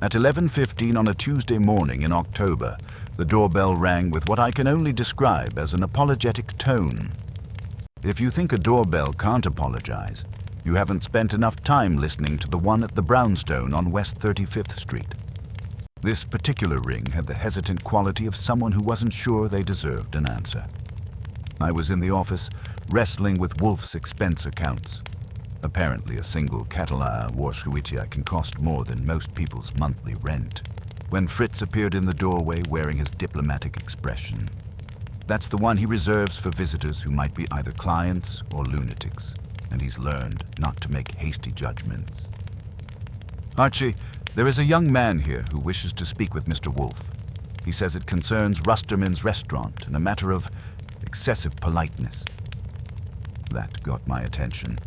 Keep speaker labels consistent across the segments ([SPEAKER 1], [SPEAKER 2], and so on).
[SPEAKER 1] At 11:15 on a Tuesday morning in October, the doorbell rang with what I can only describe as an apologetic tone. If you think a doorbell can't apologize, you haven't spent enough time listening to the one at the brownstone on West 35th Street. This particular ring had the hesitant quality of someone who wasn't sure they deserved an answer. I was in the office, wrestling with Wolfe's expense accounts. Apparently a single Català whodunit can cost more than most people's monthly rent, when Fritz appeared in the doorway wearing his diplomatic expression. That's the one he reserves for visitors who might be either clients or lunatics, and he's learned not to make hasty judgments. "Archie, there is a young man here who wishes to speak with Mr. Wolfe. He says it concerns Rusterman's restaurant and a matter of excessive politeness." That got my attention.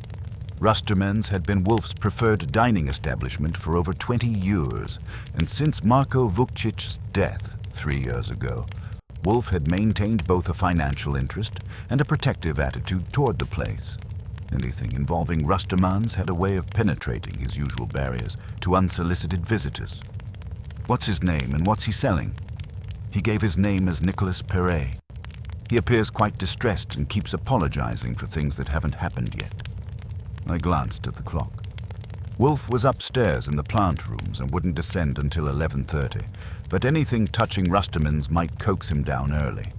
[SPEAKER 1] Rusterman's had been Wolfe's preferred dining establishment for over 20 years, and since Marko Vukcic's death 3 years ago, Wolfe had maintained both a financial interest and a protective attitude toward the place. Anything involving Rusterman's had a way of penetrating his usual barriers to unsolicited visitors. "What's his name and what's he selling?" He gave his name as Nicholas Perret. He appears quite distressed and keeps apologizing for things that haven't happened yet. I glanced at the clock. Wolfe was upstairs in the plant rooms and wouldn't descend until 11:30, but anything touching Rusterman's might coax him down early.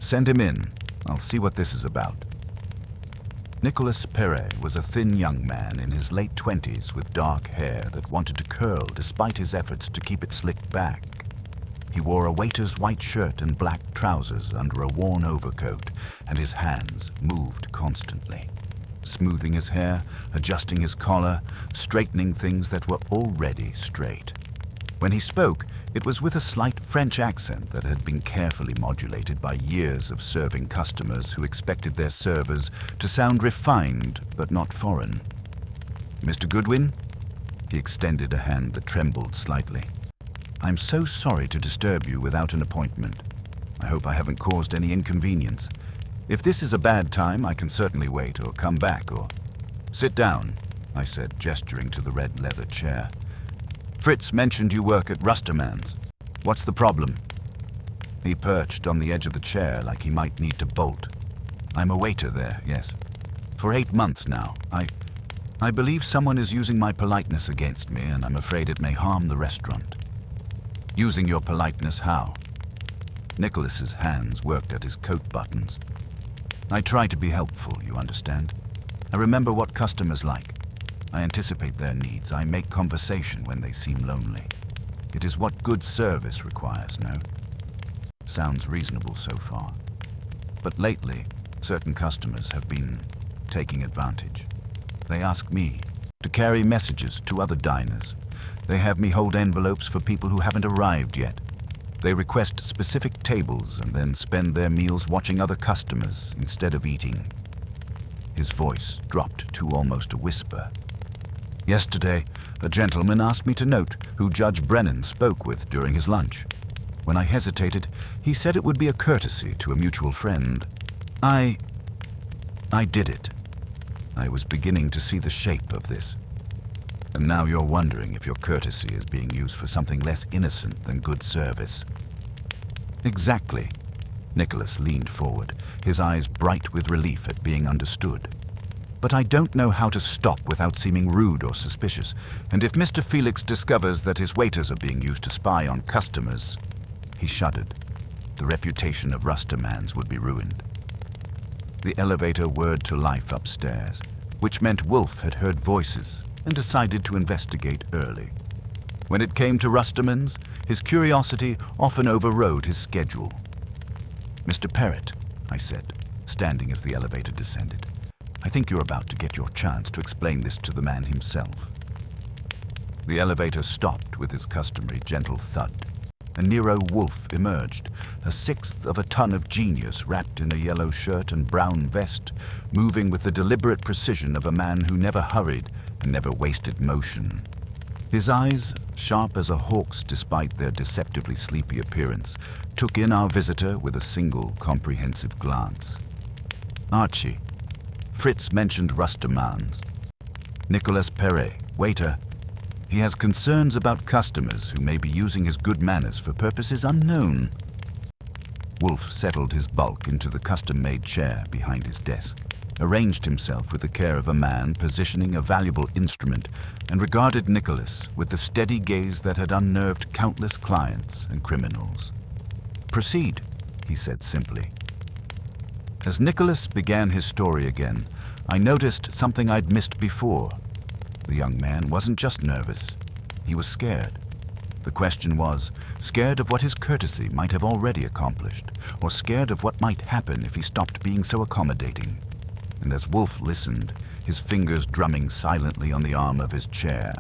[SPEAKER 1] "Send him in. I'll see what this is about." Nicholas Perret was a thin young man in his late 20s with dark hair that wanted to curl despite his efforts to keep it slicked back. He wore a waiter's white shirt and black trousers under a worn overcoat, and his hands moved constantly, smoothing his hair, adjusting his collar, straightening things that were already straight. When he spoke, it was with a slight French accent that had been carefully modulated by years of serving customers who expected their servers to sound refined but not foreign. "Mr. Goodwin?" He extended a hand that trembled slightly. "I'm so sorry to disturb you without an appointment. I hope I haven't caused any inconvenience. If this is a bad time, I can certainly wait or come back or—" "Sit down," I said, gesturing to the red leather chair. "Fritz mentioned you work at Rusterman's. What's the problem?" He perched on the edge of the chair like he might need to bolt. "I'm a waiter there, yes. For 8 months now. I believe someone is using my politeness against me, and I'm afraid it may harm the restaurant." "Using your politeness how?" Nicholas's hands worked at his coat buttons. "I try to be helpful, you understand. I remember what customers like. I anticipate their needs. I make conversation when they seem lonely. It is what good service requires, no? Sounds reasonable so far. But lately, certain customers have been taking advantage. They ask me to carry messages to other diners. They have me hold envelopes for people who haven't arrived yet. They request specific tables and then spend their meals watching other customers instead of eating." His voice dropped to almost a whisper. "Yesterday, a gentleman asked me to note who Judge Brennan spoke with during his lunch. When I hesitated, he said it would be a courtesy to a mutual friend. I did it. I was beginning to see the shape of this. And now you're wondering if your courtesy is being used for something less innocent than good service." "Exactly." Nicholas leaned forward, his eyes bright with relief at being understood. "But I don't know how to stop without seeming rude or suspicious, and if Mr. Felix discovers that his waiters are being used to spy on customers—" He shuddered. The reputation of Rusterman's would be ruined. The elevator whirred to life upstairs, which meant Wolfe had heard voices and decided to investigate early. When it came to Rusterman's, his curiosity often overrode his schedule. "Mr. Perret," I said, standing as the elevator descended, "I think you're about to get your chance to explain this to the man himself." The elevator stopped with its customary gentle thud, and Nero Wolfe emerged, a sixth of a ton of genius wrapped in a yellow shirt and brown vest, moving with the deliberate precision of a man who never hurried and never wasted motion. His eyes, sharp as a hawk's despite their deceptively sleepy appearance, took in our visitor with a single comprehensive glance. "Archie, Fritz mentioned Rusterman's. Nicholas Perret, waiter." He has concerns about customers who may be using his good manners for purposes unknown. Wolfe settled his bulk into the custom-made chair behind his desk, arranged himself with the care of a man positioning a valuable instrument, and regarded Nicholas with the steady gaze that had unnerved countless clients and criminals. "Proceed," he said simply. As Nicholas began his story again, I noticed something I'd missed before. The young man wasn't just nervous. He was scared. The question was, scared of what his courtesy might have already accomplished, or scared of what might happen if he stopped being so accommodating. And as Wolfe listened, his fingers drumming silently on the arm of his chair,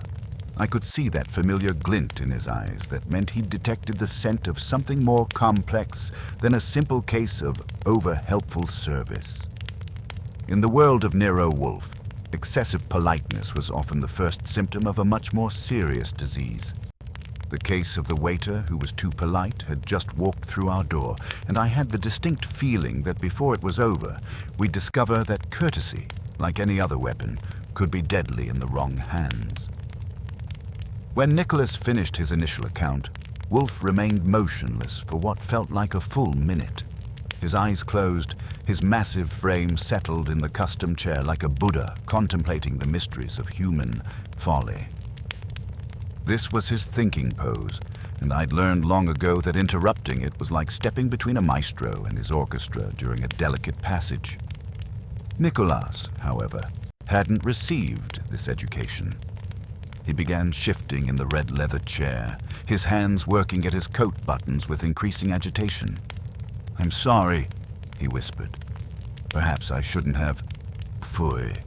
[SPEAKER 1] I could see that familiar glint in his eyes that meant he'd detected the scent of something more complex than a simple case of over-helpful service. In the world of Nero Wolfe, excessive politeness was often the first symptom of a much more serious disease. The case of the waiter who was too polite had just walked through our door, and I had the distinct feeling that before it was over, we'd discover that courtesy, like any other weapon, could be deadly in the wrong hands. When Nicholas finished his initial account, Wolfe remained motionless for what felt like a full minute. His eyes closed, his massive frame settled in the custom chair like a Buddha contemplating the mysteries of human folly. This was his thinking pose, and I'd learned long ago that interrupting it was like stepping between a maestro and his orchestra during a delicate passage. Nicholas, however, hadn't received this education. He began shifting in the red leather chair, his hands working at his coat buttons with increasing agitation. "I'm sorry," he whispered. "Perhaps I shouldn't have." Pfui.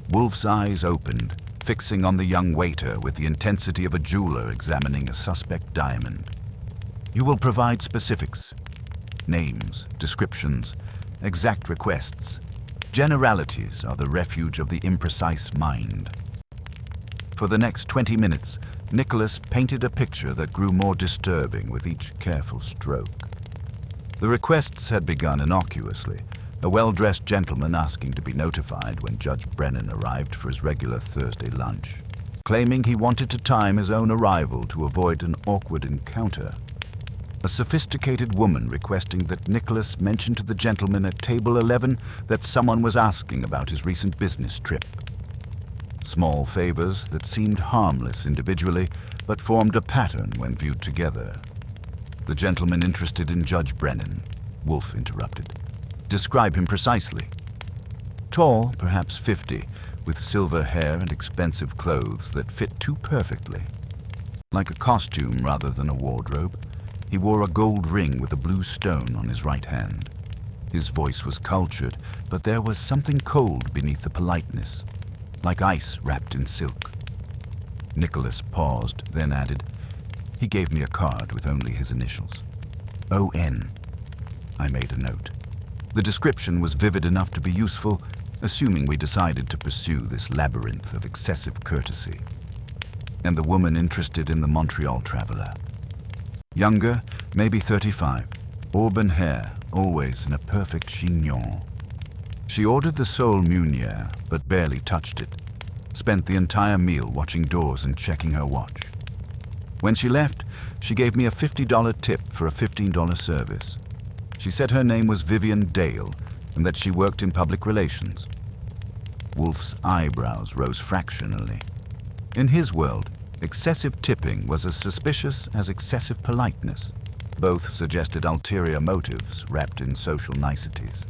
[SPEAKER 1] Wolfe's eyes opened, fixing on the young waiter with the intensity of a jeweler examining a suspect diamond. "You will provide specifics, names, descriptions, exact requests. Generalities are the refuge of the imprecise mind." For the next 20 minutes, Nicholas painted a picture that grew more disturbing with each careful stroke. The requests had begun innocuously, a well-dressed gentleman asking to be notified when Judge Brennan arrived for his regular Thursday lunch, claiming he wanted to time his own arrival to avoid an awkward encounter. A sophisticated woman requesting that Nicholas mention to the gentleman at table 11 that someone was asking about his recent business trip. Small favors that seemed harmless individually, but formed a pattern when viewed together. "The gentleman interested in Judge Brennan," Wolfe interrupted. "Describe him precisely." "Tall, perhaps 50, with silver hair and expensive clothes that fit too perfectly. Like a costume rather than a wardrobe, he wore a gold ring with a blue stone on his right hand. His voice was cultured, but there was something cold beneath the politeness, like ice wrapped in silk." Nicholas paused, then added, "He gave me a card with only his initials. O.N. I made a note. The description was vivid enough to be useful, assuming we decided to pursue this labyrinth of excessive courtesy. And the woman interested in the Montreal traveler. Younger, maybe 35, auburn hair, always in a perfect chignon. She ordered the sole meunière, but barely touched it. Spent the entire meal watching doors and checking her watch. When she left, she gave me a $50 tip for a $15 service. She said her name was Vivian Dale and that she worked in public relations. Wolfe's eyebrows rose fractionally. In his world, excessive tipping was as suspicious as excessive politeness. Both suggested ulterior motives wrapped in social niceties.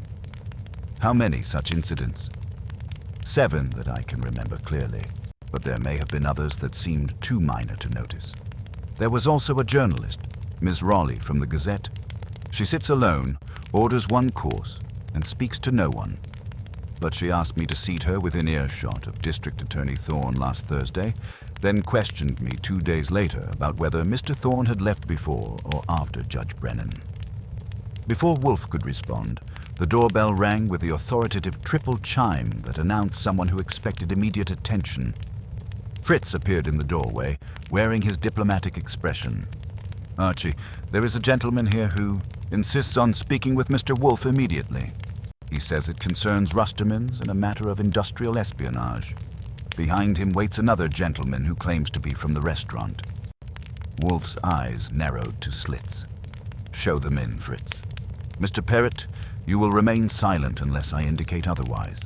[SPEAKER 1] How many such incidents? 7 that I can remember clearly, but there may have been others that seemed too minor to notice. There was also a journalist, Ms. Raleigh from the Gazette. She sits alone, orders one course, and speaks to no one. But she asked me to seat her within earshot of District Attorney Thorne last Thursday, then questioned me 2 days later about whether Mr. Thorne had left before or after Judge Brennan. Before Wolfe could respond, the doorbell rang with the authoritative triple chime that announced someone who expected immediate attention. Fritz appeared in the doorway, wearing his diplomatic expression. "Archie, there is a gentleman here who insists on speaking with Mr. Wolfe immediately. He says it concerns Rustermans and a matter of industrial espionage." Behind him waits another gentleman who claims to be from the restaurant. Wolfe's eyes narrowed to slits. Show them in, Fritz. Mr. Perrott, you will remain silent unless I indicate otherwise.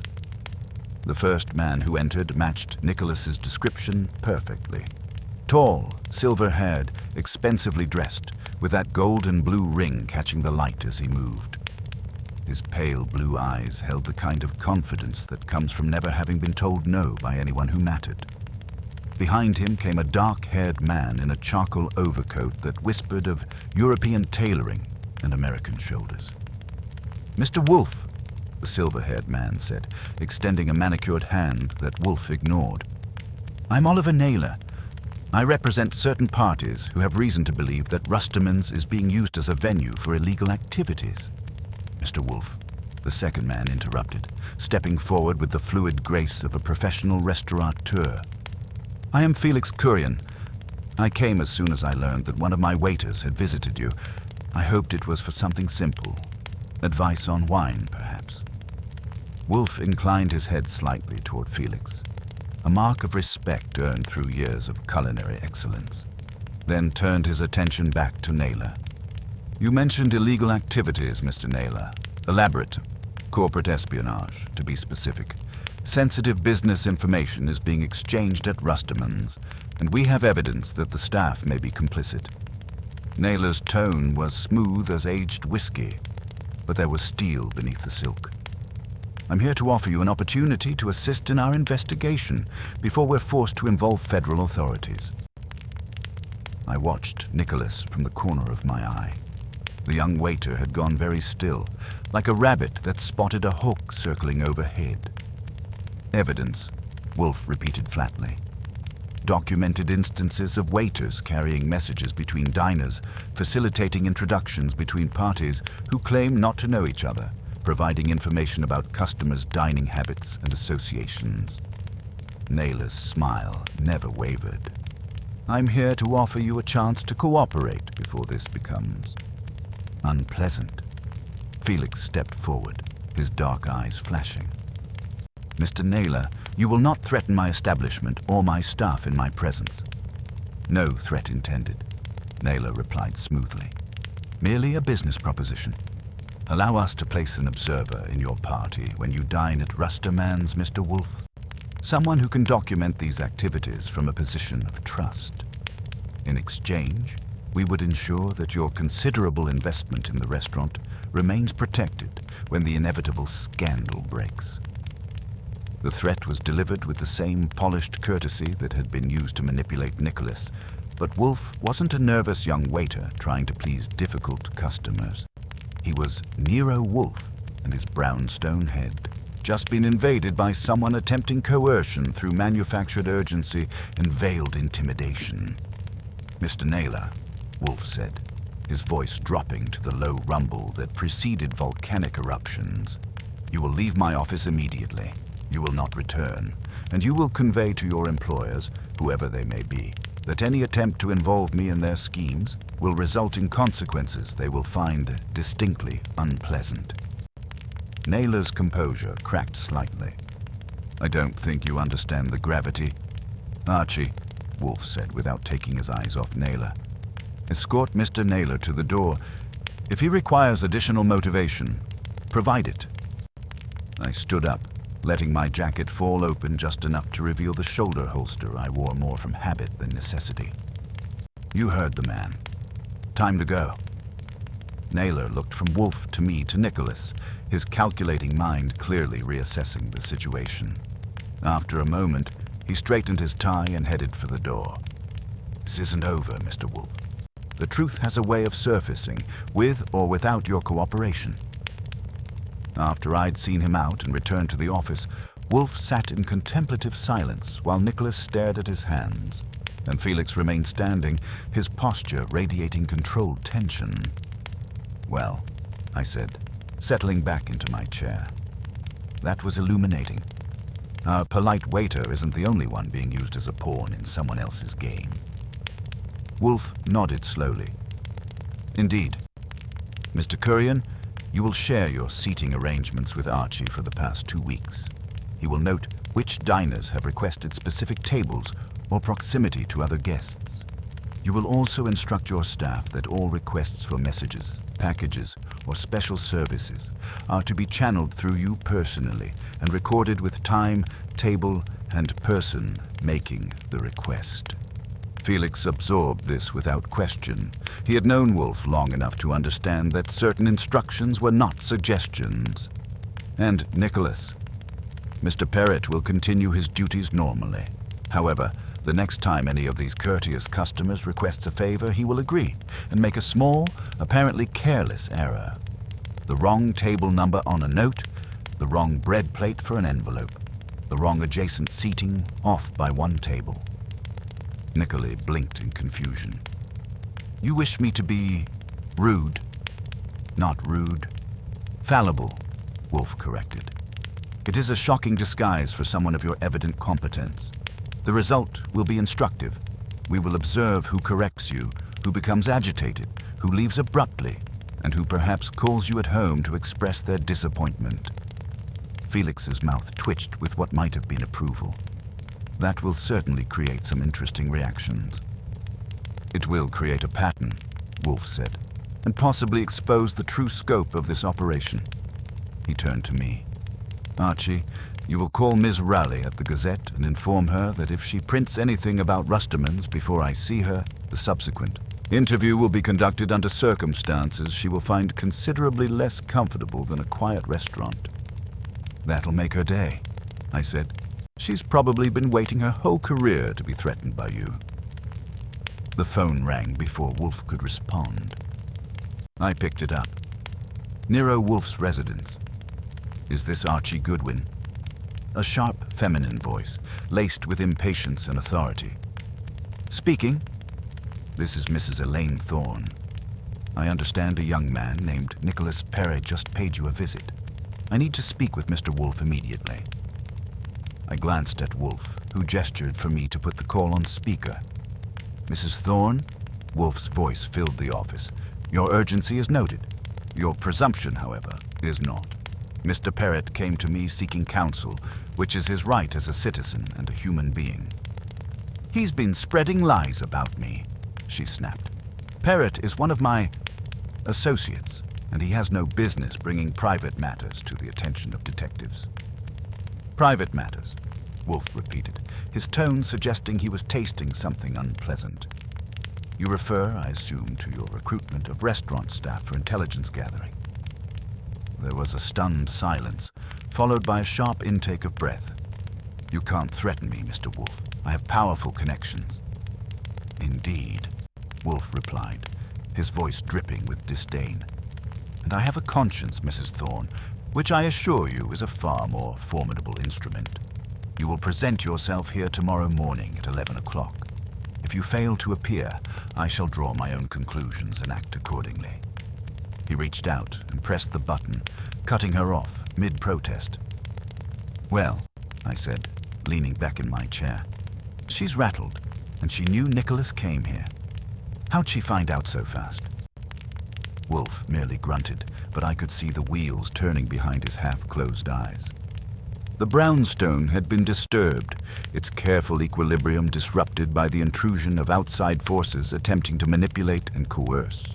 [SPEAKER 1] The first man who entered matched Nicholas's description perfectly. Tall, silver-haired, expensively dressed, with that golden blue ring catching the light as he moved. His pale blue eyes held the kind of confidence that comes from never having been told no by anyone who mattered. Behind him came a dark-haired man in a charcoal overcoat that whispered of European tailoring and American shoulders. "Mr. Wolfe," the silver-haired man said, extending a manicured hand that Wolfe ignored. "I'm Oliver Naylor. I represent certain parties who have reason to believe that Rusterman's is being used as a venue for illegal activities." "Mr. Wolfe," the second man interrupted, stepping forward with the fluid grace of a professional restaurateur. "I am Felix Curien. I came as soon as I learned that one of my waiters had visited you. I hoped it was for something simple. Advice on wine, perhaps." Wolfe inclined his head slightly toward Felix, a mark of respect earned through years of culinary excellence, then turned his attention back to Naylor. "You mentioned illegal activities, Mr. Naylor. Elaborate. Corporate espionage, to be specific. Sensitive business information is being exchanged at Rusterman's, and we have evidence that the staff may be complicit." Naylor's tone was smooth as aged whiskey, but there was steel beneath the silk. "I'm here to offer you an opportunity to assist in our investigation before we're forced to involve federal authorities." I watched Nicholas from the corner of my eye. The young waiter had gone very still, like a rabbit that spotted a hawk circling overhead. "Evidence," Wolfe repeated flatly. "Documented instances of waiters carrying messages between diners, facilitating introductions between parties who claim not to know each other, providing information about customers' dining habits and associations." Naylor's smile never wavered. "I'm here to offer you a chance to cooperate before this becomes unpleasant." Felix stepped forward, his dark eyes flashing. "Mr. Naylor, you will not threaten my establishment or my staff in my presence." "No threat intended," Naylor replied smoothly. "Merely a business proposition. Allow us to place an observer in your party when you dine at Rusterman's, Mr. Wolfe. Someone who can document these activities from a position of trust. In exchange, we would ensure that your considerable investment in the restaurant remains protected when the inevitable scandal breaks." The threat was delivered with the same polished courtesy that had been used to manipulate Nicholas, but Wolfe wasn't a nervous young waiter trying to please difficult customers. He was Nero Wolfe, and his brownstone head just been invaded by someone attempting coercion through manufactured urgency and veiled intimidation. "Mr. Naylor," Wolfe said, his voice dropping to the low rumble that preceded volcanic eruptions, "you will leave my office immediately. You will not return, and you will convey to your employers, whoever they may be, that any attempt to involve me in their schemes will result in consequences they will find distinctly unpleasant." Naylor's composure cracked slightly. "I don't think you understand the gravity." "Archie," Wolfe said without taking his eyes off Naylor, "escort Mr. Naylor to the door. If he requires additional motivation, provide it." I stood up, letting my jacket fall open just enough to reveal the shoulder holster I wore more from habit than necessity. "You heard the man. Time to go." Naylor looked from Wolfe to me to Nicholas, his calculating mind clearly reassessing the situation. After a moment, he straightened his tie and headed for the door. "This isn't over, Mr. Wolfe. The truth has a way of surfacing, with or without your cooperation." After I'd seen him out and returned to the office, Wolfe sat in contemplative silence while Nicholas stared at his hands, and Felix remained standing, his posture radiating controlled tension. "Well," I said, settling back into my chair. "That was illuminating. Our polite waiter isn't the only one being used as a pawn in someone else's game." Wolfe nodded slowly. "Indeed. Mr. Curien, you will share your seating arrangements with Archie for the past 2 weeks. He will note which diners have requested specific tables or proximity to other guests. You will also instruct your staff that all requests for messages, packages, or special services are to be channeled through you personally and recorded with time, table, and person making the request. Felix absorbed this without question. He had known Wolfe long enough to understand that certain instructions were not suggestions. And Nicholas, Mr. Perrott will continue his duties normally. However, the next time any of these courteous customers requests a favor, he will agree and make a small, apparently careless error. The wrong table number on a note, the wrong bread plate for an envelope, the wrong adjacent seating off by one table. Nicolay blinked in confusion. You wish me to be rude? Not rude. Fallible, Wolfe corrected. It is a shocking disguise for someone of your evident competence. The result will be instructive. We will observe who corrects you, who becomes agitated, who leaves abruptly, and who perhaps calls you at home to express their disappointment. Felix's mouth twitched with what might have been approval. That will certainly create some interesting reactions. It will create a pattern, Wolfe said, and possibly expose the true scope of this operation. He turned to me. Archie, you will call Ms. Raleigh at the Gazette and inform her that if she prints anything about Rustamans before I see her, the subsequent interview will be conducted under circumstances she will find considerably less comfortable than a quiet restaurant. That'll make her day, I said. She's probably been waiting her whole career to be threatened by you. The phone rang before Wolfe could respond. I picked it up. Nero Wolfe's residence. Is this Archie Goodwin? A sharp, feminine voice, laced with impatience and authority. Speaking. This is Mrs. Elaine Thorne. I understand a young man named Nicholas Perry just paid you a visit. I need to speak with Mr. Wolfe immediately. I glanced at Wolfe, who gestured for me to put the call on speaker. Mrs. Thorne? Wolfe's voice filled the office. Your urgency is noted. Your presumption, however, is not. Mr. Perrott came to me seeking counsel, which is his right as a citizen and a human being. He's been spreading lies about me, she snapped. Perrott is one of my associates, and he has no business bringing private matters to the attention of detectives. Private matters, Wolfe repeated, his tone suggesting he was tasting something unpleasant. You refer, I assume, to your recruitment of restaurant staff for intelligence gathering. There was a stunned silence, followed by a sharp intake of breath. You can't threaten me, Mr. Wolfe. I have powerful connections. Indeed, Wolfe replied, his voice dripping with disdain. And I have a conscience, Mrs. Thorne, which I assure you is a far more formidable instrument. You will present yourself here tomorrow morning at 11 o'clock. If you fail to appear, I shall draw my own conclusions and act accordingly. He reached out and pressed the button, cutting her off mid-protest. Well, I said, leaning back in my chair. She's rattled, and she knew Nicholas came here. How'd she find out so fast? Wolfe merely grunted, but I could see the wheels turning behind his half-closed eyes. The brownstone had been disturbed, its careful equilibrium disrupted by the intrusion of outside forces attempting to manipulate and coerce.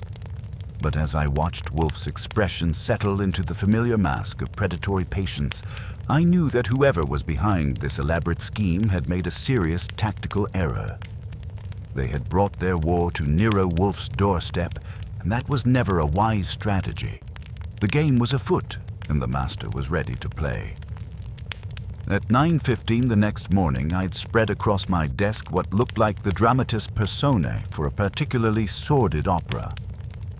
[SPEAKER 1] But as I watched Wolfe's expression settle into the familiar mask of predatory patience, I knew that whoever was behind this elaborate scheme had made a serious tactical error. They had brought their war to Nero Wolfe's doorstep, and that was never a wise strategy. The game was afoot, and the master was ready to play. At 9:15 the next morning, I'd spread across my desk what looked like the dramatis personae for a particularly sordid opera.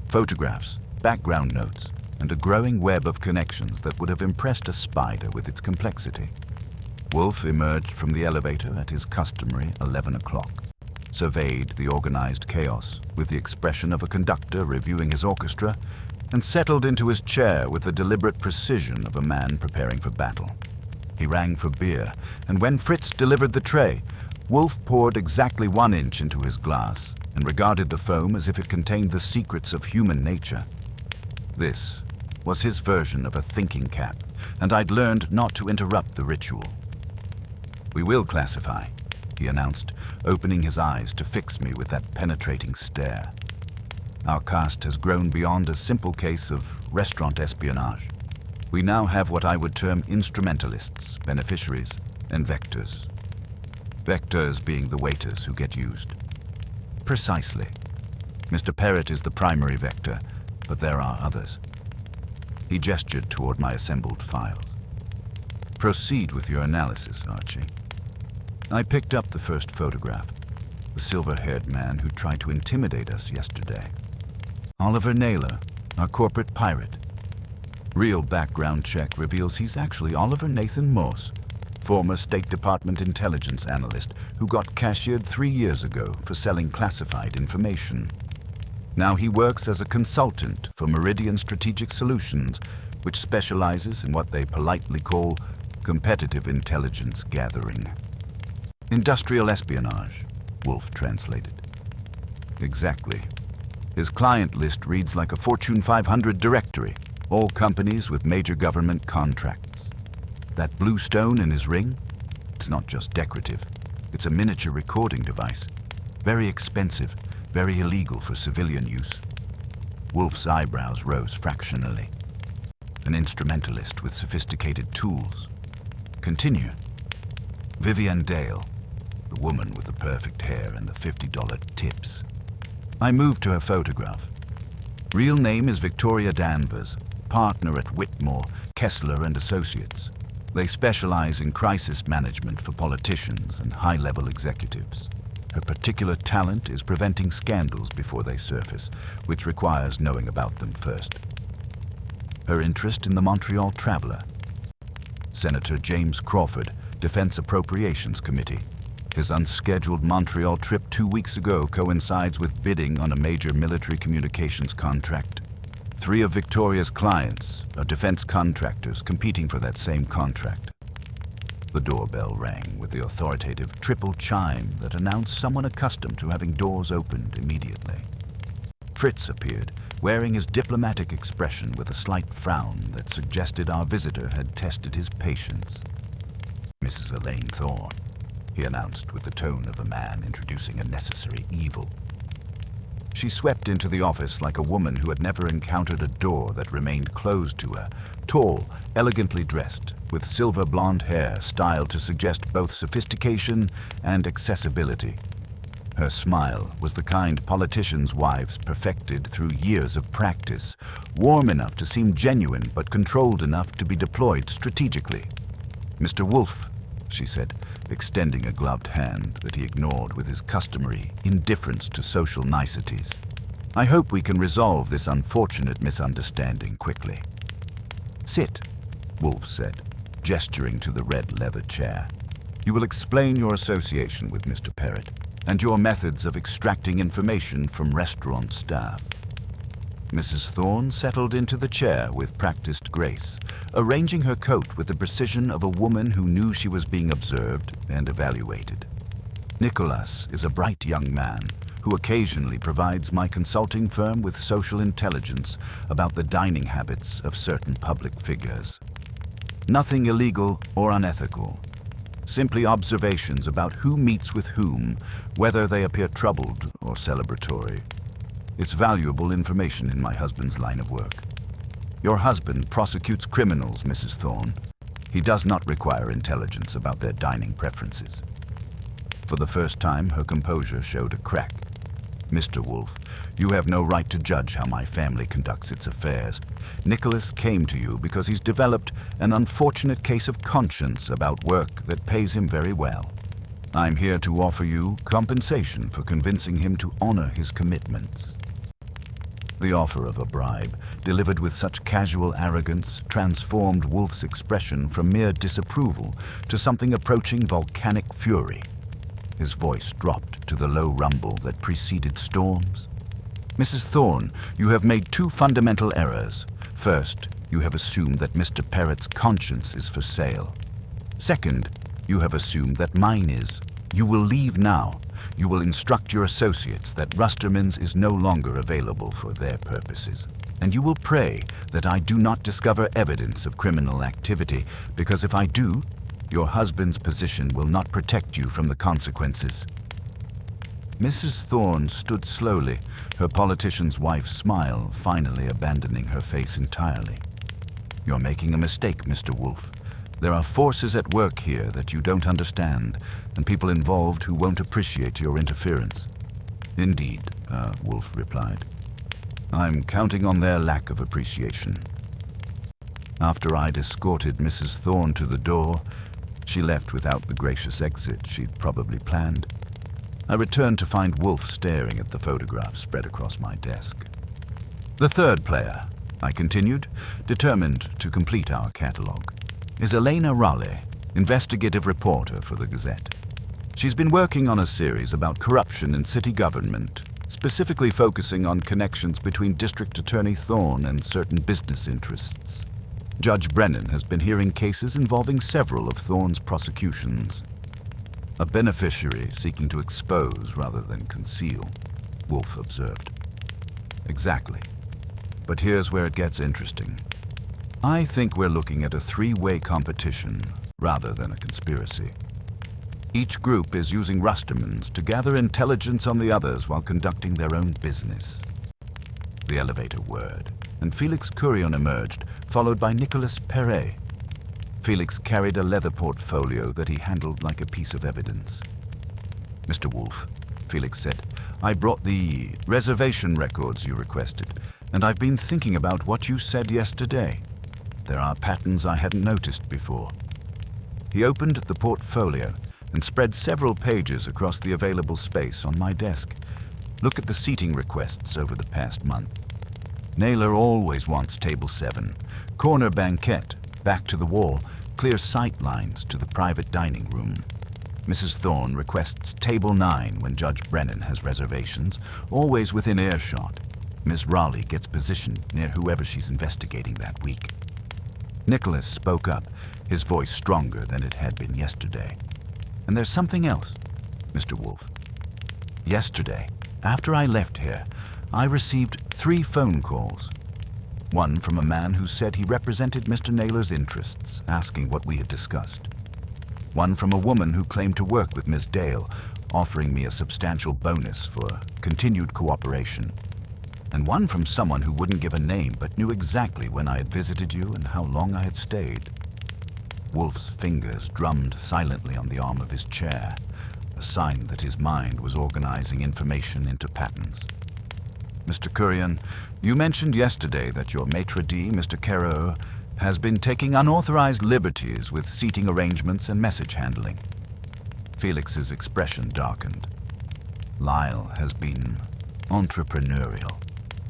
[SPEAKER 1] Photographs, background notes, and a growing web of connections that would have impressed a spider with its complexity. Wolfe emerged from the elevator at his customary 11 o'clock, surveyed the organized chaos with the expression of a conductor reviewing his orchestra, and settled into his chair with the deliberate precision of a man preparing for battle. He rang for beer, and when Fritz delivered the tray, Wolfe poured exactly 1 inch into his glass and regarded the foam as if it contained the secrets of human nature. This was his version of a thinking cap, and I'd learned not to interrupt the ritual. "We will classify," he announced, opening his eyes to fix me with that penetrating stare. "Our cast has grown beyond a simple case of restaurant espionage. We now have what I would term instrumentalists, beneficiaries, and vectors. Vectors being the waiters who get used." "Precisely. Mr. Parrott is the primary vector, but there are others." He gestured toward my assembled files. "Proceed with your analysis, Archie." I picked up the first photograph, the silver-haired man who tried to intimidate us yesterday. Oliver Naylor, our corporate pirate. Real background check reveals he's actually Oliver Nathan Morse, former State Department intelligence analyst who got cashiered 3 years ago for selling classified information. Now he works as a consultant for Meridian Strategic Solutions, which specializes in what they politely call competitive intelligence gathering. "Industrial espionage," Wolfe translated. "Exactly. His client list reads like a Fortune 500 directory, all companies with major government contracts. That blue stone in his ring? It's not just decorative. It's a miniature recording device. Very expensive, very illegal for civilian use." Wolfe's eyebrows rose fractionally. "An instrumentalist with sophisticated tools. Continue." "Vivian Dale, the woman with the perfect hair and the $50 tips." I moved to her photograph. "Real name is Victoria Danvers, partner at Whitmore, Kessler and Associates. They specialize in crisis management for politicians and high-level executives. Her particular talent is preventing scandals before they surface, which requires knowing about them first. Her interest in the Montreal Traveler. Senator James Crawford, Defense Appropriations Committee. His unscheduled Montreal trip 2 weeks ago coincides with bidding on a major military communications contract. 3 of Victoria's clients are defense contractors competing for that same contract." The doorbell rang with the authoritative triple chime that announced someone accustomed to having doors opened immediately. Fritz appeared, wearing his diplomatic expression with a slight frown that suggested our visitor had tested his patience. "Mrs. Elaine Thorne," he announced with the tone of a man introducing a necessary evil. She swept into the office like a woman who had never encountered a door that remained closed to her, tall, elegantly dressed, with silver blonde hair styled to suggest both sophistication and accessibility. Her smile was the kind politicians' wives perfected through years of practice, warm enough to seem genuine but controlled enough to be deployed strategically. "Mr. Wolfe," she said, extending a gloved hand that he ignored with his customary indifference to social niceties. "I hope we can resolve this unfortunate misunderstanding quickly." "Sit," Wolfe said, gesturing to the red leather chair. "You will explain your association with Mr. Parrott and your methods of extracting information from restaurant staff." Mrs. Thorne settled into the chair with practiced grace, arranging her coat with the precision of a woman who knew she was being observed and evaluated. "Nicholas is a bright young man who occasionally provides my consulting firm with social intelligence about the dining habits of certain public figures. Nothing illegal or unethical. Simply observations about who meets with whom, whether they appear troubled or celebratory. It's valuable information in my husband's line of work. Your husband prosecutes criminals, Mrs. Thorne. He does not require intelligence about their dining preferences." For the first time, her composure showed a crack. "Mr. Wolfe, you have no right to judge how my family conducts its affairs. Nicholas came to you because he's developed an unfortunate case of conscience about work that pays him very well. I'm here to offer you compensation for convincing him to honor his commitments." The offer of a bribe, delivered with such casual arrogance, transformed Wolfe's expression from mere disapproval to something approaching volcanic fury. His voice dropped to the low rumble that preceded storms. "Mrs. Thorne, you have made 2 fundamental errors. First, you have assumed that Mr. Parrott's conscience is for sale. Second, you have assumed that mine is. You will leave now. You will instruct your associates that Rusterman's is no longer available for their purposes. And you will pray that I do not discover evidence of criminal activity, because if I do, Your husband's position will not protect you from the consequences." Mrs. Thorne stood slowly, her politician's wife's smile finally abandoning her face entirely. "You're making a mistake, Mr. Wolfe. There are forces at work here that you don't understand, and people involved who won't appreciate your interference." "Indeed," Wolfe replied. "I'm counting on their lack of appreciation." After I'd escorted Mrs. Thorne to the door, she left without the gracious exit she'd probably planned. I returned to find Wolfe staring at the photograph spread across my desk. "The third player," I continued, determined to complete our catalogue, "is Elena Raleigh, investigative reporter for the Gazette. She's been working on a series about corruption in city government, specifically focusing on connections between District Attorney Thorne and certain business interests. Judge Brennan has been hearing cases involving several of Thorne's prosecutions. A beneficiary seeking to expose rather than conceal," Wolfe observed. "Exactly. But here's where it gets interesting. I think we're looking at a three-way competition rather than a conspiracy. Each group is using Rustermans to gather intelligence on the others while conducting their own business." The elevator whirred, and Felix Curion emerged, followed by Nicolas Perret. Felix carried a leather portfolio that he handled like a piece of evidence. "Mr. Wolfe," Felix said, "I brought the reservation records you requested, and I've been thinking about what you said yesterday. There are patterns I hadn't noticed before." He opened the portfolio and spread several pages across the available space on my desk. "Look at the seating requests over the past month. Naylor always wants table 7, corner banquette, back to the wall, clear sight lines to the private dining room. Mrs. Thorne requests table 9 when Judge Brennan has reservations, always within earshot. Miss Raleigh gets positioned near whoever she's investigating that week." Nicholas spoke up, his voice stronger than it had been yesterday. "And there's something else, Mr. Wolfe. Yesterday, after I left here, I received 3 phone calls. One from a man who said he represented Mr. Naylor's interests, asking what we had discussed. One from a woman who claimed to work with Miss Dale, offering me a substantial bonus for continued cooperation. And one from someone who wouldn't give a name but knew exactly when I had visited you and how long I had stayed." Wolfe's fingers drummed silently on the arm of his chair, a sign that his mind was organizing information into patterns. "Mr. Curion, you mentioned yesterday that your maitre d', Mr. Caro, has been taking unauthorized liberties with seating arrangements and message handling." Felix's expression darkened. "Lyle has been entrepreneurial.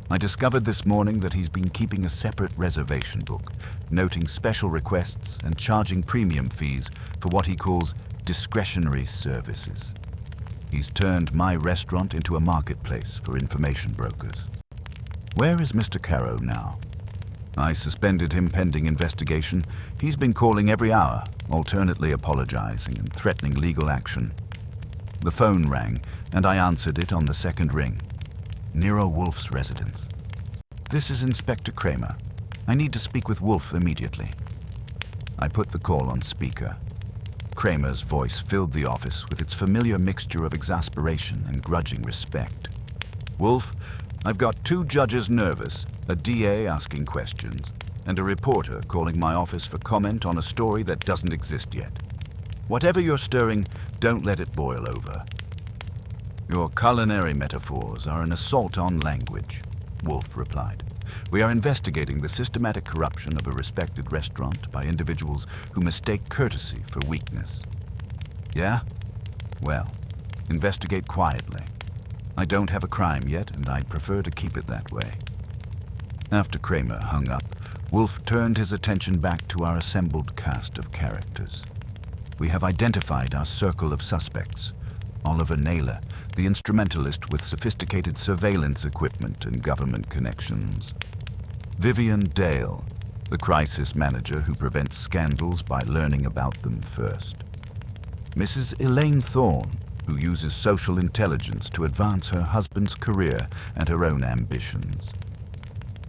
[SPEAKER 1] I discovered this morning that he's been keeping a separate reservation book, noting special requests and charging premium fees for what he calls discretionary services. He's turned my restaurant into a marketplace for information brokers. Where is Mr. Caro now? I suspended him pending investigation. He's been calling every hour, alternately apologizing and threatening legal action." The phone rang, and I answered it on the second ring. Nero Wolfe's residence. "This is Inspector Kramer. I need to speak with Wolfe immediately." I put the call on speaker. Kramer's voice filled the office with its familiar mixture of exasperation and grudging respect. "Wolfe, I've got 2 judges nervous, a DA asking questions, and a reporter calling my office for comment on a story that doesn't exist yet. Whatever you're stirring, don't let it boil over." "Your culinary metaphors are an assault on language," Wolfe replied. "We are investigating the systematic corruption of a respected restaurant by individuals who mistake courtesy for weakness." "Yeah? Well, investigate quietly. I don't have a crime yet, and I'd prefer to keep it that way." After Kramer hung up, Wolfe turned his attention back to our assembled cast of characters. "We have identified our circle of suspects. Oliver Naylor, the instrumentalist with sophisticated surveillance equipment and government connections. Vivian Dale, the crisis manager who prevents scandals by learning about them first. Mrs. Elaine Thorne, who uses social intelligence to advance her husband's career and her own ambitions.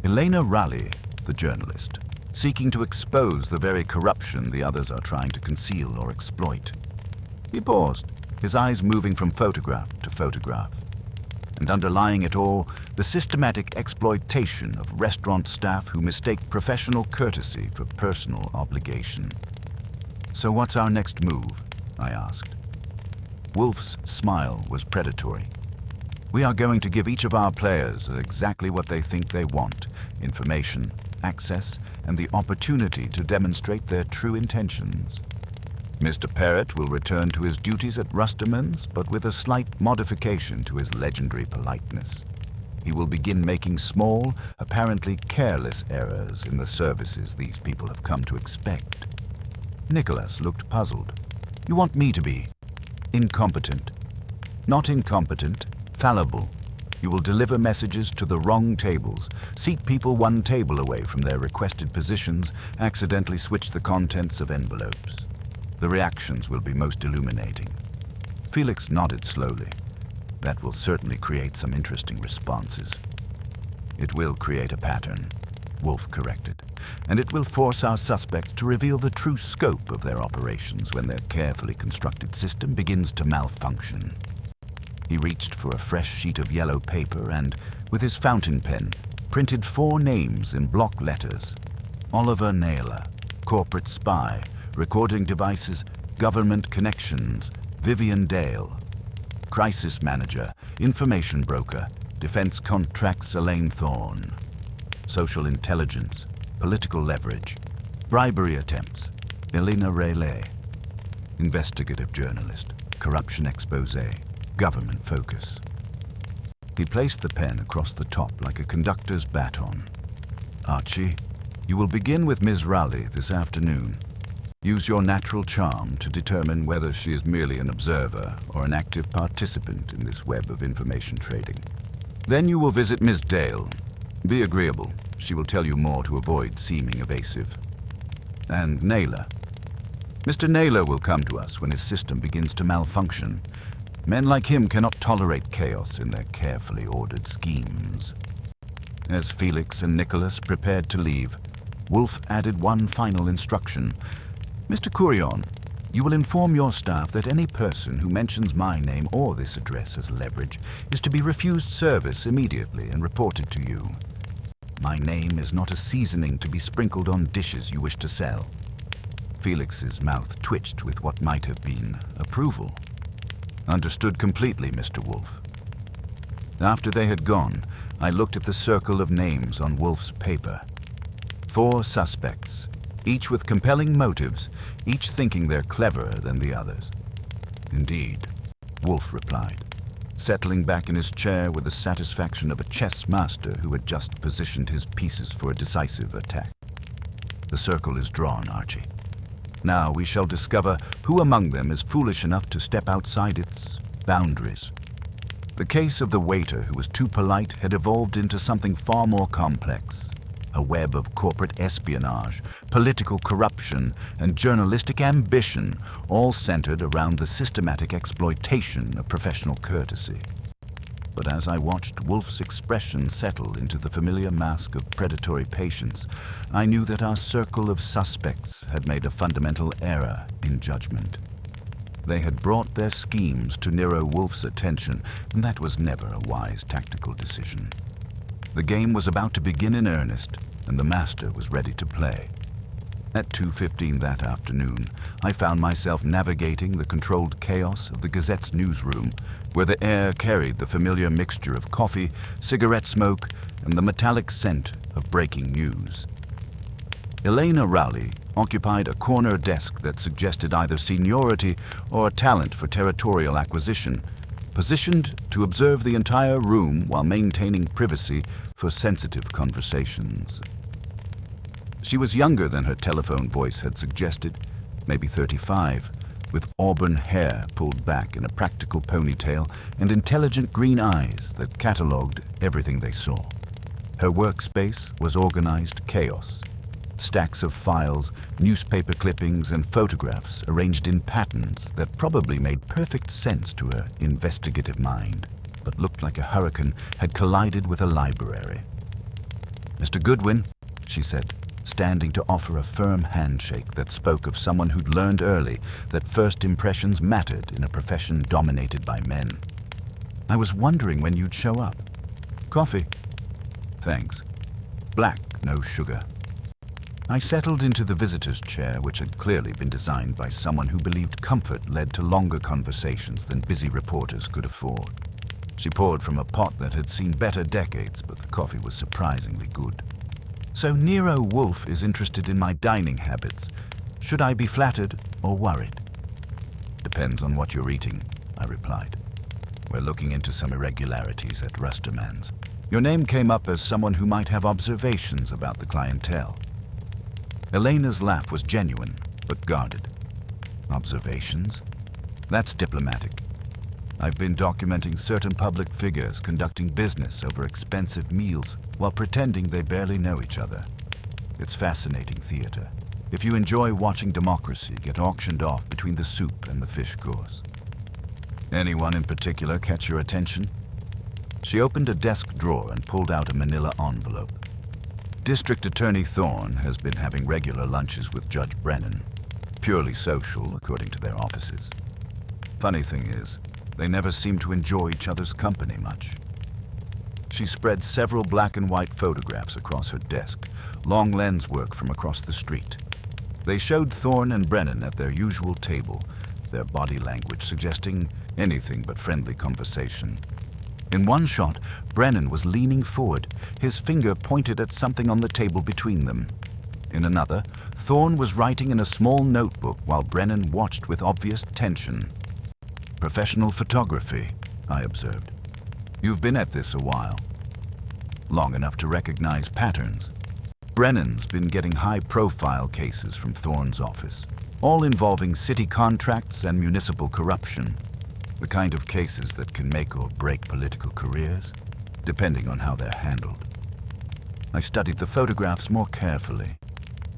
[SPEAKER 1] Elena Raleigh, the journalist, seeking to expose the very corruption the others are trying to conceal or exploit. He paused, his eyes moving from photograph to photograph. And underlying it all, the systematic exploitation of restaurant staff who mistake professional courtesy for personal obligation. "So what's our next move?" I asked. Wolfe's smile was predatory. "We are going to give each of our players exactly what they think they want: information, access, and the opportunity to demonstrate their true intentions. Mr. Parrott will return to his duties at Rusterman's, but with a slight modification to his legendary politeness. He will begin making small, apparently careless errors in the services these people have come to expect." Nicholas looked puzzled. "You want me to be incompetent?" "Not incompetent, fallible. You will deliver messages to the wrong tables, seat people one table away from their requested positions, accidentally switch the contents of envelopes. The reactions will be most illuminating." Felix nodded slowly. "That will certainly create some interesting responses." "It will create a pattern," Wolfe corrected, "and it will force our suspects to reveal the true scope of their operations when their carefully constructed system begins to malfunction." He reached for a fresh sheet of yellow paper and, with his fountain pen, printed 4 names in block letters: Oliver Naylor, corporate spy, recording devices, government connections, Vivian Dale, crisis manager, information broker, defense contracts, Elaine Thorne, social intelligence, political leverage, bribery attempts, Elena Rayleigh, investigative journalist, corruption expose, government focus. He placed the pen across the top like a conductor's baton. "Archie, you will begin with Ms. Raleigh this afternoon. Use your natural charm to determine whether she is merely an observer or an active participant in this web of information trading. Then you will visit Ms. Dale. Be agreeable. She will tell you more to avoid seeming evasive. And Naylor. Mr. Naylor will come to us when his system begins to malfunction. Men like him cannot tolerate chaos in their carefully ordered schemes." As Felix and Nicholas prepared to leave, Wolfe added one final instruction. "Mr. Courion, you will inform your staff that any person who mentions my name or this address as leverage is to be refused service immediately and reported to you. My name is not a seasoning to be sprinkled on dishes you wish to sell." Felix's mouth twitched with what might have been approval. "Understood completely, Mr. Wolfe." After they had gone, I looked at the circle of names on Wolfe's paper. 4 suspects, each with compelling motives, each thinking they're cleverer than the others. "Indeed," Wolfe replied, settling back in his chair with the satisfaction of a chess master who had just positioned his pieces for a decisive attack. "The circle is drawn, Archie. Now we shall discover who among them is foolish enough to step outside its boundaries." The case of the waiter who was too polite had evolved into something far more complex. A web of corporate espionage, political corruption, and journalistic ambition, all centered around the systematic exploitation of professional courtesy. But as I watched Wolfe's expression settle into the familiar mask of predatory patience, I knew that our circle of suspects had made a fundamental error in judgment. They had brought their schemes to Nero Wolfe's attention, and that was never a wise tactical decision. The game was about to begin in earnest, and the master was ready to play. At 2:15 that afternoon, I found myself navigating the controlled chaos of the Gazette's newsroom, where the air carried the familiar mixture of coffee, cigarette smoke, and the metallic scent of breaking news. Elena Raleigh occupied a corner desk that suggested either seniority or a talent for territorial acquisition, positioned to observe the entire room while maintaining privacy for sensitive conversations. She was younger than her telephone voice had suggested, maybe 35, with auburn hair pulled back in a practical ponytail and intelligent green eyes that catalogued everything they saw. Her workspace was organized chaos. Stacks of files, newspaper clippings, and photographs arranged in patterns that probably made perfect sense to her investigative mind, but looked like a hurricane had collided with a library. "Mr. Goodwin," she said, standing to offer a firm handshake that spoke of someone who'd learned early that first impressions mattered in a profession dominated by men. I was wondering when you'd show up. Coffee? Thanks. Black, no sugar. I settled into the visitor's chair, which had clearly been designed by someone who believed comfort led to longer conversations than busy reporters could afford. She poured from a pot that had seen better decades, but the coffee was surprisingly good. So Nero Wolfe is interested in my dining habits. Should I be flattered or worried? Depends on what you're eating, I replied. We're looking into some irregularities at Rusterman's. Your name came up as someone who might have observations about the clientele. Elena's laugh was genuine, but guarded. Observations? That's diplomatic. I've been documenting certain public figures conducting business over expensive meals while pretending they barely know each other. It's fascinating theater. If you enjoy watching democracy get auctioned off between the soup and the fish course. Anyone in particular catch your attention? She opened a desk drawer and pulled out a manila envelope. District Attorney Thorne has been having regular lunches with Judge Brennan. Purely social, according to their offices. Funny thing is, they never seem to enjoy each other's company much. She spread several black and white photographs across her desk, long lens work from across the street. They showed Thorne and Brennan at their usual table, their body language suggesting anything but friendly conversation. In one shot, Brennan was leaning forward, his finger pointed at something on the table between them. In another, Thorne was writing in a small notebook while Brennan watched with obvious tension. Professional photography, I observed. You've been at this a while. Long enough to recognize patterns. Brennan's been getting high-profile cases from Thorne's office, all involving city contracts and municipal corruption. The kind of cases that can make or break political careers, depending on how they're handled. I studied the photographs more carefully.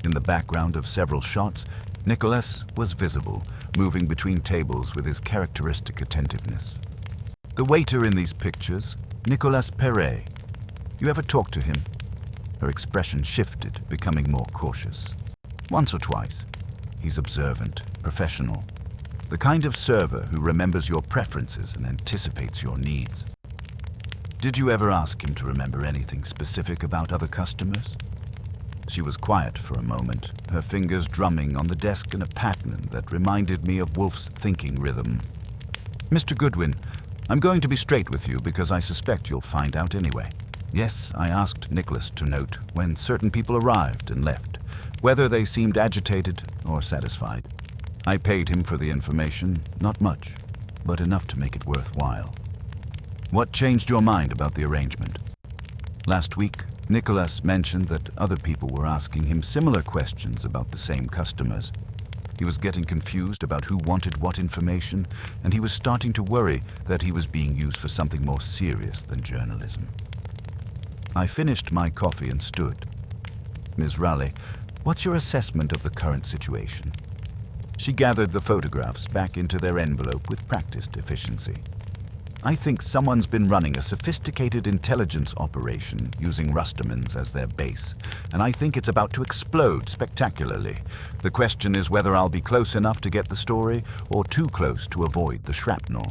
[SPEAKER 1] In the background of several shots, Nicholas was visible, moving between tables with his characteristic attentiveness. The waiter in these pictures, Nicolas Perret. You ever talk to him? Her expression shifted, becoming more cautious. Once or twice. He's observant, professional. The kind of server who remembers your preferences and anticipates your needs. Did you ever ask him to remember anything specific about other customers? She was quiet for a moment, her fingers drumming on the desk in a pattern that reminded me of Wolfe's thinking rhythm. Mr. Goodwin, I'm going to be straight with you because I suspect you'll find out anyway. Yes, I asked Nicholas to note when certain people arrived and left, whether they seemed agitated or satisfied. I paid him for the information, not much, but enough to make it worthwhile. What changed your mind about the arrangement? Last week, Nicholas mentioned that other people were asking him similar questions about the same customers. He was getting confused about who wanted what information, and he was starting to worry that he was being used for something more serious than journalism. I finished my coffee and stood. Ms. Raleigh, what's your assessment of the current situation? She gathered the photographs back into their envelope with practiced efficiency. I think someone's been running a sophisticated intelligence operation using Rusterman's as their base, and I think it's about to explode spectacularly. The question is whether I'll be close enough to get the story or too close to avoid the shrapnel.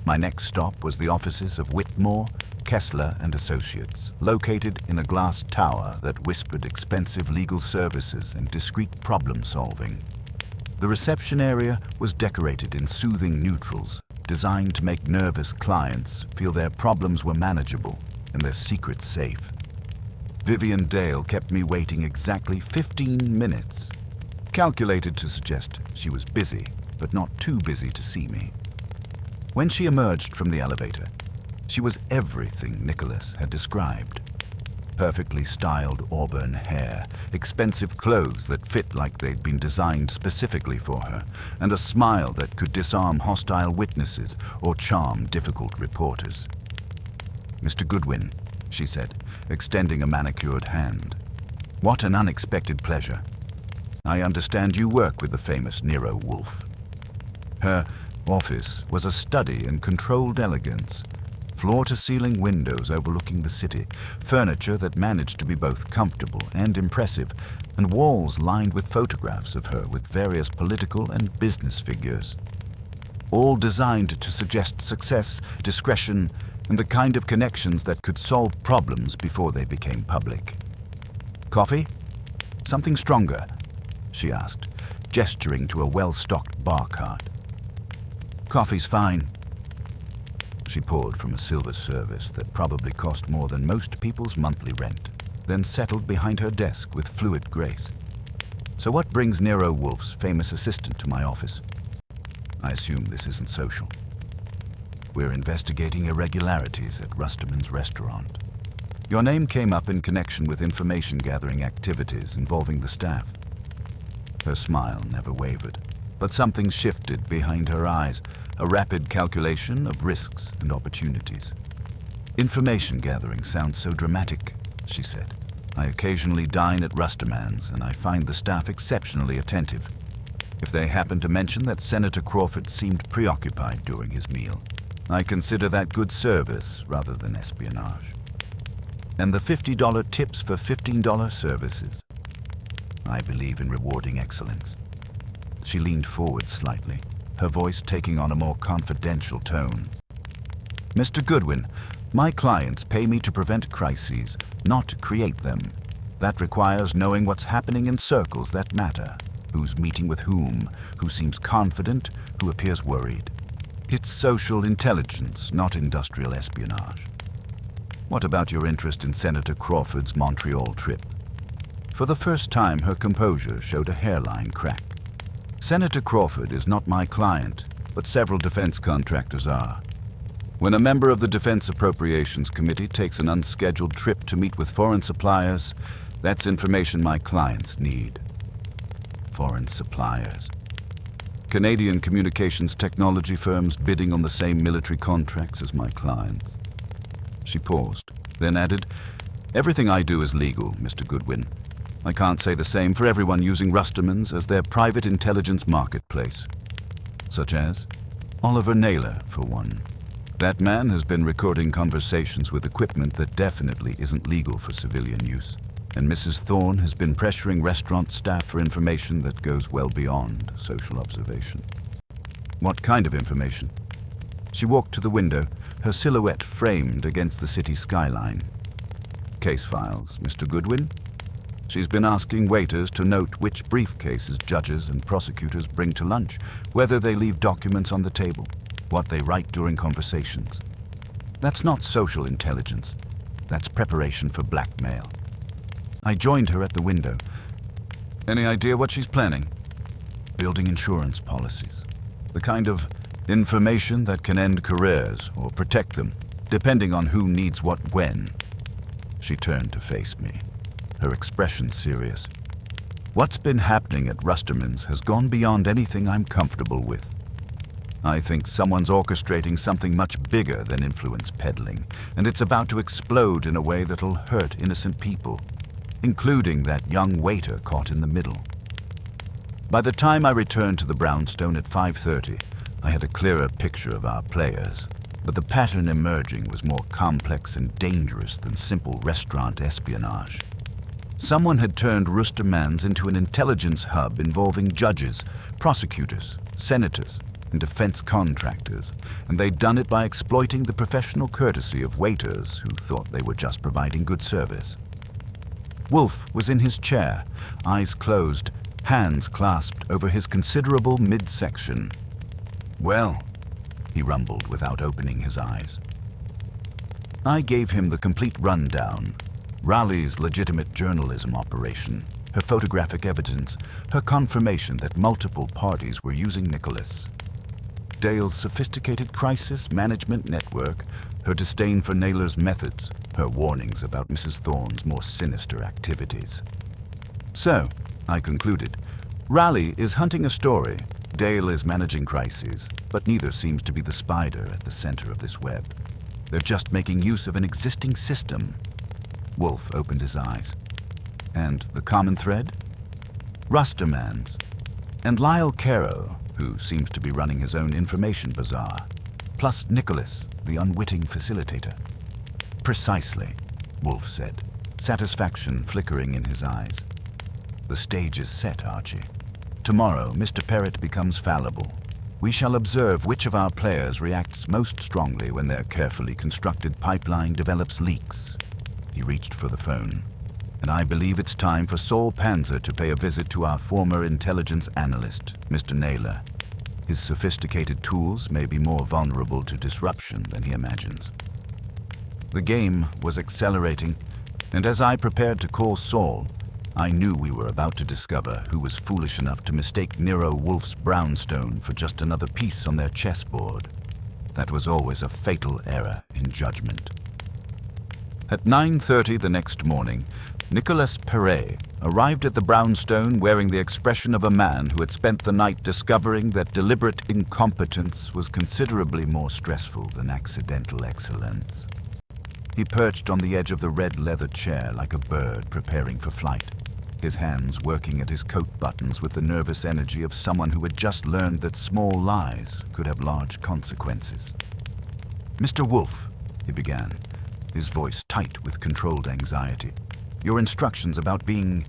[SPEAKER 1] My next stop was the offices of Whitmore, Kessler and Associates, located in a glass tower that whispered expensive legal services and discreet problem-solving. The reception area was decorated in soothing neutrals, designed to make nervous clients feel their problems were manageable and their secrets safe. Vivian Dale kept me waiting exactly 15 minutes, calculated to suggest she was busy, but not too busy to see me. When she emerged from the elevator, she was everything Nicholas had described. Perfectly styled auburn hair, expensive clothes that fit like they'd been designed specifically for her, and a smile that could disarm hostile witnesses or charm difficult reporters. Mr. Goodwin, she said, extending a manicured hand. What an unexpected pleasure. I understand you work with the famous Nero Wolfe. Her office was a study in controlled elegance, floor-to-ceiling windows overlooking the city, furniture that managed to be both comfortable and impressive, and walls lined with photographs of her with various political and business figures. All designed to suggest success, discretion, and the kind of connections that could solve problems before they became public. "Coffee? Something stronger?" she asked, gesturing to a well-stocked bar cart. "Coffee's fine." She poured from a silver service that probably cost more than most people's monthly rent, then settled behind her desk with fluid grace. "So what brings Nero Wolfe's famous assistant to my office? I assume this isn't social." "We're investigating irregularities at Rusterman's restaurant. Your name came up in connection with information-gathering activities involving the staff." Her smile never wavered, but something shifted behind her eyes, a rapid calculation of risks and opportunities. "Information gathering sounds so dramatic," she said. "I occasionally dine at Rusterman's, and I find the staff exceptionally attentive. If they happen to mention that Senator Crawford seemed preoccupied during his meal, I consider that good service rather than espionage. And the $50 tips for $15 services. I believe in rewarding excellence." She leaned forward slightly, her voice taking on a more confidential tone. "Mr. Goodwin, my clients pay me to prevent crises, not to create them. That requires knowing what's happening in circles that matter, who's meeting with whom, who seems confident, who appears worried. It's social intelligence, not industrial espionage." "What about your interest in Senator Crawford's Montreal trip?" For the first time, her composure showed a hairline crack. "Senator Crawford is not my client, but several defense contractors are. When a member of the Defense Appropriations Committee takes an unscheduled trip to meet with foreign suppliers, that's information my clients need." Foreign suppliers. Canadian communications technology firms bidding on the same military contracts as my clients. She paused, then added, "Everything I do is legal, Mr. Goodwin. I can't say the same for everyone using Rusterman's as their private intelligence marketplace." "Such as?" "Oliver Naylor, for one. That man has been recording conversations with equipment that definitely isn't legal for civilian use. And Mrs. Thorne has been pressuring restaurant staff for information that goes well beyond social observation." "What kind of information?" She walked to the window, her silhouette framed against the city skyline. "Case files, Mr. Goodwin. She's been asking waiters to note which briefcases judges and prosecutors bring to lunch, whether they leave documents on the table, what they write during conversations. That's not social intelligence. That's preparation for blackmail." I joined her at the window. "Any idea what she's planning?" "Building insurance policies. The kind of information that can end careers or protect them, depending on who needs what when." She turned to face me, her expression serious. "What's been happening at Rusterman's has gone beyond anything I'm comfortable with. I think someone's orchestrating something much bigger than influence peddling, and it's about to explode in a way that'll hurt innocent people, including that young waiter caught in the middle." By the time I returned to the brownstone at 5:30, I had a clearer picture of our players, but the pattern emerging was more complex and dangerous than simple restaurant espionage. Someone had turned Rusterman's into an intelligence hub involving judges, prosecutors, senators, and defense contractors, and they'd done it by exploiting the professional courtesy of waiters who thought they were just providing good service. Wolfe was in his chair, eyes closed, hands clasped over his considerable midsection. "Well," he rumbled without opening his eyes. I gave him the complete rundown. Raleigh's legitimate journalism operation, her photographic evidence, her confirmation that multiple parties were using Nicholas. Dale's sophisticated crisis management network, her disdain for Naylor's methods, her warnings about Mrs. Thorne's more sinister activities. "So," I concluded, "Raleigh is hunting a story. Dale is managing crises, but neither seems to be the spider at the center of this web. They're just making use of an existing system." Wolfe opened his eyes. "And the common thread?" "Rusterman's. And Lyle Caro, who seems to be running his own information bazaar. plus Nicholas, the unwitting facilitator. Precisely, Wolfe said, satisfaction flickering in his eyes. The stage is set, Archie. Tomorrow, Mr. Perrott becomes fallible. We shall observe which of our players reacts most strongly when their carefully constructed pipeline develops leaks. He reached for the phone. And I believe it's time for Saul Panzer to pay a visit to our former intelligence analyst, Mr. Naylor. His sophisticated tools may be more vulnerable to disruption than he imagines. The game was accelerating, and as I prepared to call Saul, I knew we were about to discover who was foolish enough to mistake Nero Wolfe's brownstone for just another piece on their chessboard. That was always a fatal error in judgment. At 9:30 the next morning, Nicolas Perret arrived at the brownstone wearing the expression of a man who had spent the night discovering that deliberate incompetence was considerably more stressful than accidental excellence. He perched on the edge of the red leather chair like a bird preparing for flight, his hands working at his coat buttons with the nervous energy of someone who had just learned that small lies could have large consequences. "Mr. Wolfe," he began, his voice tight with controlled anxiety, "your instructions about being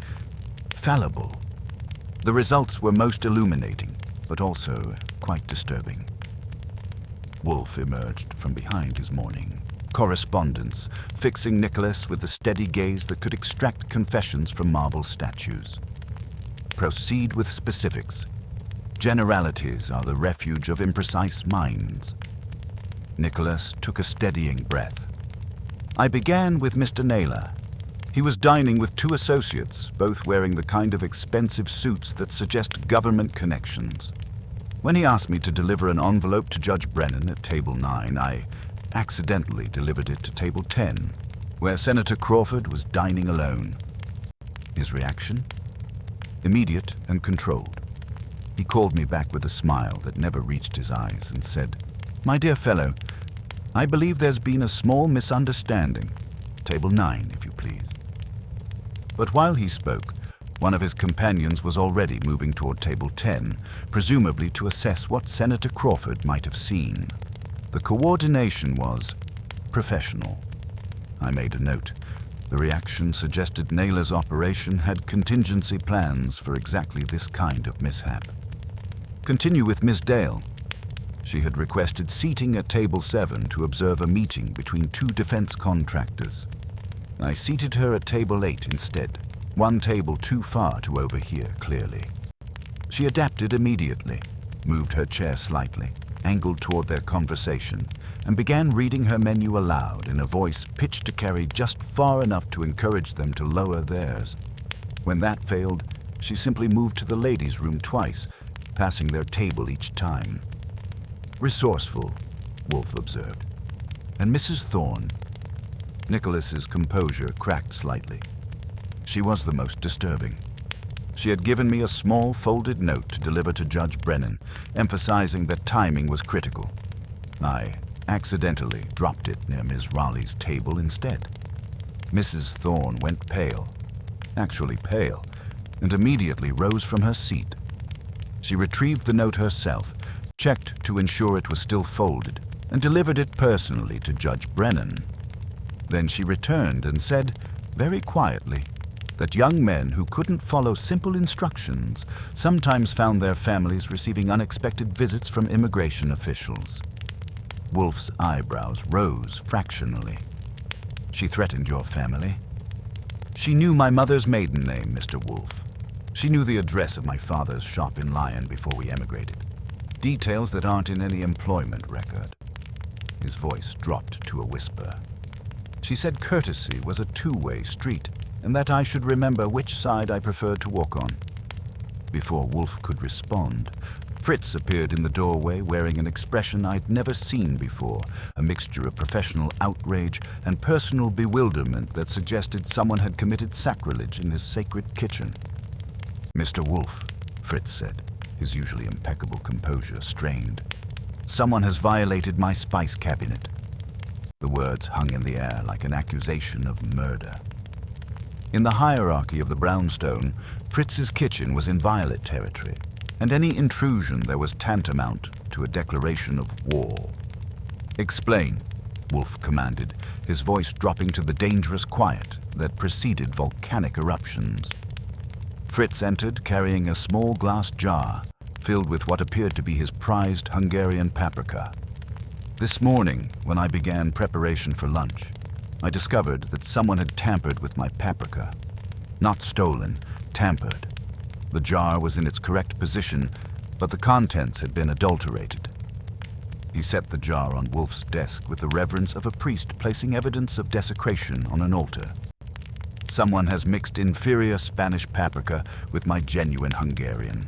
[SPEAKER 1] fallible. The results were most illuminating, but also quite disturbing." Wolfe emerged from behind his morning correspondence, fixing Nicholas with the steady gaze that could extract confessions from marble statues. "Proceed with specifics. Generalities are the refuge of imprecise minds." Nicholas took a steadying breath. "I began with Mr. Naylor. He was dining with two associates, both wearing the kind of expensive suits that suggest government connections. When he asked me to deliver an envelope to Judge Brennan at Table 9, I accidentally delivered it to Table 10, where Senator Crawford was dining alone. His reaction? Immediate and controlled. He called me back with a smile that never reached his eyes and said, 'My dear fellow, I believe there's been a small misunderstanding. Table 9, if you please.' But while he spoke, one of his companions was already moving toward Table 10, presumably to assess what Senator Crawford might have seen. The coordination was professional. I made a note. The reaction suggested Naylor's operation had contingency plans for exactly this kind of mishap. Continue with Miss Dale. She had requested seating at Table 7 to observe a meeting between two defense contractors. I seated her at Table 8 instead, one table too far to overhear clearly. She adapted immediately, moved her chair slightly, angled toward their conversation, and began reading her menu aloud in a voice pitched to carry just far enough to encourage them to lower theirs. When that failed, she simply moved to the ladies' room twice, passing their table each time. "Resourceful," Wolfe observed. "And Mrs. Thorne?" Nicholas's composure cracked slightly. She was the most disturbing. She had given me a small folded note to deliver to Judge Brennan, emphasizing that timing was critical. I accidentally dropped it near Ms. Raleigh's table instead. Mrs. Thorne went pale, actually pale, and immediately rose from her seat. She retrieved the note herself, checked to ensure it was still folded, and delivered it personally to Judge Brennan. Then she returned and said, very quietly, that young men who couldn't follow simple instructions sometimes found their families receiving unexpected visits from immigration officials. Wolfe's eyebrows rose fractionally. "She threatened your family?" "She knew my mother's maiden name, Mr. Wolfe. She knew the address of my father's shop in Lyon before we emigrated. Details that aren't in any employment record." His voice dropped to a whisper. "She said courtesy was a two-way street, and that I should remember which side I preferred to walk on." Before Wolfe could respond, Fritz appeared in the doorway wearing an expression I'd never seen before, a mixture of professional outrage and personal bewilderment that suggested someone had committed sacrilege in his sacred kitchen. "Mr. Wolfe," Fritz said, his usually impeccable composure strained. "Someone has violated my spice cabinet." The words hung in the air like an accusation of murder. In the hierarchy of the brownstone, Fritz's kitchen was in violet territory, and any intrusion there was tantamount to a declaration of war. "Explain," Wolfe commanded, his voice dropping to the dangerous quiet that preceded volcanic eruptions. Fritz entered carrying a small glass jar filled with what appeared to be his prized Hungarian paprika. "This morning, when I began preparation for lunch, I discovered that someone had tampered with my paprika. Not stolen, tampered. The jar was in its correct position, but the contents had been adulterated." He set the jar on Wolfe's desk with the reverence of a priest placing evidence of desecration on an altar. "Someone has mixed inferior Spanish paprika with my genuine Hungarian.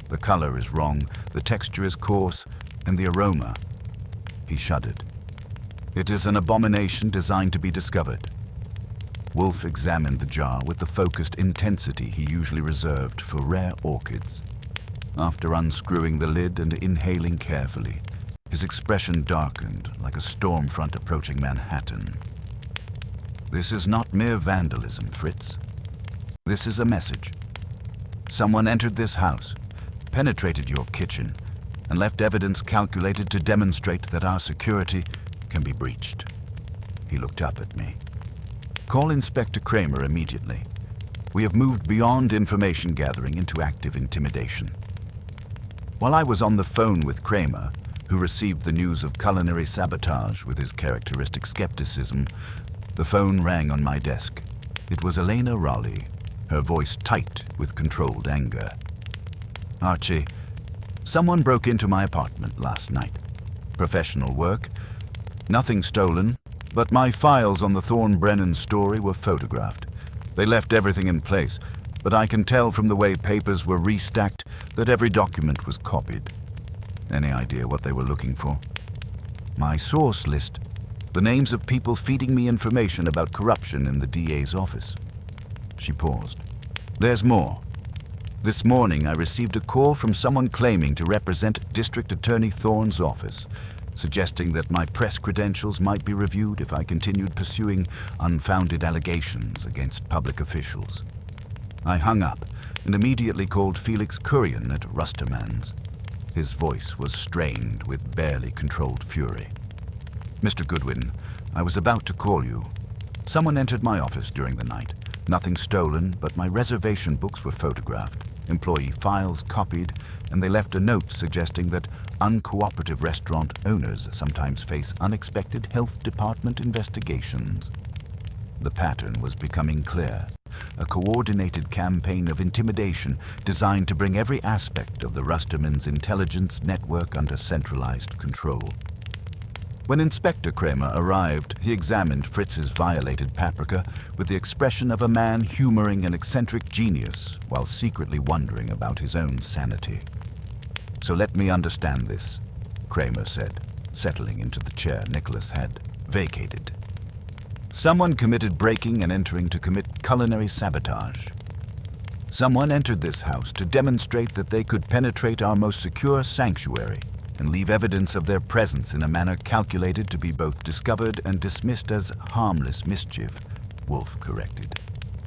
[SPEAKER 1] The color is wrong, the texture is coarse, and the aroma." He shuddered. "It is an abomination designed to be discovered." Wolfe examined the jar with the focused intensity he usually reserved for rare orchids. After unscrewing the lid and inhaling carefully, his expression darkened like a storm front approaching Manhattan. "This is not mere vandalism, Fritz. This is a message. Someone entered this house, penetrated your kitchen, and left evidence calculated to demonstrate that our security can be breached." He looked up at me. "Call Inspector Kramer immediately. We have moved beyond information gathering into active intimidation." While I was on the phone with Kramer, who received the news of culinary sabotage with his characteristic skepticism, the phone rang on my desk. It was Elena Raleigh, her voice tight with controlled anger. "Archie, someone broke into my apartment last night. Professional work. Nothing stolen, but my files on the Thorne Brennan story were photographed. They left everything in place, but I can tell from the way papers were restacked that every document was copied. Any idea what they were looking for?" "My source list. The names of people feeding me information about corruption in the DA's office." She paused. "There's more. This morning I received a call from someone claiming to represent District Attorney Thorne's office, suggesting that my press credentials might be reviewed if I continued pursuing unfounded allegations against public officials. I hung up and immediately called Felix Kurian at Rustermann's. His voice was strained with barely controlled fury. "Mr. Goodwin, I was about to call you. Someone entered my office during the night. Nothing stolen, but my reservation books were photographed, employee files copied, and they left a note suggesting that uncooperative restaurant owners sometimes face unexpected health department investigations." The pattern was becoming clear. A coordinated campaign of intimidation designed to bring every aspect of the Rustermann's intelligence network under centralized control. When Inspector Kramer arrived, he examined Fritz's violated paprika with the expression of a man humoring an eccentric genius while secretly wondering about his own sanity. "So let me understand this," Kramer said, settling into the chair Nicholas had vacated. "Someone committed breaking and entering to commit culinary sabotage. Someone entered this house to demonstrate that they could penetrate our most secure sanctuary and leave evidence of their presence in a manner calculated to be both discovered and dismissed as harmless mischief," Wolfe corrected.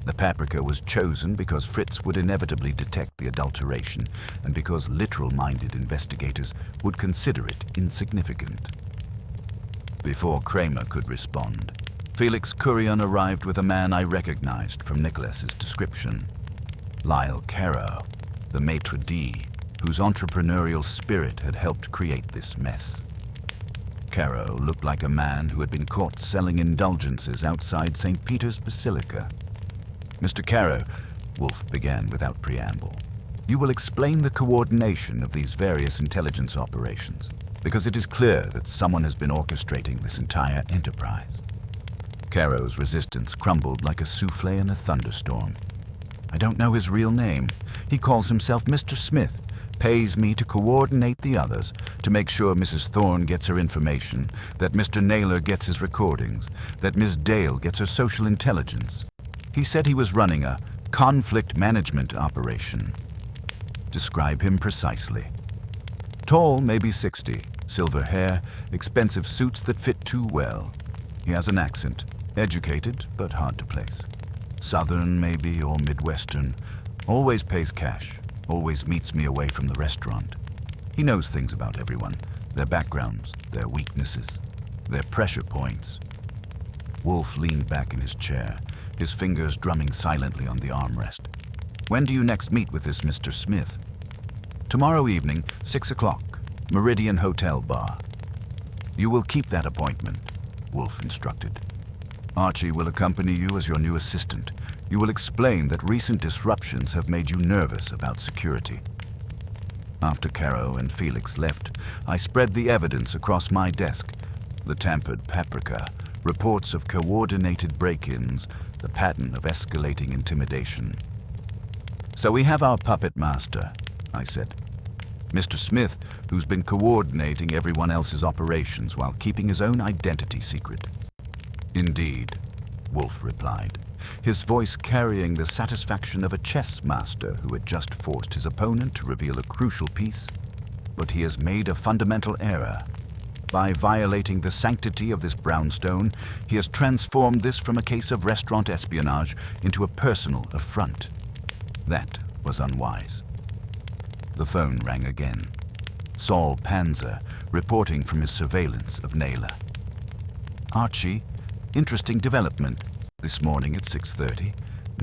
[SPEAKER 1] "The paprika was chosen because Fritz would inevitably detect the adulteration and because literal-minded investigators would consider it insignificant." Before Kramer could respond, Felix Kurian arrived with a man I recognized from Nicholas's description. Lyle Caro, the maitre d', whose entrepreneurial spirit had helped create this mess. Caro looked like a man who had been caught selling indulgences outside St. Peter's Basilica. "Mr. Caro," Wolfe began without preamble, "you will explain the coordination of these various intelligence operations, because it is clear that someone has been orchestrating this entire enterprise." Caro's resistance crumbled like a souffle in a thunderstorm. "I don't know his real name. He calls himself Mr. Smith, pays me to coordinate the others, to make sure Mrs. Thorne gets her information, that Mr. Naylor gets his recordings, that Ms. Dale gets her social intelligence. He said he was running a conflict management operation." "Describe him precisely." "Tall, maybe 60, silver hair, expensive suits that fit too well. He has an accent, educated but hard to place. Southern, maybe, or Midwestern. Always pays cash, always meets me away from the restaurant. He knows things about everyone, their backgrounds, their weaknesses. They're pressure points. Wolfe leaned back in his chair, his fingers drumming silently on the armrest. When do you next meet with this Mr. Smith? Tomorrow evening, 6 o'clock, Meridian Hotel Bar. You will keep that appointment, Wolfe instructed. Archie will accompany you as your new assistant. You will explain that recent disruptions have made you nervous about security. After Caro and Felix left, I spread the evidence across my desk. The tampered paprika, reports of coordinated break-ins, the pattern of escalating intimidation. So we have our puppet master, I said. Mr. Smith, who's been coordinating everyone else's operations while keeping his own identity secret. Indeed, Wolfe replied, his voice carrying the satisfaction of a chess master who had just forced his opponent to reveal a crucial piece. But he has made a fundamental error. By violating the sanctity of this brownstone, he has transformed this from a case of restaurant espionage into a personal affront. That was unwise. The phone rang again. Saul Panzer, reporting from his surveillance of Naylor. Archie, interesting development. This morning at 6:30,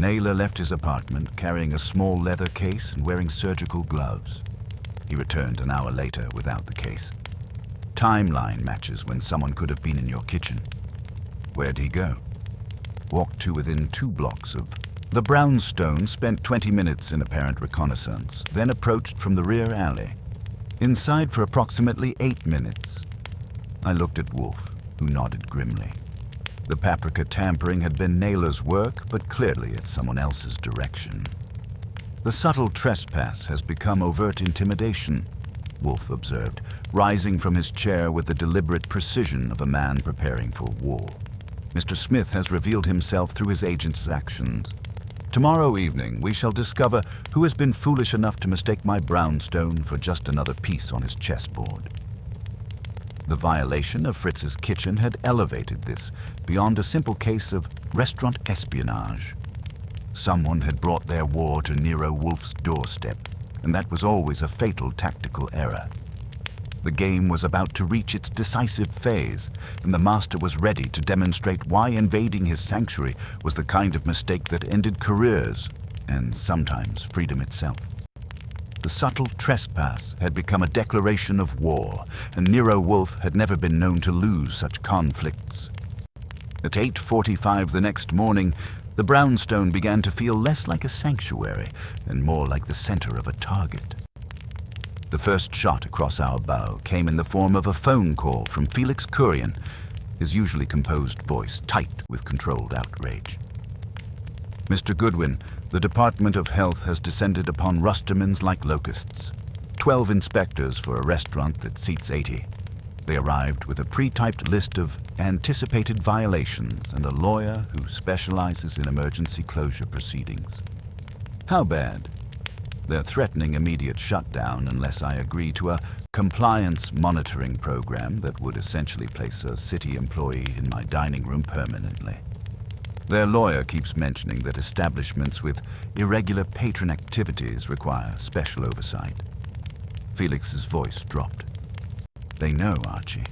[SPEAKER 1] Naylor left his apartment carrying a small leather case and wearing surgical gloves. He returned an hour later without the case. Timeline matches when someone could have been in your kitchen. Where'd he go? Walked to within 2 blocks of... The brownstone, spent 20 minutes in apparent reconnaissance, then approached from the rear alley. Inside for approximately 8 minutes. I looked at Wolfe, who nodded grimly. The paprika tampering had been Naylor's work, but clearly at someone else's direction. The subtle trespass has become overt intimidation, Wolfe observed, rising from his chair with the deliberate precision of a man preparing for war. Mr. Smith has revealed himself through his agent's actions. Tomorrow evening, we shall discover who has been foolish enough to mistake my brownstone for just another piece on his chessboard. The violation of Fritz's kitchen had elevated this beyond a simple case of restaurant espionage. Someone had brought their war to Nero Wolfe's doorstep, and that was always a fatal tactical error. The game was about to reach its decisive phase, and the master was ready to demonstrate why invading his sanctuary was the kind of mistake that ended careers, and sometimes freedom itself. The subtle trespass had become a declaration of war, and Nero Wolfe had never been known to lose such conflicts. At 8:45 the next morning, the brownstone began to feel less like a sanctuary and more like the center of a target. The first shot across our bow came in the form of a phone call from Felix Kurian, his usually composed voice tight with controlled outrage. Mr. Goodwin, the Department of Health has descended upon Rustermans like locusts. 12 inspectors for a restaurant that seats 80. They arrived with a pre-typed list of anticipated violations and a lawyer who specializes in emergency closure proceedings. How bad? They're threatening immediate shutdown unless I agree to a compliance monitoring program that would essentially place a city employee in my dining room permanently. Their lawyer keeps mentioning that establishments with irregular patron activities require special oversight. Felix's voice dropped. They know, Archie.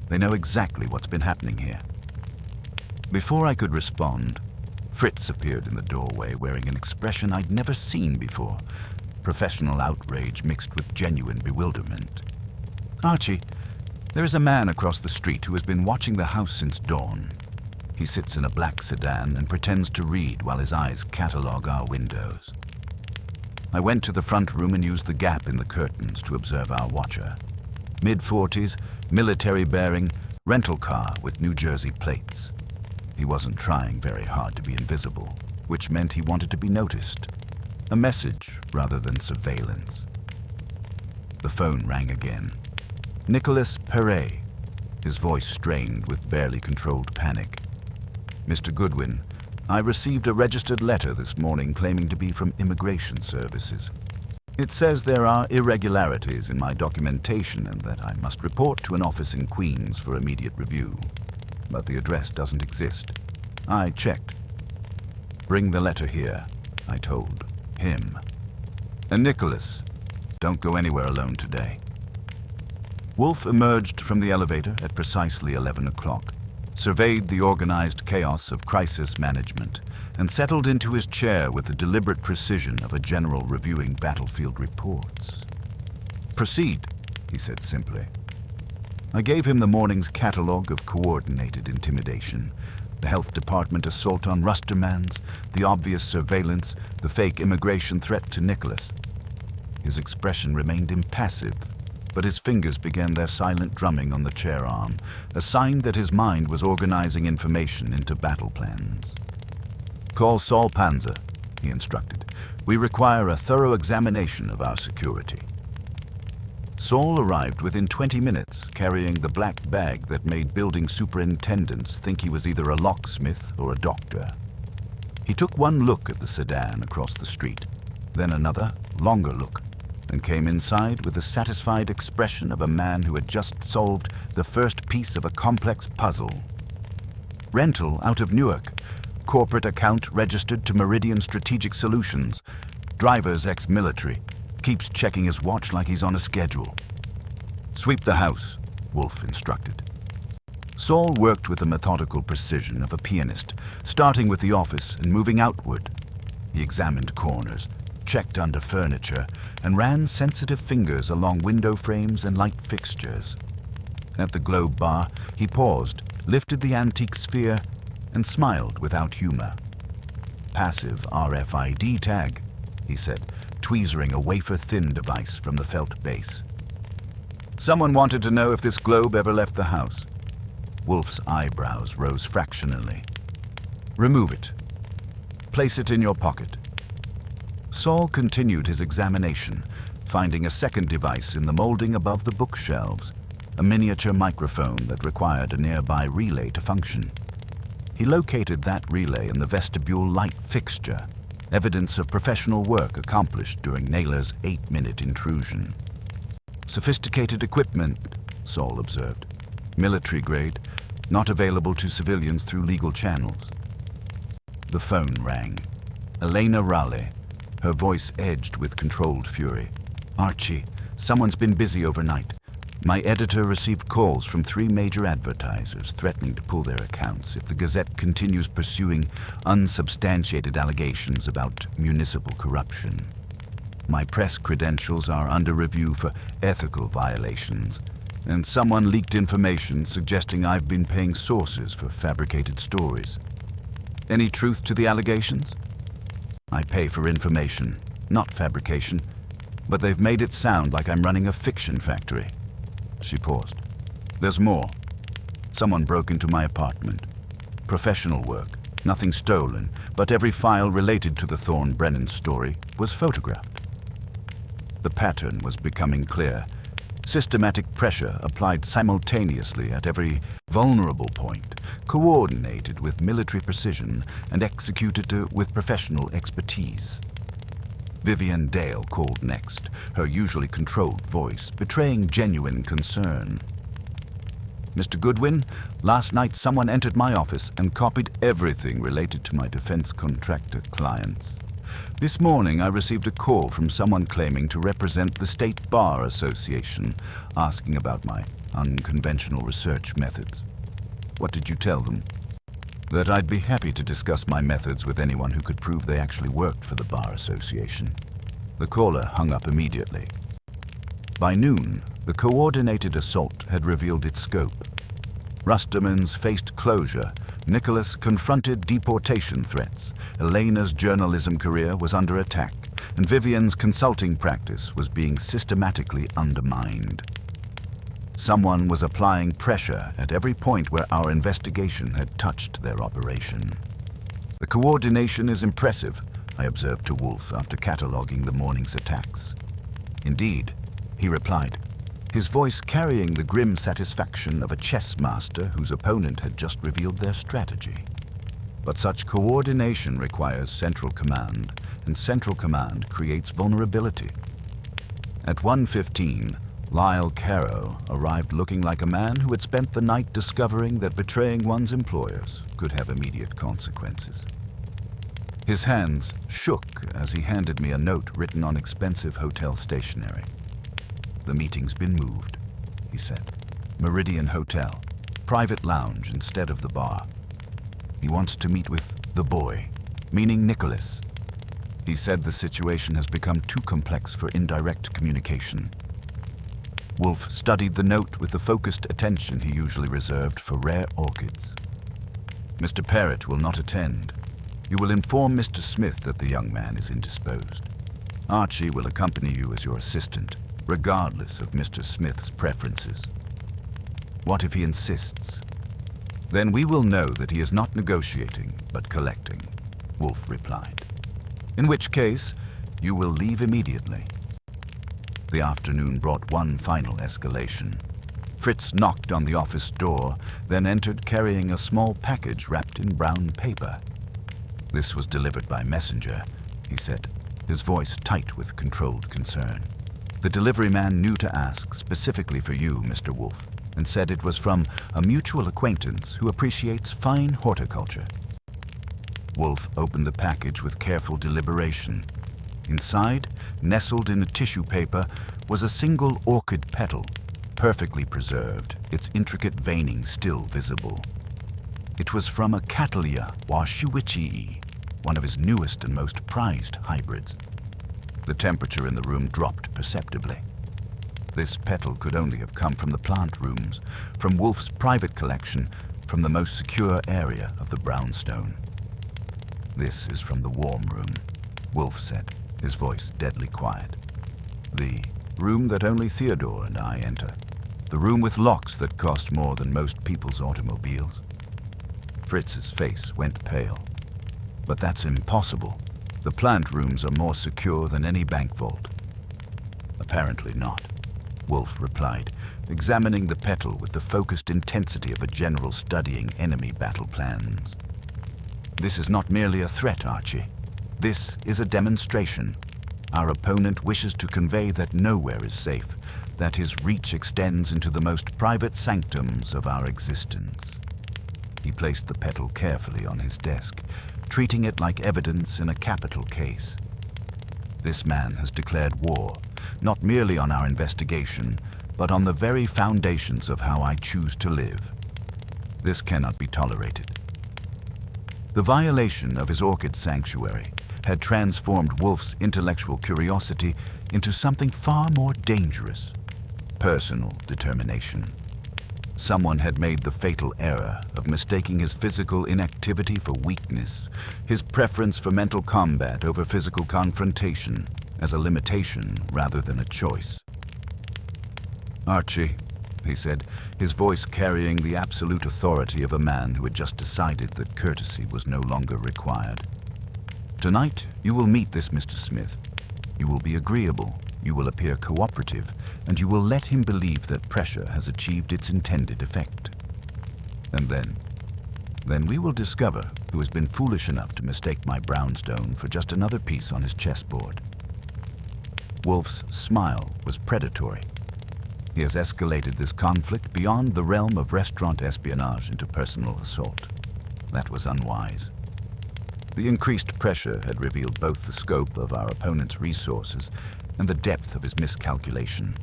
[SPEAKER 1] They know exactly what's been happening here. Before I could respond, Fritz appeared in the doorway wearing an expression I'd never seen before. Professional outrage mixed with genuine bewilderment. Archie, there is a man across the street who has been watching the house since dawn. He sits in a black sedan and pretends to read while his eyes catalog our windows. I went to the front room and used the gap in the curtains to observe our watcher. Mid-40s, military bearing, rental car with New Jersey plates. He wasn't trying very hard to be invisible, which meant he wanted to be noticed. A message rather than surveillance. The phone rang again. Nicholas Perret, his voice strained with barely controlled panic. Mr. Goodwin, I received a registered letter this morning claiming to be from Immigration Services. It says there are irregularities in my documentation and that I must report to an office in Queens for immediate review. But the address doesn't exist. I checked. Bring the letter here, I told him. And Nicholas, don't go anywhere alone today. Wolfe emerged from the elevator at precisely 11 o'clock, surveyed the organized chaos of crisis management, and settled into his chair with the deliberate precision of a general reviewing battlefield reports. "Proceed," he said simply. I gave him the morning's catalogue of coordinated intimidation, the health department assault on Rustermans, the obvious surveillance, the fake immigration threat to Nicholas. His expression remained impassive, but his fingers began their silent drumming on the chair arm, a sign that his mind was organizing information into battle plans. "Call Saul Panzer," he instructed. "We require a thorough examination of our security." Saul arrived within 20 minutes, carrying the black bag that made building superintendents think he was either a locksmith or a doctor. He took one look at the sedan across the street, then another, longer look, and came inside with the satisfied expression of a man who had just solved the first piece of a complex puzzle. "Rental out of Newark. Corporate account registered to Meridian Strategic Solutions. Driver's ex-military. Keeps checking his watch like he's on a schedule." "Sweep the house," Wolfe instructed. Saul worked with the methodical precision of a pianist, starting with the office and moving outward. He examined corners, checked under furniture, and ran sensitive fingers along window frames and light fixtures. At the Globe bar, he paused, lifted the antique sphere, and smiled without humor. "Passive RFID tag," he said, tweezering a wafer-thin device from the felt base. "Someone wanted to know if this globe ever left the house." Wolfe's eyebrows rose fractionally. "Remove it. Place it in your pocket." Saul continued his examination, finding a second device in the molding above the bookshelves, a miniature microphone that required a nearby relay to function. He located that relay in the vestibule light fixture, evidence of professional work accomplished during Naylor's 8-minute intrusion. "Sophisticated equipment," Saul observed. "Military grade, not available to civilians through legal channels." The phone rang. Elena Raleigh, her voice edged with controlled fury. "Archie, someone's been busy overnight. My editor received calls from 3 major advertisers threatening to pull their accounts if the Gazette continues pursuing unsubstantiated allegations about municipal corruption. My press credentials are under review for ethical violations, and someone leaked information suggesting I've been paying sources for fabricated stories. Any truth to the allegations? I pay for information, not fabrication, but they've made it sound like I'm running a fiction factory." She paused. "There's more. Someone broke into my apartment. Professional work, nothing stolen, but every file related to the Thorne Brennan story was photographed." The pattern was becoming clear. Systematic pressure applied simultaneously at every vulnerable point, coordinated with military precision and executed with professional expertise. Vivian Dale called next, her usually controlled voice betraying genuine concern. "Mr. Goodwin, last night someone entered my office and copied everything related to my defense contractor clients. This morning I received a call from someone claiming to represent the State Bar Association, asking about my unconventional research methods. What did you tell them?" "That I'd be happy to discuss my methods with anyone who could prove they actually worked for the Bar Association." The caller hung up immediately. By noon, the coordinated assault had revealed its scope. Rustermans faced closure, Nicholas confronted deportation threats, Elena's journalism career was under attack, and Vivian's consulting practice was being systematically undermined. Someone was applying pressure at every point where our investigation had touched their operation. "The coordination is impressive," I observed to Wolfe after cataloguing the morning's attacks. "Indeed," he replied, his voice carrying the grim satisfaction of a chess master whose opponent had just revealed their strategy. "But such coordination requires central command, and central command creates vulnerability." At 1:15, Lyle Caro arrived looking like a man who had spent the night discovering that betraying one's employers could have immediate consequences. His hands shook as he handed me a note written on expensive hotel stationery. "The meeting's been moved." he said. Meridian Hotel. Private lounge instead of the bar. He wants to meet with the boy, meaning Nicholas. He said the situation has become too complex for indirect communication. Wolfe studied the note with the focused attention he usually reserved for rare orchids. Mr. Parrott will not attend. You will inform Mr. Smith that the young man is indisposed. Archie will accompany you as your assistant, regardless of Mr. Smith's preferences. What if he insists? Then we will know that he is not negotiating, but collecting, Wolfe replied. In which case, you will leave immediately. The afternoon brought one final escalation. Fritz knocked on the office door, then entered carrying a small package wrapped in brown paper. This was delivered by messenger, he said, his voice tight with controlled concern. The delivery man knew to ask specifically for you, Mr. Wolfe, and said it was from a mutual acquaintance who appreciates fine horticulture. Wolfe opened the package with careful deliberation. Inside, nestled in a tissue paper, was a single orchid petal, perfectly preserved, its intricate veining still visible. It was from a Cattleya washuichii, one of his newest and most prized hybrids. The temperature in the room dropped perceptibly. This petal could only have come from the plant rooms, from Wolfe's private collection, from the most secure area of the brownstone. This is from the warm room, Wolfe said, his voice deadly quiet. The room that only Theodore and I enter. The room with locks that cost more than most people's automobiles. Fritz's face went pale. But that's impossible. The plant rooms are more secure than any bank vault. Apparently not, Wolfe replied, examining the petal with the focused intensity of a general studying enemy battle plans. This is not merely a threat, Archie. This is a demonstration. Our opponent wishes to convey that nowhere is safe, that his reach extends into the most private sanctums of our existence. He placed the petal carefully on his desk, treating it like evidence in a capital case. This man has declared war, not merely on our investigation, but on the very foundations of how I choose to live. This cannot be tolerated. The violation of his orchid sanctuary had transformed Wolfe's intellectual curiosity into something far more dangerous: personal determination. Someone had made the fatal error of mistaking his physical inactivity for weakness, his preference for mental combat over physical confrontation, as a limitation rather than a choice. Archie, he said, his voice carrying the absolute authority of a man who had just decided that courtesy was no longer required. Tonight, you will meet this Mr. Smith. You will be agreeable, you will appear cooperative, and you will let him believe that pressure has achieved its intended effect. And then we will discover who has been foolish enough to mistake my brownstone for just another piece on his chessboard. Wolfe's smile was predatory. He has escalated this conflict beyond the realm of restaurant espionage into personal assault. That was unwise. The increased pressure had revealed both the scope of our opponent's resources and the depth of his miscalculation.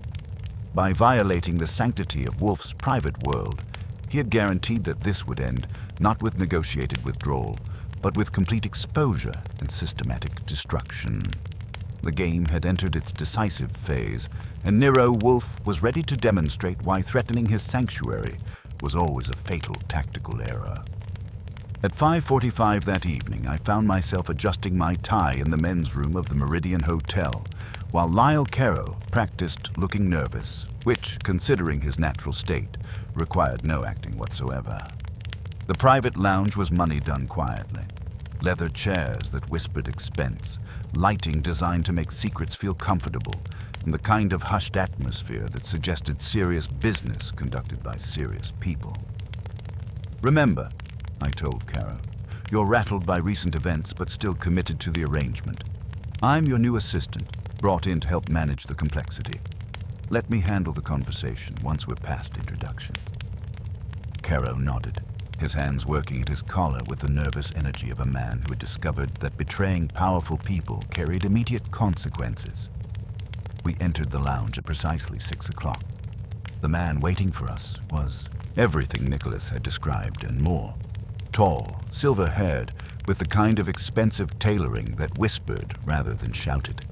[SPEAKER 1] By violating the sanctity of Wolfe's private world, he had guaranteed that this would end not with negotiated withdrawal, but with complete exposure and systematic destruction. The game had entered its decisive phase, and Nero Wolfe was ready to demonstrate why threatening his sanctuary was always a fatal tactical error. At 5:45 that evening, I found myself adjusting my tie in the men's room of the Meridian Hotel, while Lyle Caro practiced looking nervous, which, considering his natural state, required no acting whatsoever. The private lounge was money done quietly. Leather chairs that whispered expense, lighting designed to make secrets feel comfortable, and the kind of hushed atmosphere that suggested serious business conducted by serious people. Remember, I told Caro, you're rattled by recent events but still committed to the arrangement. I'm your new assistant, brought in to help manage the complexity. Let me handle the conversation once we're past introductions. Caro nodded, his hands working at his collar with the nervous energy of a man who had discovered that betraying powerful people carried immediate consequences. We entered the lounge at precisely 6 o'clock. The man waiting for us was everything Nicholas had described and more. Tall, silver-haired, with the kind of expensive tailoring that whispered rather than shouted.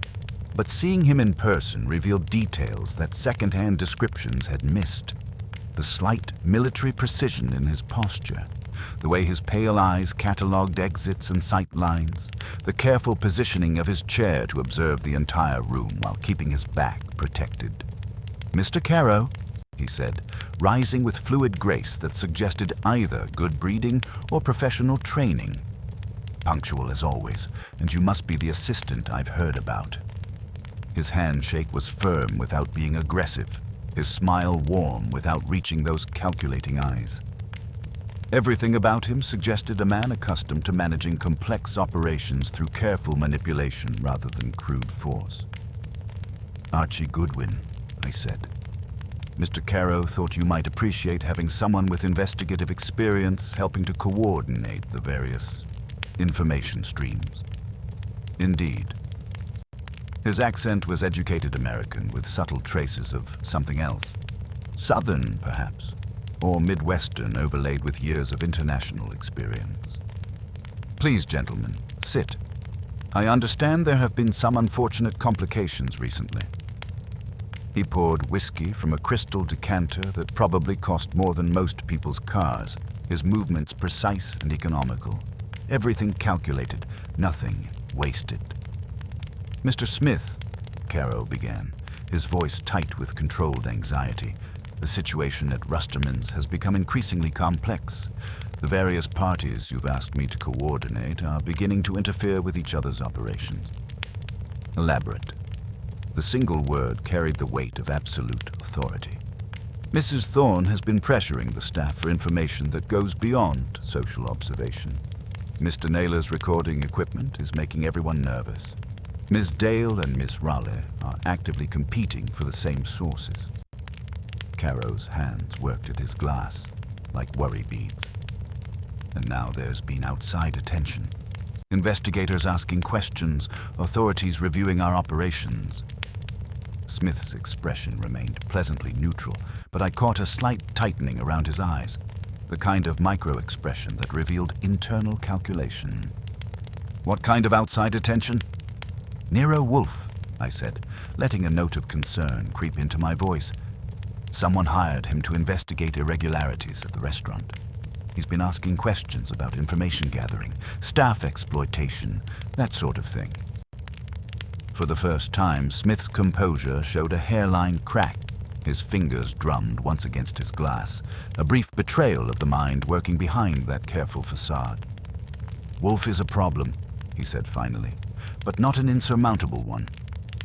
[SPEAKER 1] But seeing him in person revealed details that second-hand descriptions had missed. The slight military precision in his posture, the way his pale eyes catalogued exits and sight lines, the careful positioning of his chair to observe the entire room while keeping his back protected. "Mr. Caro," he said, rising with fluid grace that suggested either good breeding or professional training. "Punctual as always, and you must be the assistant I've heard about." His handshake was firm without being aggressive, his smile warm without reaching those calculating eyes. Everything about him suggested a man accustomed to managing complex operations through careful manipulation rather than crude force. "Archie Goodwin," I said. "Mr. Caro thought you might appreciate having someone with investigative experience helping to coordinate the various information streams." "Indeed." His accent was educated American with subtle traces of something else. Southern, perhaps, or Midwestern overlaid with years of international experience. "Please, gentlemen, sit. I understand there have been some unfortunate complications recently." He poured whiskey from a crystal decanter that probably cost more than most people's cars, his movements precise and economical. Everything calculated, nothing wasted. "Mr. Smith," Caro began, his voice tight with controlled anxiety. "The situation at Rusterman's has become increasingly complex. The various parties you've asked me to coordinate are beginning to interfere with each other's operations." Elaborate. The single word carried the weight of absolute authority. "Mrs. Thorne has been pressuring the staff for information that goes beyond social observation. Mr. Naylor's recording equipment is making everyone nervous. Ms. Dale and Miss Raleigh are actively competing for the same sources." Caro's hands worked at his glass, like worry beads. "And now there's been outside attention. Investigators asking questions, authorities reviewing our operations." Smith's expression remained pleasantly neutral, but I caught a slight tightening around his eyes, the kind of micro-expression that revealed internal calculation. "What kind of outside attention?" "Nero Wolfe," I said, letting a note of concern creep into my voice. "Someone hired him to investigate irregularities at the restaurant. He's been asking questions about information gathering, staff exploitation, that sort of thing." For the first time, Smith's composure showed a hairline crack. His fingers drummed once against his glass, a brief betrayal of the mind working behind that careful facade. "Wolfe is a problem," he said finally, "but not an insurmountable one.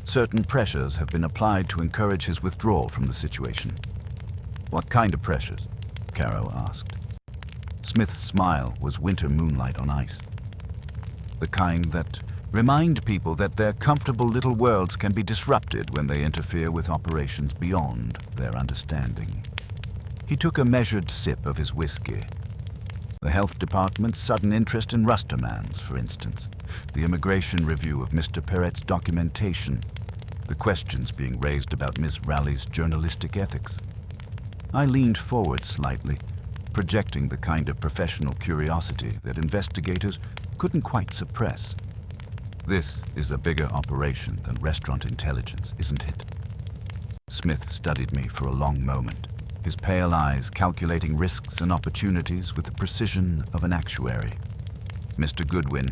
[SPEAKER 1] Certain pressures have been applied to encourage his withdrawal from the situation." "What kind of pressures?" Caro asked. Smith's smile was winter moonlight on ice. "The kind that remind people that their comfortable little worlds can be disrupted when they interfere with operations beyond their understanding." He took a measured sip of his whiskey. "The health department's sudden interest in Rusterman's, for instance. The immigration review of Mr. Perrett's documentation. The questions being raised about Miss Raleigh's journalistic ethics." I leaned forward slightly, projecting the kind of professional curiosity that investigators couldn't quite suppress. "This is a bigger operation than restaurant intelligence, isn't it?" Smith studied me for a long moment, his pale eyes calculating risks and opportunities with the precision of an actuary. "Mr. Goodwin,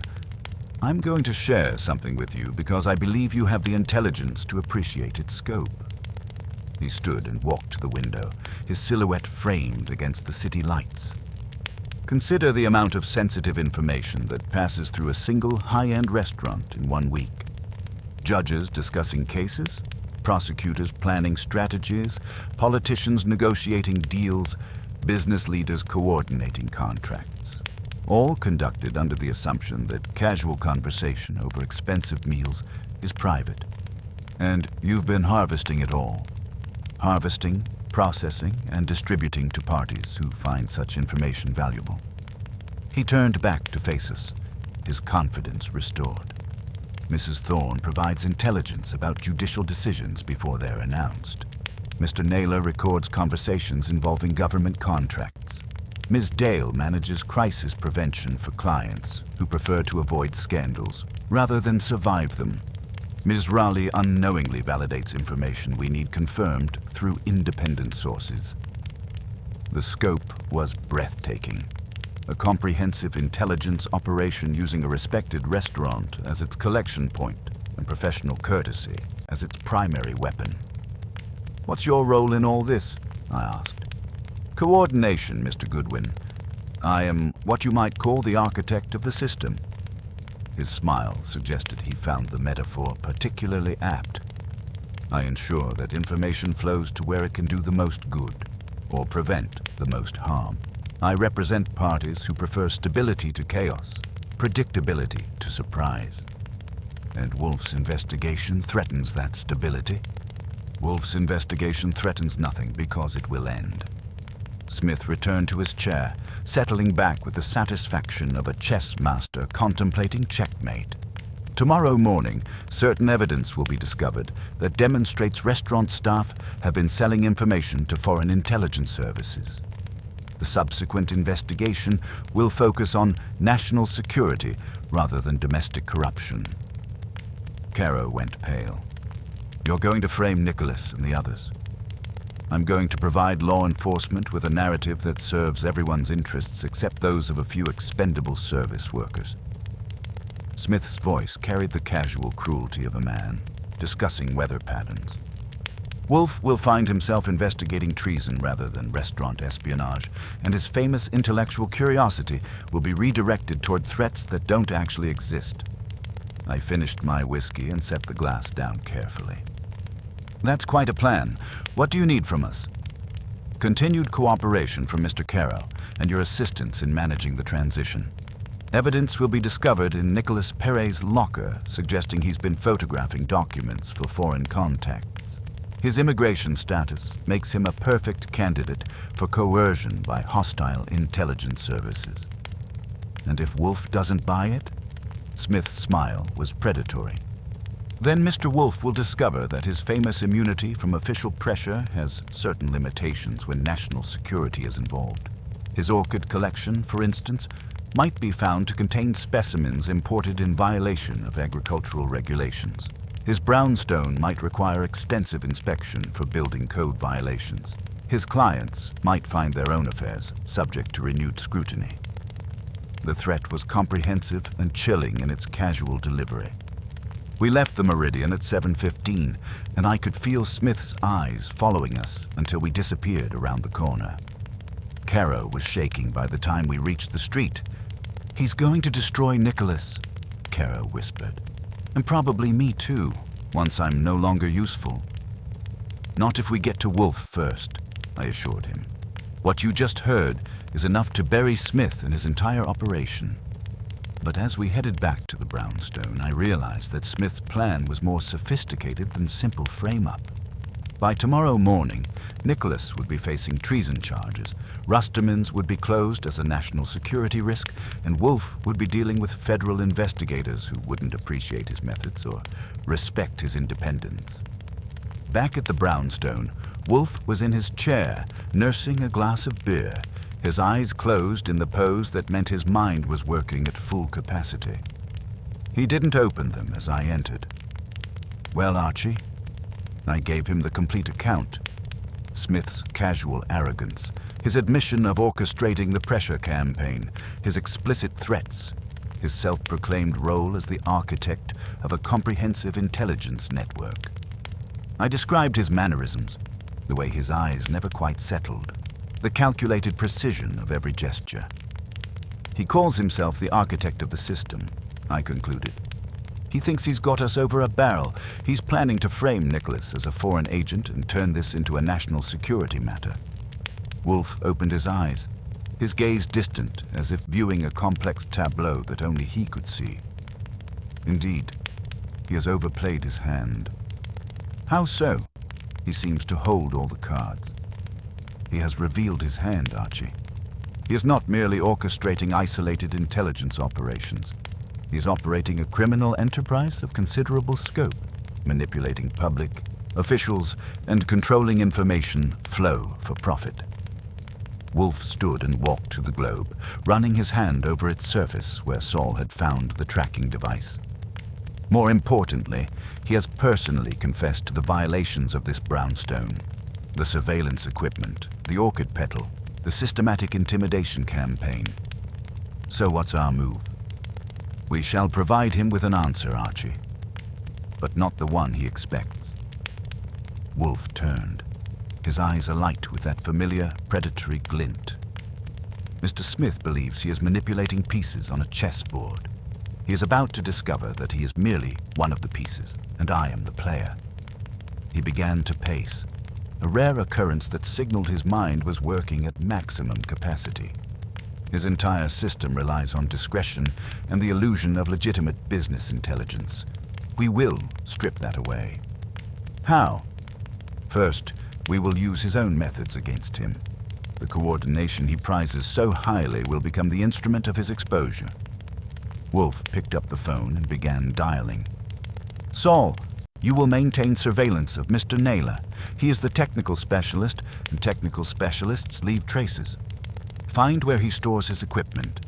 [SPEAKER 1] I'm going to share something with you because I believe you have the intelligence to appreciate its scope." He stood and walked to the window, his silhouette framed against the city lights. "Consider the amount of sensitive information that passes through a single high-end restaurant in 1 week. Judges discussing cases, prosecutors planning strategies, politicians negotiating deals, business leaders coordinating contracts. All conducted under the assumption that casual conversation over expensive meals is private. And you've been harvesting it all. Harvesting, processing, and distributing to parties who find such information valuable." He turned back to face us, his confidence restored. "Mrs. Thorne provides intelligence about judicial decisions before they're announced. Mr. Naylor records conversations involving government contracts. Ms. Dale manages crisis prevention for clients who prefer to avoid scandals rather than survive them. Ms. Raleigh unknowingly validates information we need confirmed through independent sources. The scope was breathtaking. A comprehensive intelligence operation using a respected restaurant as its collection point and professional courtesy as its primary weapon. "What's your role in all this?" I asked. "Coordination, Mr. Goodwin. I am what you might call the architect of the system." His smile suggested he found the metaphor particularly apt. I ensure that information flows to where it can do the most good, or prevent the most harm. I represent parties who prefer stability to chaos, predictability to surprise. And Wolfe's investigation threatens that stability. Wolfe's investigation threatens nothing because it will end. Smith returned to his chair, settling back with the satisfaction of a chess master contemplating checkmate. Tomorrow morning, certain evidence will be discovered that demonstrates restaurant staff have been selling information to foreign intelligence services. The subsequent investigation will focus on national security rather than domestic corruption. Caro went pale. "You're going to frame Nicholas and the others. I'm going to provide law enforcement with a narrative that serves everyone's interests except those of a few expendable service workers." Smith's voice carried the casual cruelty of a man discussing weather patterns. Wolfe will find himself investigating treason rather than restaurant espionage, and his famous intellectual curiosity will be redirected toward threats that don't actually exist. I finished my whiskey and set the glass down carefully. "That's quite a plan. What do you need from us?" "Continued cooperation from Mr. Caro and your assistance in managing the transition. Evidence will be discovered in Nicholas Perret's locker suggesting he's been photographing documents for foreign contacts. His immigration status makes him a perfect candidate for coercion by hostile intelligence services. And if Wolfe doesn't buy it?" Smith's smile was predatory. "Then Mr. Wolfe will discover that his famous immunity from official pressure has certain limitations when national security is involved. His orchid collection, for instance, might be found to contain specimens imported in violation of agricultural regulations. His brownstone might require extensive inspection for building code violations. His clients might find their own affairs subject to renewed scrutiny." The threat was comprehensive and chilling in its casual delivery. We left the Meridian at 7:15, and I could feel Smith's eyes following us until we disappeared around the corner. Caro was shaking by the time we reached the street. "He's going to destroy Nicholas," Caro whispered. "And probably me too, once I'm no longer useful." "Not if we get to Wolfe first," I assured him. "What you just heard is enough to bury Smith and his entire operation." But as we headed back to the brownstone, I realized that Smith's plan was more sophisticated than simple frame-up. By tomorrow morning, Nicholas would be facing treason charges, Rusterman's would be closed as a national security risk, and Wolfe would be dealing with federal investigators who wouldn't appreciate his methods or respect his independence. Back at the brownstone, Wolfe was in his chair, nursing a glass of beer, his eyes closed in the pose that meant his mind was working at full capacity. He didn't open them as I entered. "Well, Archie?" I gave him the complete account. Smith's casual arrogance, his admission of orchestrating the pressure campaign, his explicit threats, his self-proclaimed role as the architect of a comprehensive intelligence network. I described his mannerisms, the way his eyes never quite settled, the calculated precision of every gesture. "He calls himself the architect of the system," I concluded. "He thinks he's got us over a barrel. He's planning to frame Nicholas as a foreign agent and turn this into a national security matter." Wolfe opened his eyes, his gaze distant as if viewing a complex tableau that only he could see. "Indeed, he has overplayed his hand." "How so?" "He seems to hold all the cards." "He has revealed his hand, Archie. He is not merely orchestrating isolated intelligence operations. He is operating a criminal enterprise of considerable scope, manipulating public, officials, and controlling information flow for profit. Wolfe stood and walked to the globe, running his hand over its surface where Saul had found the tracking device. More importantly, he has personally confessed to the violations of this brownstone: the surveillance equipment, the orchid petal, the systematic intimidation campaign. So what's our move? We shall provide him with an answer, Archie, but not the one he expects. Wolfe turned, his eyes alight with that familiar, predatory glint. Mr. Smith believes he is manipulating pieces on a chessboard. He is about to discover that he is merely one of the pieces, and I am the player. He began to pace, a rare occurrence that signaled his mind was working at maximum capacity. His entire system relies on discretion and the illusion of legitimate business intelligence. We will strip that away. How? First, we will use his own methods against him. The coordination he prizes so highly will become the instrument of his exposure. Wolfe picked up the phone and began dialing. Saul, you will maintain surveillance of Mr. Naylor. He is the technical specialist, and technical specialists leave traces. Find where he stores his equipment.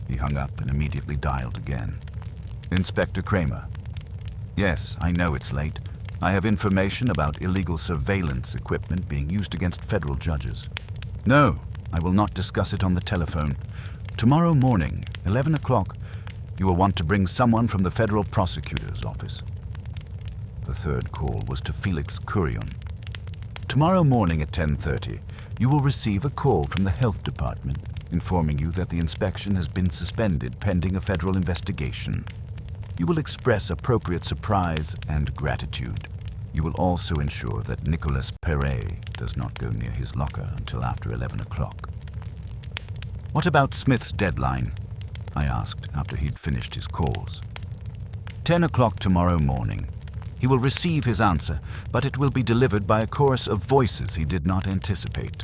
[SPEAKER 1] He hung up and immediately dialed again. Inspector Kramer. Yes, I know it's late. I have information about illegal surveillance equipment being used against federal judges. No, I will not discuss it on the telephone. Tomorrow morning, 11 o'clock, you will want to bring someone from the federal prosecutor's office. The third call was to Felix Curion. Tomorrow morning at 10:30, you will receive a call from the health department informing you that the inspection has been suspended pending a federal investigation. You will express appropriate surprise and gratitude. You will also ensure that Nicolas Perret does not go near his locker until after 11 o'clock. What about Smith's deadline? I asked after he'd finished his calls. 10 o'clock tomorrow morning. He will receive his answer, but it will be delivered by a chorus of voices he did not anticipate.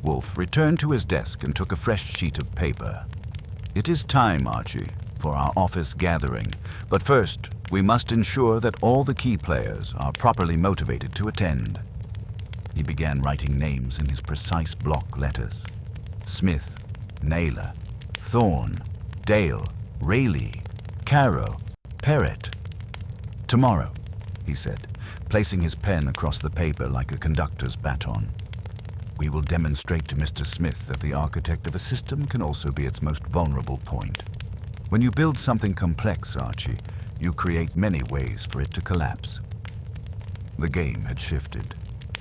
[SPEAKER 1] Wolfe returned to his desk and took a fresh sheet of paper. It is time, Archie, for our office gathering, but first we must ensure that all the key players are properly motivated to attend. He began writing names in his precise block letters. Smith, Naylor, Thorne, Dale, Rayleigh, Caro, Perrett. Tomorrow, he said, placing his pen across the paper like a conductor's baton. We will demonstrate to Mr. Smith that the architect of a system can also be its most vulnerable point. When you build something complex, Archie, you create many ways for it to collapse. The game had shifted.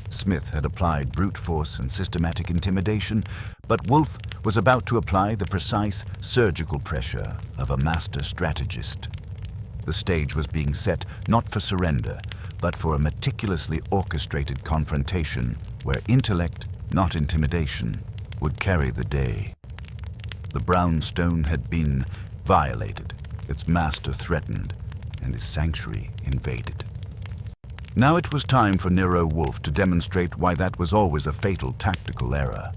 [SPEAKER 1] Smith had applied brute force and systematic intimidation, but Wolfe was about to apply the precise surgical pressure of a master strategist. The stage was being set not for surrender, but for a meticulously orchestrated confrontation where intellect, not intimidation, would carry the day. The brownstone had been violated, its master threatened, and his sanctuary invaded. Now it was time for Nero Wolfe to demonstrate why that was always a fatal tactical error.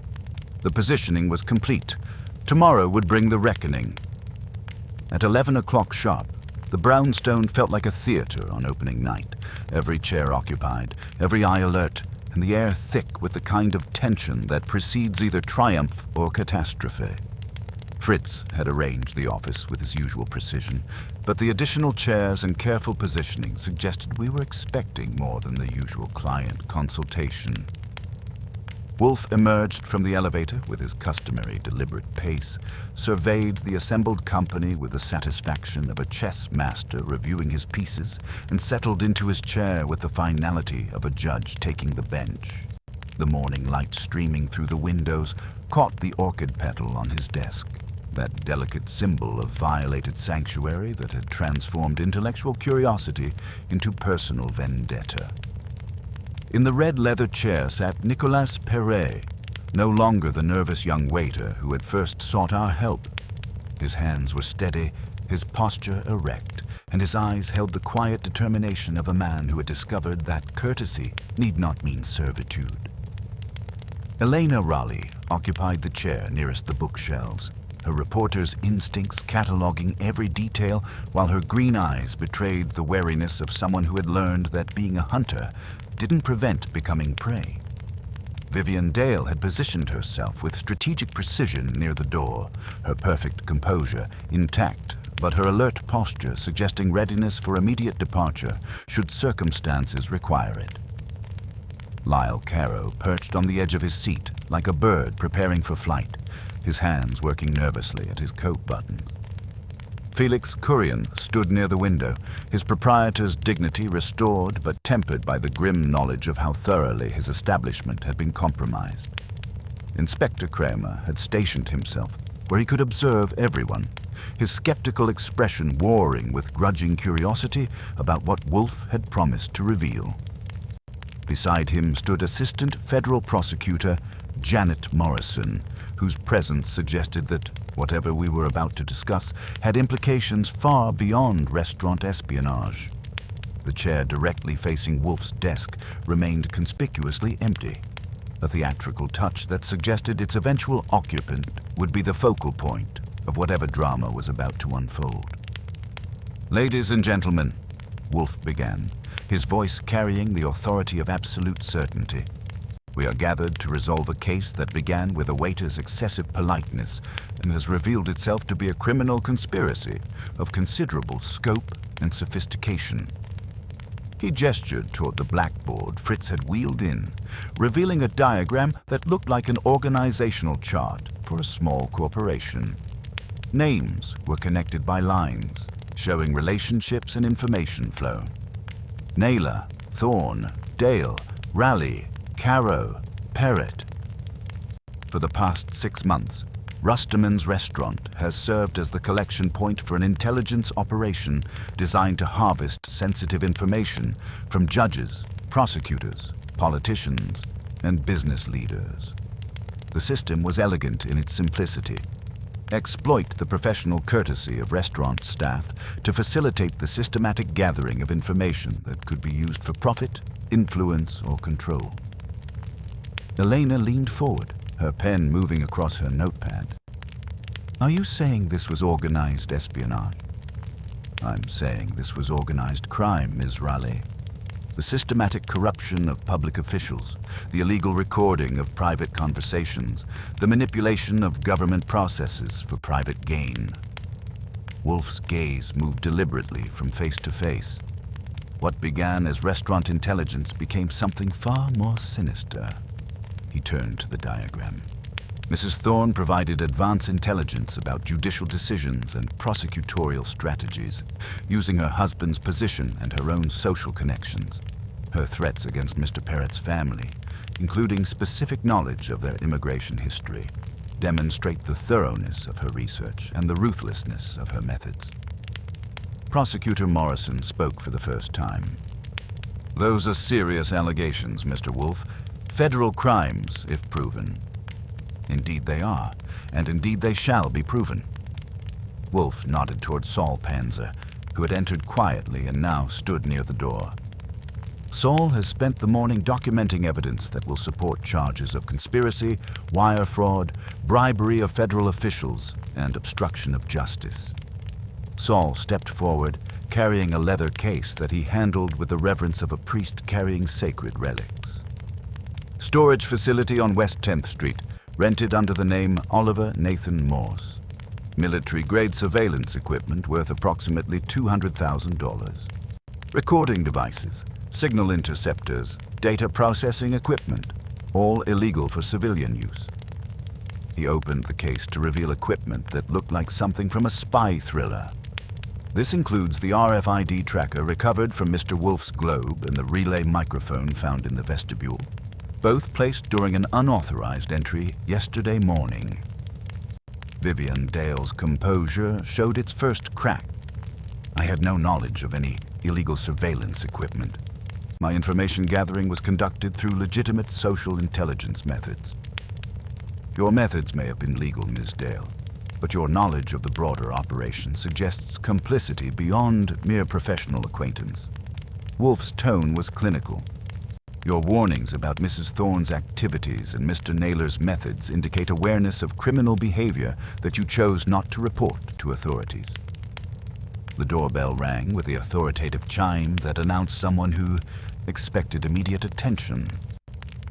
[SPEAKER 1] The positioning was complete. Tomorrow would bring the reckoning. At 11 o'clock sharp, the brownstone felt like a theater on opening night, every chair occupied, every eye alert, and the air thick with the kind of tension that precedes either triumph or catastrophe. Fritz had arranged the office with his usual precision, but the additional chairs and careful positioning suggested we were expecting more than the usual client consultation. Wolfe emerged from the elevator with his customary deliberate pace, surveyed the assembled company with the satisfaction of a chess master reviewing his pieces, and settled into his chair with the finality of a judge taking the bench. The morning light streaming through the windows caught the orchid petal on his desk, that delicate symbol of violated sanctuary that had transformed intellectual curiosity into personal vendetta. In the red leather chair sat Nicolas Perret, no longer the nervous young waiter who had first sought our help. His hands were steady, his posture erect, and his eyes held the quiet determination of a man who had discovered that courtesy need not mean servitude. Elena Raleigh occupied the chair nearest the bookshelves. her reporter's instincts cataloging every detail while her green eyes betrayed the wariness of someone who had learned that being a hunter didn't prevent becoming prey. Vivian Dale had positioned herself with strategic precision near the door, her perfect composure intact, but her alert posture suggesting readiness for immediate departure should circumstances require it. Lyle Caro perched on the edge of his seat like a bird preparing for flight, his hands working nervously at his coat buttons. Felix Curian stood near the window, his proprietor's dignity restored but tempered by the grim knowledge of how thoroughly his establishment had been compromised. Inspector Kramer had stationed himself where he could observe everyone, his skeptical expression warring with grudging curiosity about what Wolfe had promised to reveal. Beside him stood Assistant Federal Prosecutor Janet Morrison, whose presence suggested that whatever we were about to discuss had implications far beyond restaurant espionage. The chair directly facing Wolfe's desk remained conspicuously empty, a theatrical touch that suggested its eventual occupant would be the focal point of whatever drama was about to unfold. "Ladies and gentlemen," Wolfe began, his voice carrying the authority of absolute certainty, "we are gathered to resolve a case that began with a waiter's excessive politeness and has revealed itself to be a criminal conspiracy of considerable scope and sophistication." He gestured toward the blackboard Fritz had wheeled in, revealing a diagram that looked like an organizational chart for a small corporation. Names were connected by lines, showing relationships and information flow. Naylor, Thorne, Dale, Raleigh, Caro, Perrott. For the past 6 months, Rusterman's restaurant has served as the collection point for an intelligence operation designed to harvest sensitive information from judges, prosecutors, politicians, and business leaders. The system was elegant in its simplicity. Exploit the professional courtesy of restaurant staff to facilitate the systematic gathering of information that could be used for profit, influence, or control. Elena leaned forward, her pen moving across her notepad. "Are you saying this was organized espionage?" "I'm saying this was organized crime, Ms. Raleigh. The systematic corruption of public officials, the illegal recording of private conversations, the manipulation of government processes for private gain." Wolfe's gaze moved deliberately from face to face. What began as restaurant intelligence became something far more sinister. He turned to the diagram. Mrs. Thorne provided advance intelligence about judicial decisions and prosecutorial strategies, using her husband's position and her own social connections. Her threats against Mr. Perrott's family, including specific knowledge of their immigration history, demonstrate the thoroughness of her research and the ruthlessness of her methods. Prosecutor Morrison spoke for the first time. "Those are serious allegations, Mr. Wolfe. Federal crimes, if proven." "Indeed they are, and indeed they shall be proven." Wolfe nodded toward Saul Panzer, who had entered quietly and now stood near the door. Saul has spent the morning documenting evidence that will support charges of conspiracy, wire fraud, bribery of federal officials, and obstruction of justice. Saul stepped forward, carrying a leather case that he handled with the reverence of a priest carrying sacred relics. "Storage facility on West 10th Street, rented under the name Oliver Nathan Morse. Military-grade surveillance equipment worth approximately $200,000. Recording devices, signal interceptors, data processing equipment, all illegal for civilian use." He opened the case to reveal equipment that looked like something from a spy thriller. This includes the RFID tracker recovered from Mr. Wolfe's globe and the relay microphone found in the vestibule, both placed during an unauthorized entry yesterday morning. Vivian Dale's composure showed its first crack. "I had no knowledge of any illegal surveillance equipment. My information gathering was conducted through legitimate social intelligence methods." "Your methods may have been legal, Ms. Dale, but your knowledge of the broader operation suggests complicity beyond mere professional acquaintance." Wolfe's tone was clinical. Your warnings about Mrs. Thorne's activities and Mr. Naylor's methods indicate awareness of criminal behavior that you chose not to report to authorities. The doorbell rang with the authoritative chime that announced someone who expected immediate attention.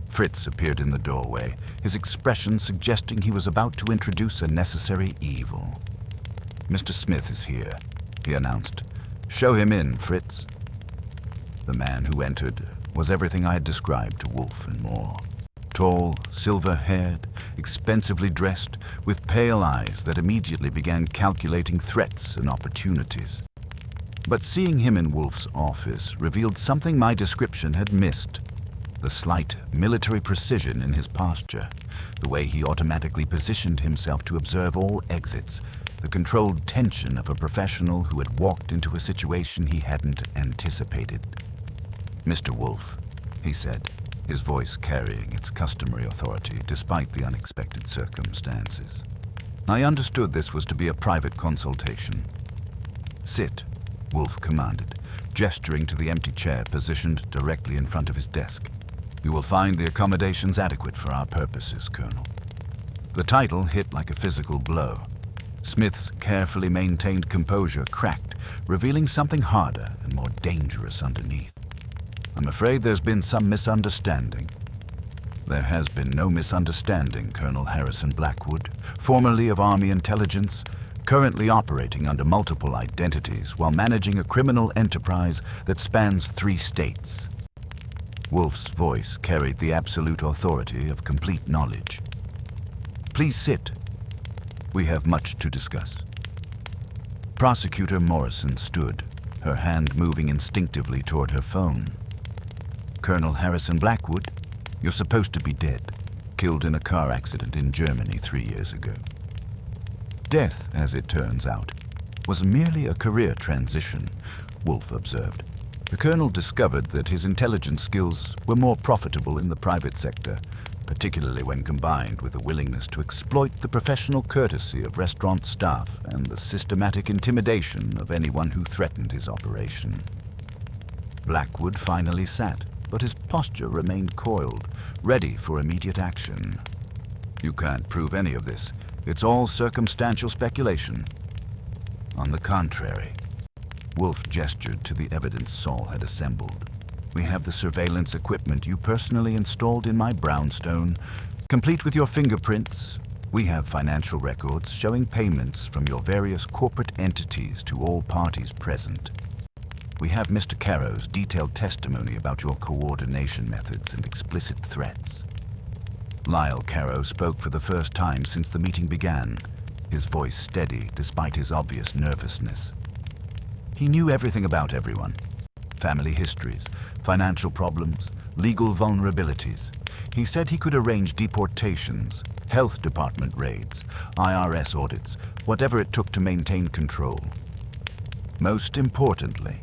[SPEAKER 1] Fritz appeared in the doorway, his expression suggesting he was about to introduce a necessary evil. "Mr. Smith is here," he announced. "Show him in, Fritz." The man who entered was everything I had described to Wolfe and more. Tall, silver-haired, expensively dressed, with pale eyes that immediately began calculating threats and opportunities. But seeing him in Wolfe's office revealed something my description had missed. The slight military precision in his posture, the way he automatically positioned himself to observe all exits, the controlled tension of a professional who had walked into a situation he hadn't anticipated. "Mr. Wolfe," he said, his voice carrying its customary authority despite the unexpected circumstances. I understood this was to be a private consultation. "Sit," Wolfe commanded, gesturing to the empty chair positioned directly in front of his desk. "You will find the accommodations adequate for our purposes, Colonel." The title hit like a physical blow. Smith's carefully maintained composure cracked, revealing something harder and more dangerous underneath. "I'm afraid there's been some misunderstanding." "There has been no misunderstanding, Colonel Harrison Blackwood, formerly of Army Intelligence, currently operating under multiple identities while managing a criminal enterprise that spans 3 states. Wolfe's voice carried the absolute authority of complete knowledge. "Please sit. We have much to discuss." Prosecutor Morrison stood, her hand moving instinctively toward her phone. "Colonel Harrison Blackwood, you're supposed to be dead, killed in a car accident in Germany 3 years ago." Death, as it turns out, was merely a career transition, Wolfe observed. The colonel discovered that his intelligence skills were more profitable in the private sector, particularly when combined with a willingness to exploit the professional courtesy of restaurant staff and the systematic intimidation of anyone who threatened his operation. Blackwood finally sat, but his posture remained coiled, ready for immediate action. "You can't prove any of this. It's all circumstantial speculation." "On the contrary," Wolfe gestured to the evidence Saul had assembled. "We have the surveillance equipment you personally installed in my brownstone, complete with your fingerprints. We have financial records showing payments from your various corporate entities to all parties present. We have Mr. Caro's detailed testimony about your coordination methods and explicit threats." Lyle Caro spoke for the first time since the meeting began, his voice steady despite his obvious nervousness. He knew everything about everyone. Family histories, financial problems, legal vulnerabilities. He said he could arrange deportations, health department raids, IRS audits, whatever it took to maintain control. "Most importantly,"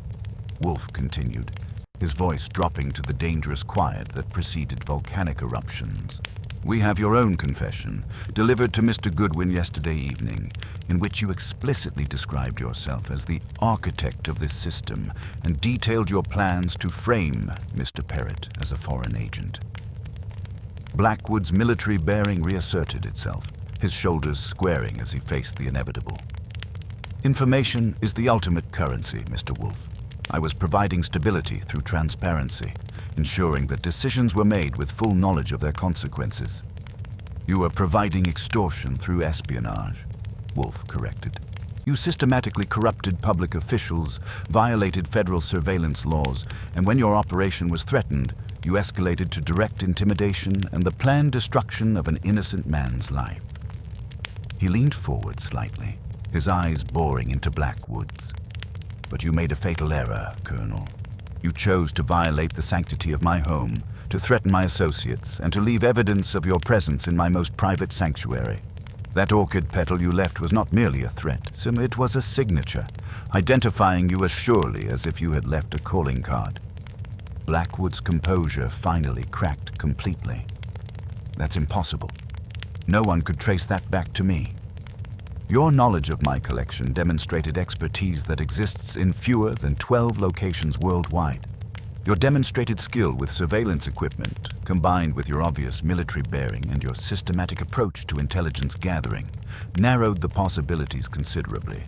[SPEAKER 1] Wolfe continued, his voice dropping to the dangerous quiet that preceded volcanic eruptions, "we have your own confession, delivered to Mr. Goodwin yesterday evening, in which you explicitly described yourself as the architect of this system and detailed your plans to frame Mr. Perrott as a foreign agent." Blackwood's military bearing reasserted itself, his shoulders squaring as he faced the inevitable. "Information is the ultimate currency, Mr. Wolfe. I was providing stability through transparency, ensuring that decisions were made with full knowledge of their consequences." "You were providing extortion through espionage," Wolfe corrected. "You systematically corrupted public officials, violated federal surveillance laws, and when your operation was threatened, you escalated to direct intimidation and the planned destruction of an innocent man's life." He leaned forward slightly, his eyes boring into Blackwood's. "But you made a fatal error, Colonel. You chose to violate the sanctity of my home, to threaten my associates, and to leave evidence of your presence in my most private sanctuary. That orchid petal you left was not merely a threat, it was a signature, identifying you as surely as if you had left a calling card." Blackwood's composure finally cracked completely. "That's impossible. No one could trace that back to me. Your knowledge of my collection demonstrated expertise that exists in fewer than 12 locations worldwide. Your demonstrated skill with surveillance equipment, combined with your obvious military bearing and your systematic approach to intelligence gathering, narrowed the possibilities considerably.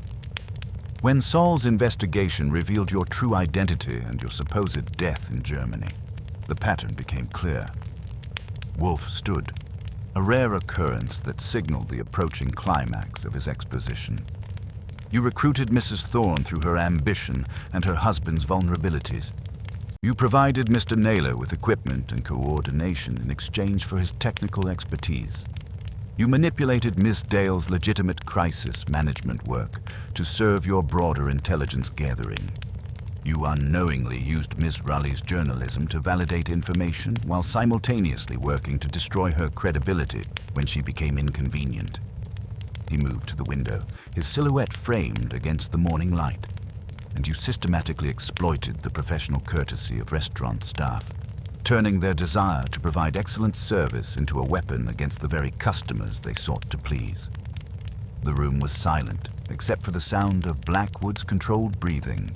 [SPEAKER 1] When Saul's investigation revealed your true identity and your supposed death in Germany, the pattern became clear. Wolfe stood, a rare occurrence that signaled the approaching climax of his exposition. You recruited Mrs. Thorne through her ambition and her husband's vulnerabilities. You provided Mr. Naylor with equipment and coordination in exchange for his technical expertise. You manipulated Miss Dale's legitimate crisis management work to serve your broader intelligence gathering. You unknowingly used Miss Raleigh's journalism to validate information while simultaneously working to destroy her credibility when she became inconvenient. He moved to the window, his silhouette framed against the morning light, and you systematically exploited the professional courtesy of restaurant staff, turning their desire to provide excellent service into a weapon against the very customers they sought to please. The room was silent, except for the sound of Blackwood's controlled breathing.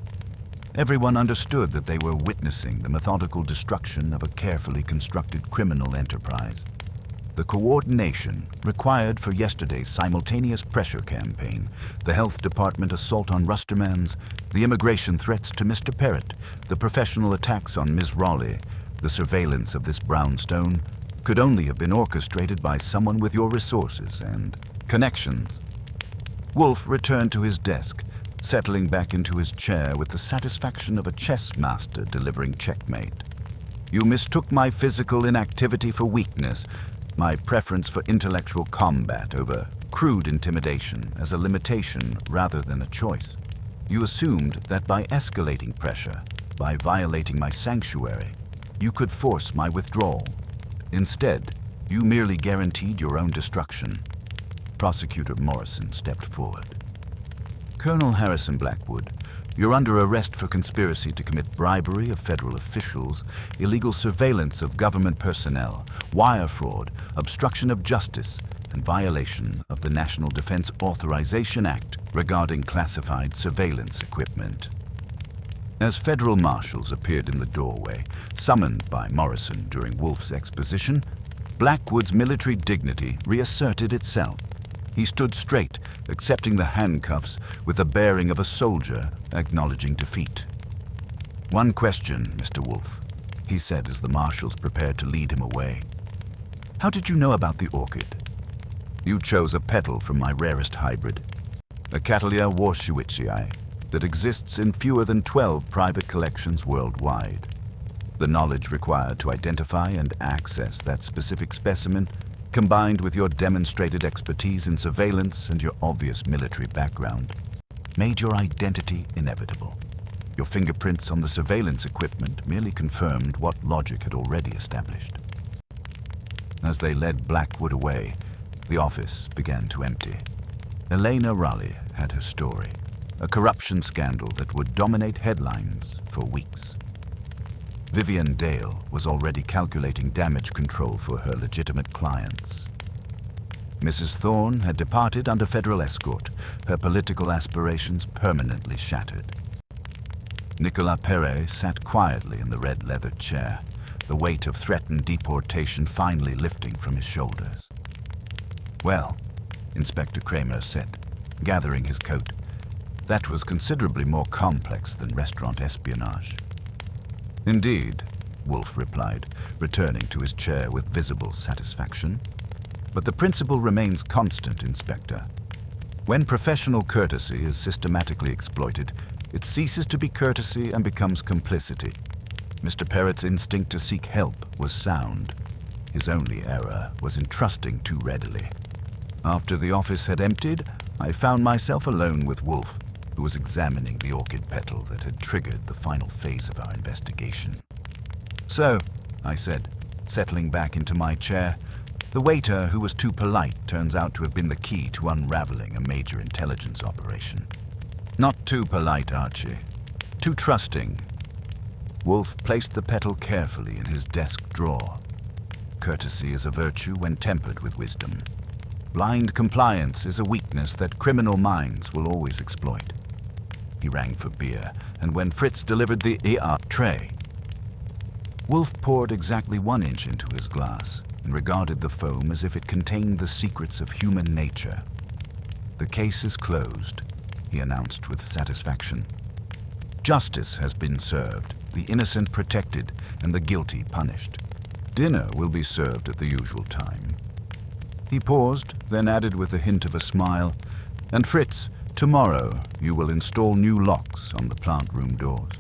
[SPEAKER 1] Everyone understood that they were witnessing the methodical destruction of a carefully constructed criminal enterprise. The coordination required for yesterday's simultaneous pressure campaign, the health department assault on Rustermans, the immigration threats to Mr. Parrott, the professional attacks on Ms. Raleigh, the surveillance of this brownstone, could only have been orchestrated by someone with your resources and connections. Wolfe returned to his desk, settling back into his chair with the satisfaction of a chess master delivering checkmate. You mistook my physical inactivity for weakness, my preference for intellectual combat over crude intimidation as a limitation rather than a choice. You assumed that by escalating pressure, by violating my sanctuary, you could force my withdrawal. Instead, you merely guaranteed your own destruction. Prosecutor Morrison stepped forward. Colonel Harrison Blackwood, you're under arrest for conspiracy to commit bribery of federal officials, illegal surveillance of government personnel, wire fraud, obstruction of justice, and violation of the National Defense Authorization Act regarding classified surveillance equipment. As federal marshals appeared in the doorway, summoned by Morrison during Wolfe's exposition, Blackwood's military dignity reasserted itself. He stood straight, accepting the handcuffs with the bearing of a soldier acknowledging defeat. "One question, Mr. Wolfe," he said as the marshals prepared to lead him away. "How did you know about the orchid?" "You chose a petal from my rarest hybrid, a Cattleya warscewiczii, that exists in fewer than 12 private collections worldwide. The knowledge required to identify and access that specific specimen, combined with your demonstrated expertise in surveillance and your obvious military background, made your identity inevitable. Your fingerprints on the surveillance equipment merely confirmed what logic had already established." As they led Blackwood away, the office began to empty. Elena Raleigh had her story, a corruption scandal that would dominate headlines for weeks. Vivian Dale was already calculating damage control for her legitimate clients. Mrs. Thorne had departed under federal escort, her political aspirations permanently shattered. Nicolas Perret sat quietly in the red leather chair, the weight of threatened deportation finally lifting from his shoulders. "Well," Inspector Kramer said, gathering his coat, "that was considerably more complex than restaurant espionage." "Indeed," Wolfe replied, returning to his chair with visible satisfaction. "But the principle remains constant, Inspector. When professional courtesy is systematically exploited, it ceases to be courtesy and becomes complicity. Mr. Parrott's instinct to seek help was sound. His only error was in trusting too readily. After the office had emptied, I found myself alone with Wolfe, who was examining the orchid petal that had triggered the final phase of our investigation. "So," I said, settling back into my chair, "the waiter who was too polite turns out to have been the key to unraveling a major intelligence operation." "Not too polite, Archie. Too trusting." Wolfe placed the petal carefully in his desk drawer. Courtesy is a virtue when tempered with wisdom. Blind compliance is a weakness that criminal minds will always exploit. He rang for beer, and when Fritz delivered the tray, Wolfe poured exactly 1 inch into his glass and regarded the foam as if it contained the secrets of human nature. "The case is closed," he announced with satisfaction. "Justice has been served, the innocent protected, and the guilty punished. Dinner will be served at the usual time." He paused, then added with a hint of a smile, "And Fritz, tomorrow you will install new locks on the plant room doors.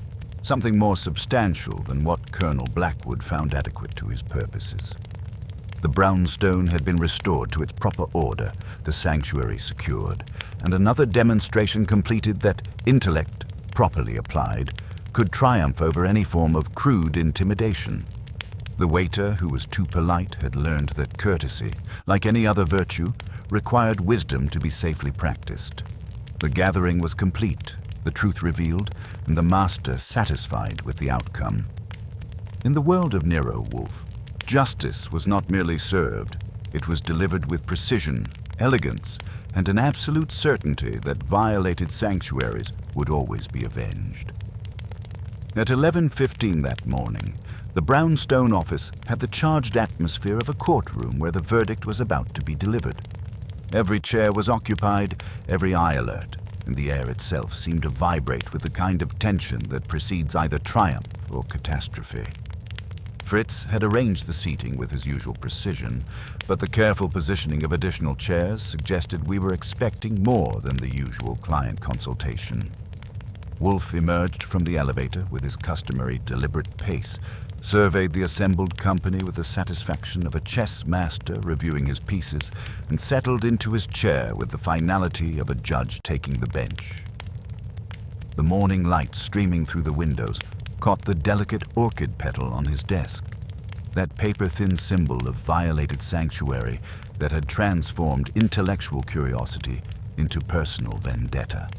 [SPEAKER 1] Something more substantial than what Colonel Blackwood found adequate to his purposes." The brownstone had been restored to its proper order, the sanctuary secured, and another demonstration completed that intellect, properly applied, could triumph over any form of crude intimidation. The waiter, who was too polite, had learned that courtesy, like any other virtue, required wisdom to be safely practiced. The gathering was complete, the truth revealed, and the master satisfied with the outcome. In the world of Nero Wolfe, justice was not merely served, it was delivered with precision, elegance, and an absolute certainty that violated sanctuaries would always be avenged. At 11:15 that morning, the brownstone office had the charged atmosphere of a courtroom where the verdict was about to be delivered. Every chair was occupied, every eye alert, and the air itself seemed to vibrate with the kind of tension that precedes either triumph or catastrophe. Fritz had arranged the seating with his usual precision, but the careful positioning of additional chairs suggested we were expecting more than the usual client consultation. Wolfe emerged from the elevator with his customary deliberate pace, surveyed the assembled company with the satisfaction of a chess master reviewing his pieces, and settled into his chair with the finality of a judge taking the bench. The morning light streaming through the windows caught the delicate orchid petal on his desk, that paper-thin symbol of violated sanctuary that had transformed intellectual curiosity into personal vendetta.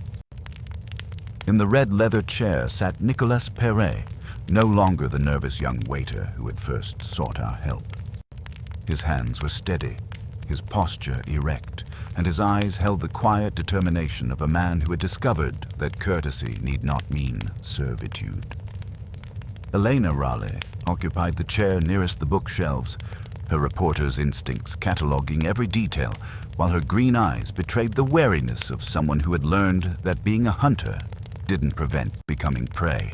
[SPEAKER 1] In the red leather chair sat Nicolas Perret, no longer the nervous young waiter who had first sought our help. His hands were steady, his posture erect, and his eyes held the quiet determination of a man who had discovered that courtesy need not mean servitude. Elena Raleigh occupied the chair nearest the bookshelves, her reporter's instincts cataloging every detail, while her green eyes betrayed the wariness of someone who had learned that being a hunter didn't prevent becoming prey.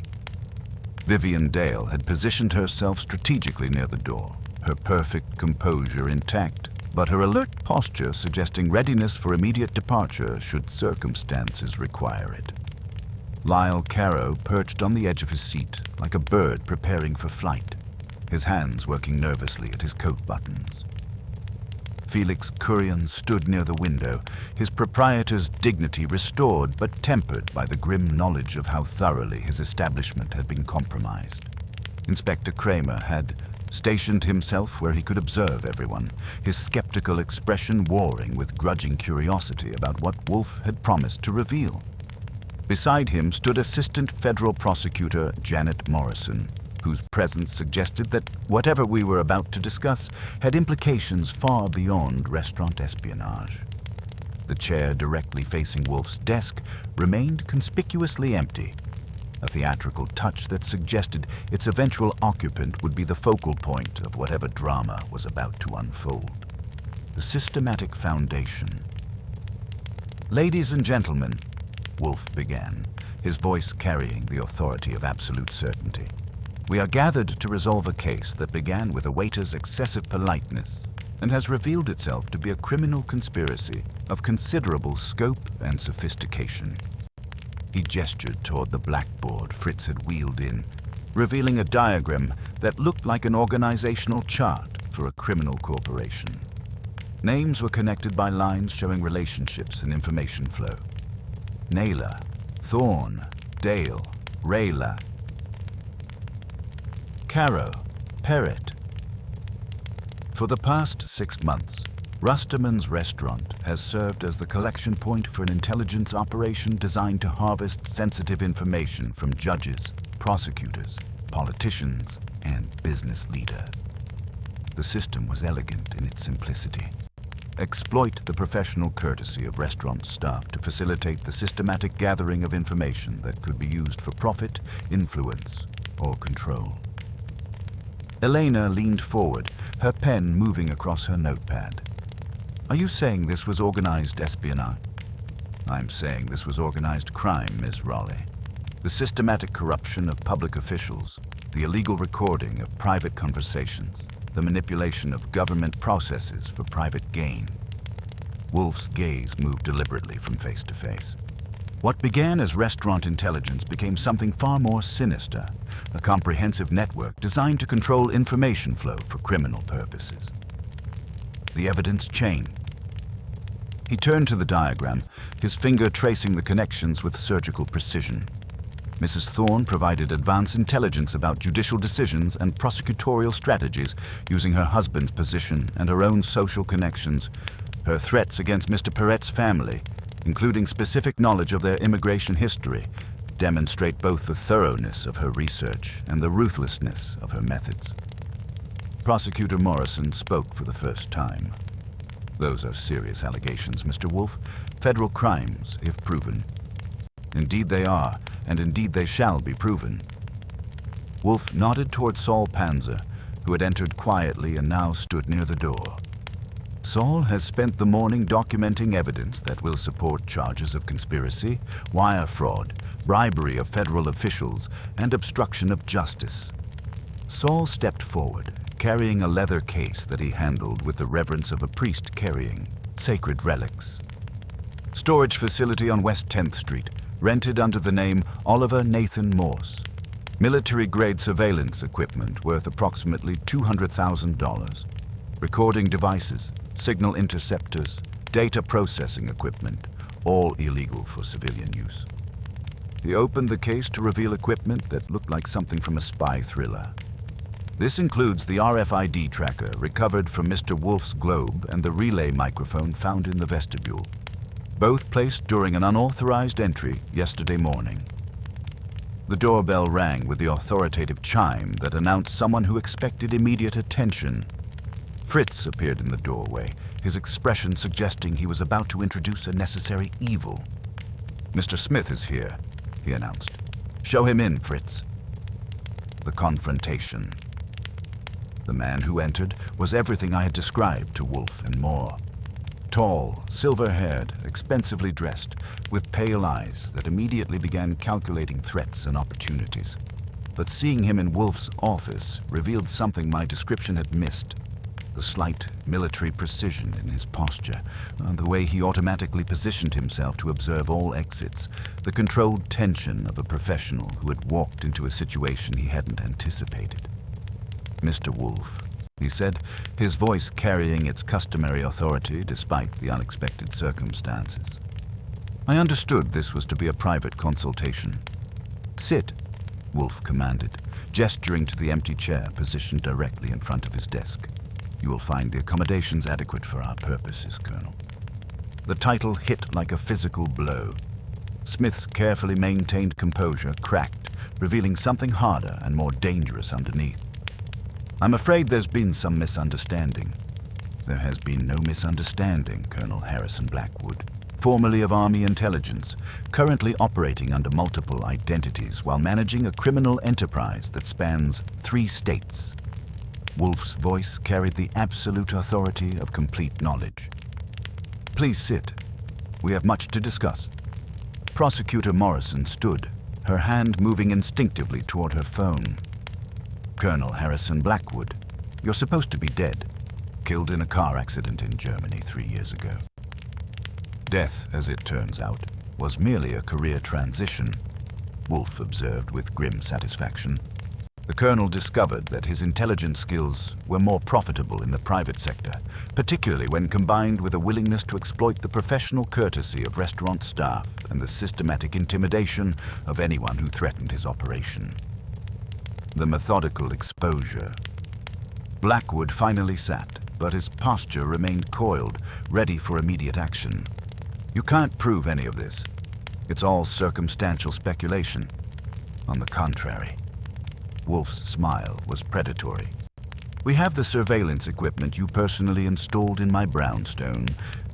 [SPEAKER 1] Vivian Dale had positioned herself strategically near the door, her perfect composure intact, but her alert posture suggesting readiness for immediate departure should circumstances require it. Lyle Caro perched on the edge of his seat like a bird preparing for flight, his hands working nervously at his coat buttons. Felix Currion stood near the window, his proprietor's dignity restored but tempered by the grim knowledge of how thoroughly his establishment had been compromised. Inspector Kramer had stationed himself where he could observe everyone, his skeptical expression warring with grudging curiosity about what Wolfe had promised to reveal. Beside him stood Assistant Federal Prosecutor Janet Morrison, whose presence suggested that whatever we were about to discuss had implications far beyond restaurant espionage. The chair directly facing Wolfe's desk remained conspicuously empty, a theatrical touch that suggested its eventual occupant would be the focal point of whatever drama was about to unfold. The systematic foundation. "Ladies and gentlemen," Wolfe began, his voice carrying the authority of absolute certainty, "we are gathered to resolve a case that began with a waiter's excessive politeness and has revealed itself to be a criminal conspiracy of considerable scope and sophistication." He gestured toward the blackboard Fritz had wheeled in, revealing a diagram that looked like an organizational chart for a criminal corporation. Names were connected by lines showing relationships and information flow. Naylor, Thorne, Dale, Rayla, Caro, Perret. For the past 6 months, Rusterman's restaurant has served as the collection point for an intelligence operation designed to harvest sensitive information from judges, prosecutors, politicians, and business leaders. The system was elegant in its simplicity. Exploit the professional courtesy of restaurant staff to facilitate the systematic gathering of information that could be used for profit, influence, or control. Elena leaned forward, her pen moving across her notepad. Are you saying this was organized espionage? I'm saying this was organized crime, Ms. Raleigh. The systematic corruption of public officials, the illegal recording of private conversations, the manipulation of government processes for private gain. Wolfe's gaze moved deliberately from face to face. What began as restaurant intelligence became something far more sinister, a comprehensive network designed to control information flow for criminal purposes. The evidence chain. He turned to the diagram, his finger tracing the connections with surgical precision. Mrs. Thorne provided advance intelligence about judicial decisions and prosecutorial strategies using her husband's position and her own social connections. Her threats against Mr. Perret's family, including specific knowledge of their immigration history, demonstrate both the thoroughness of her research and the ruthlessness of her methods. Prosecutor Morrison spoke for the first time. Those are serious allegations, Mr. Wolfe. Federal crimes, if proven. Indeed they are, and indeed they shall be proven. Wolfe nodded toward Saul Panzer, who had entered quietly and now stood near the door. Saul has spent the morning documenting evidence that will support charges of conspiracy, wire fraud, bribery of federal officials, and obstruction of justice. Saul stepped forward, carrying a leather case that he handled with the reverence of a priest carrying sacred relics. Storage facility on West 10th Street, rented under the name Oliver Nathan Morse. Military-grade surveillance equipment worth approximately $200,000. Recording devices, signal interceptors, data processing equipment, all illegal for civilian use. He opened the case to reveal equipment that looked like something from a spy thriller. This includes the RFID tracker recovered from Mr. Wolfe's globe and the relay microphone found in the vestibule, both placed during an unauthorized entry yesterday morning. The doorbell rang with the authoritative chime that announced someone who expected immediate attention. Fritz appeared in the doorway, his expression suggesting he was about to introduce a necessary evil. "Mr. Smith is here," he announced. "Show him in, Fritz." The confrontation. The man who entered was everything I had described to Wolfe and more. Tall, silver-haired, expensively dressed, with pale eyes that immediately began calculating threats and opportunities. But seeing him in Wolfe's office revealed something my description had missed. The slight military precision in his posture, the way he automatically positioned himself to observe all exits, the controlled tension of a professional who had walked into a situation he hadn't anticipated. "Mr. Wolfe," he said, his voice carrying its customary authority despite the unexpected circumstances. I understood this was to be a private consultation. "Sit," Wolfe commanded, gesturing to the empty chair positioned directly in front of his desk. "You will find the accommodations adequate for our purposes, Colonel." The title hit like a physical blow. Smith's carefully maintained composure cracked, revealing something harder and more dangerous underneath. "I'm afraid there's been some misunderstanding." "There has been no misunderstanding, Colonel Harrison Blackwood, formerly of Army Intelligence, currently operating under multiple identities while managing a criminal enterprise that spans 3 states. Wolfe's voice carried the absolute authority of complete knowledge. "Please sit. We have much to discuss." Prosecutor Morrison stood, her hand moving instinctively toward her phone. "Colonel Harrison Blackwood, you're supposed to be dead, killed in a car accident in Germany 3 years ago. Death, as it turns out, was merely a career transition," Wolfe observed with grim satisfaction. The colonel discovered that his intelligence skills were more profitable in the private sector, particularly when combined with a willingness to exploit the professional courtesy of restaurant staff and the systematic intimidation of anyone who threatened his operation. The methodical exposure. Blackwood finally sat, but his posture remained coiled, ready for immediate action. "You can't prove any of this. It's all circumstantial speculation. On the contrary." Wolfe's smile was predatory. "We have the surveillance equipment you personally installed in my brownstone,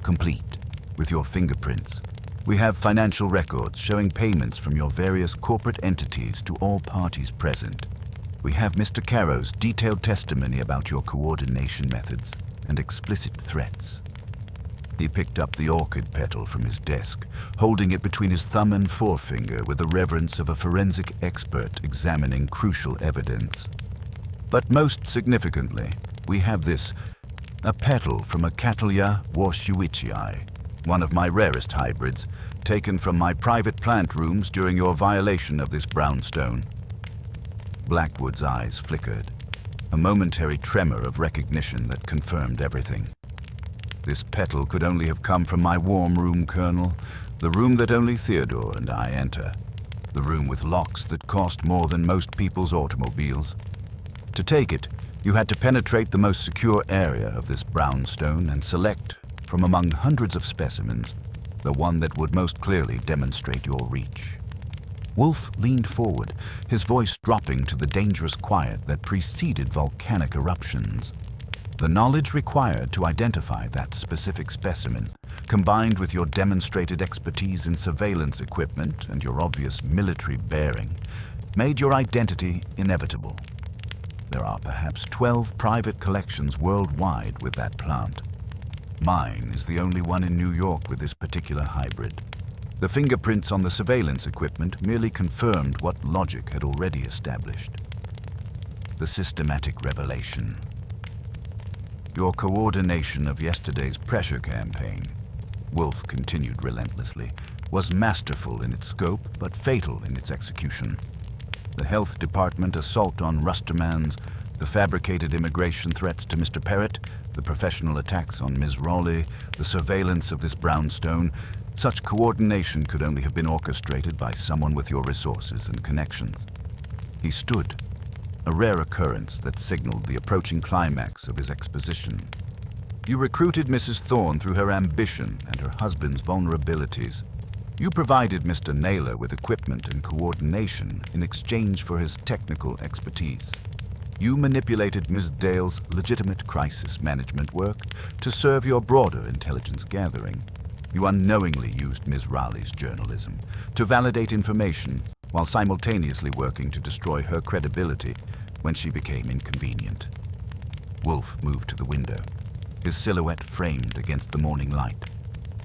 [SPEAKER 1] complete, with your fingerprints. We have financial records showing payments from your various corporate entities to all parties present. we have Mr. Caro's detailed testimony about your coordination methods and explicit threats. He picked up the orchid petal from his desk, holding it between his thumb and forefinger with the reverence of a forensic expert examining crucial evidence. But most significantly, we have this, a petal from a Cattleya warshuichii, one of my rarest hybrids, taken from my private plant rooms during your violation of this brownstone. Blackwood's eyes flickered, a momentary tremor of recognition that confirmed everything. This petal could only have come from my warm room, Colonel, the room that only Theodore and I enter, the room with locks that cost more than most people's automobiles. To take it, you had to penetrate the most secure area of this brownstone and select, from among hundreds of specimens, the one that would most clearly demonstrate your reach. Wolfe leaned forward, his voice dropping to the dangerous quiet that preceded volcanic eruptions. The knowledge required to identify that specific specimen, combined with your demonstrated expertise in surveillance equipment and your obvious military bearing, made your identity inevitable. There are perhaps 12 private collections worldwide with that plant. Mine is the only one in New York with this particular hybrid. The fingerprints on the surveillance equipment merely confirmed what logic had already established. The systematic revelation. Your coordination of yesterday's pressure campaign, Wolfe continued relentlessly, was masterful in its scope but fatal in its execution. The health department assault on Rustermans, the fabricated immigration threats to Mr. Parrott, the professional attacks on Ms. Raleigh, the surveillance of this brownstone, such coordination could only have been orchestrated by someone with your resources and connections. He stood, a rare occurrence that signaled the approaching climax of his exposition. You recruited Mrs. Thorne through her ambition and her husband's vulnerabilities. You provided Mr. Naylor with equipment and coordination in exchange for his technical expertise. You manipulated Ms. Dale's legitimate crisis management work to serve your broader intelligence gathering. You unknowingly used Ms. Raleigh's journalism to validate information while simultaneously working to destroy her credibility when she became inconvenient. Wolfe moved to the window, his silhouette framed against the morning light.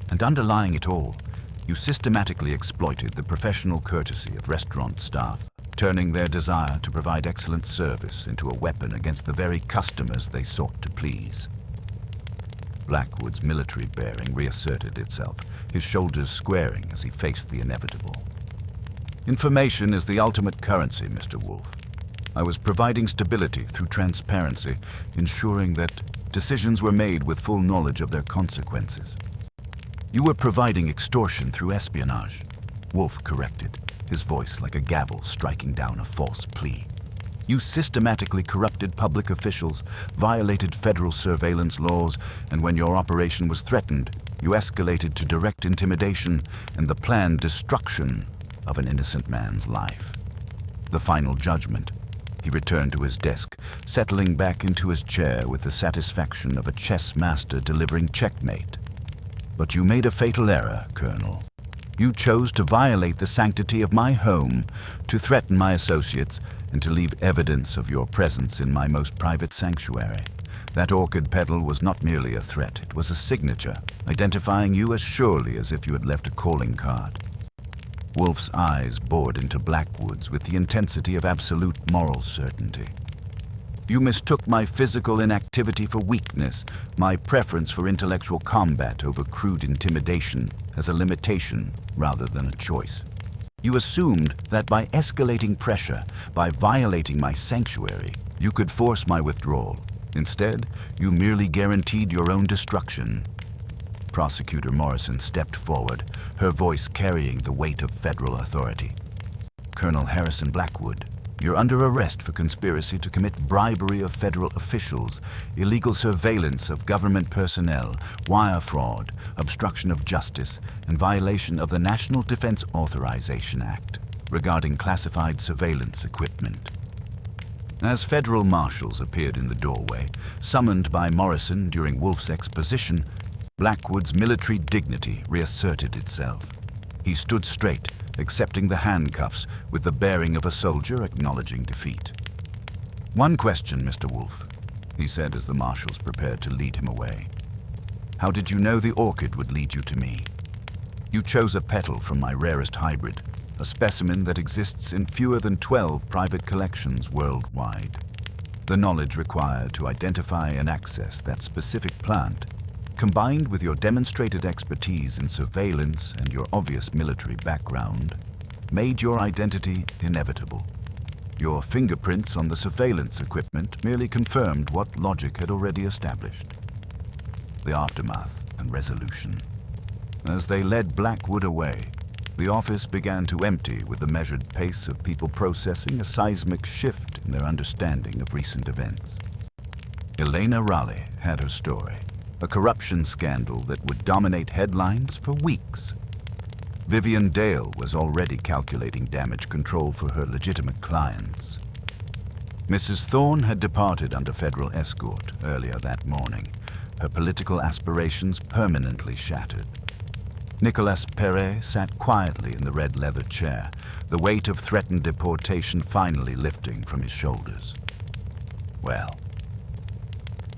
[SPEAKER 1] And underlying it all, you systematically exploited the professional courtesy of restaurant staff, turning their desire to provide excellent service into a weapon against the very customers they sought to please. Blackwood's military bearing reasserted itself, his shoulders squaring as he faced the inevitable. Information is the ultimate currency, Mr. Wolfe. I was providing stability through transparency, ensuring that decisions were made with full knowledge of their consequences. You were providing extortion through espionage, Wolfe corrected, his voice like a gavel striking down a false plea. You systematically corrupted public officials, violated federal surveillance laws, and when your operation was threatened, you escalated to direct intimidation and the planned destruction of an innocent man's life. The final judgment. He returned to his desk, settling back into his chair with the satisfaction of a chess master delivering checkmate. But you made a fatal error, Colonel. You chose to violate the sanctity of my home, to threaten my associates, and to leave evidence of your presence in my most private sanctuary. That orchid petal was not merely a threat, it was a signature, identifying you as surely as if you had left a calling card. Wolfe's eyes bored into Blackwood's with the intensity of absolute moral certainty. You mistook my physical inactivity for weakness, my preference for intellectual combat over crude intimidation as a limitation rather than a choice. You assumed that by escalating pressure, by violating my sanctuary, you could force my withdrawal. Instead, you merely guaranteed your own destruction. Prosecutor Morrison stepped forward, her voice carrying the weight of federal authority. Colonel Harrison Blackwood, you're under arrest for conspiracy to commit bribery of federal officials, illegal surveillance of government personnel, wire fraud, obstruction of justice, and violation of the National Defense Authorization Act regarding classified surveillance equipment. As federal marshals appeared in the doorway, summoned by Morrison during Wolfe's exposition, Blackwood's military dignity reasserted itself. He stood straight, accepting the handcuffs with the bearing of a soldier acknowledging defeat. "One question, Mr. Wolfe," he said as the marshals prepared to lead him away. "How did you know the orchid would lead you to me? You chose a petal from my rarest hybrid, a specimen that exists in fewer than 12 private collections worldwide. The knowledge required to identify and access that specific plant, combined with your demonstrated expertise in surveillance and your obvious military background, made your identity inevitable. Your fingerprints on the surveillance equipment merely confirmed what logic had already established. The aftermath and resolution. As they led Blackwood away, the office began to empty with the measured pace of people processing a seismic shift in their understanding of recent events. Elena Raleigh had her story, a corruption scandal that would dominate headlines for weeks. Vivian Dale was already calculating damage control for her legitimate clients. Mrs. Thorne had departed under federal escort earlier that morning, her political aspirations permanently shattered. Nicolas Perret sat quietly in the red leather chair, the weight of threatened deportation finally lifting from his shoulders. "Well,"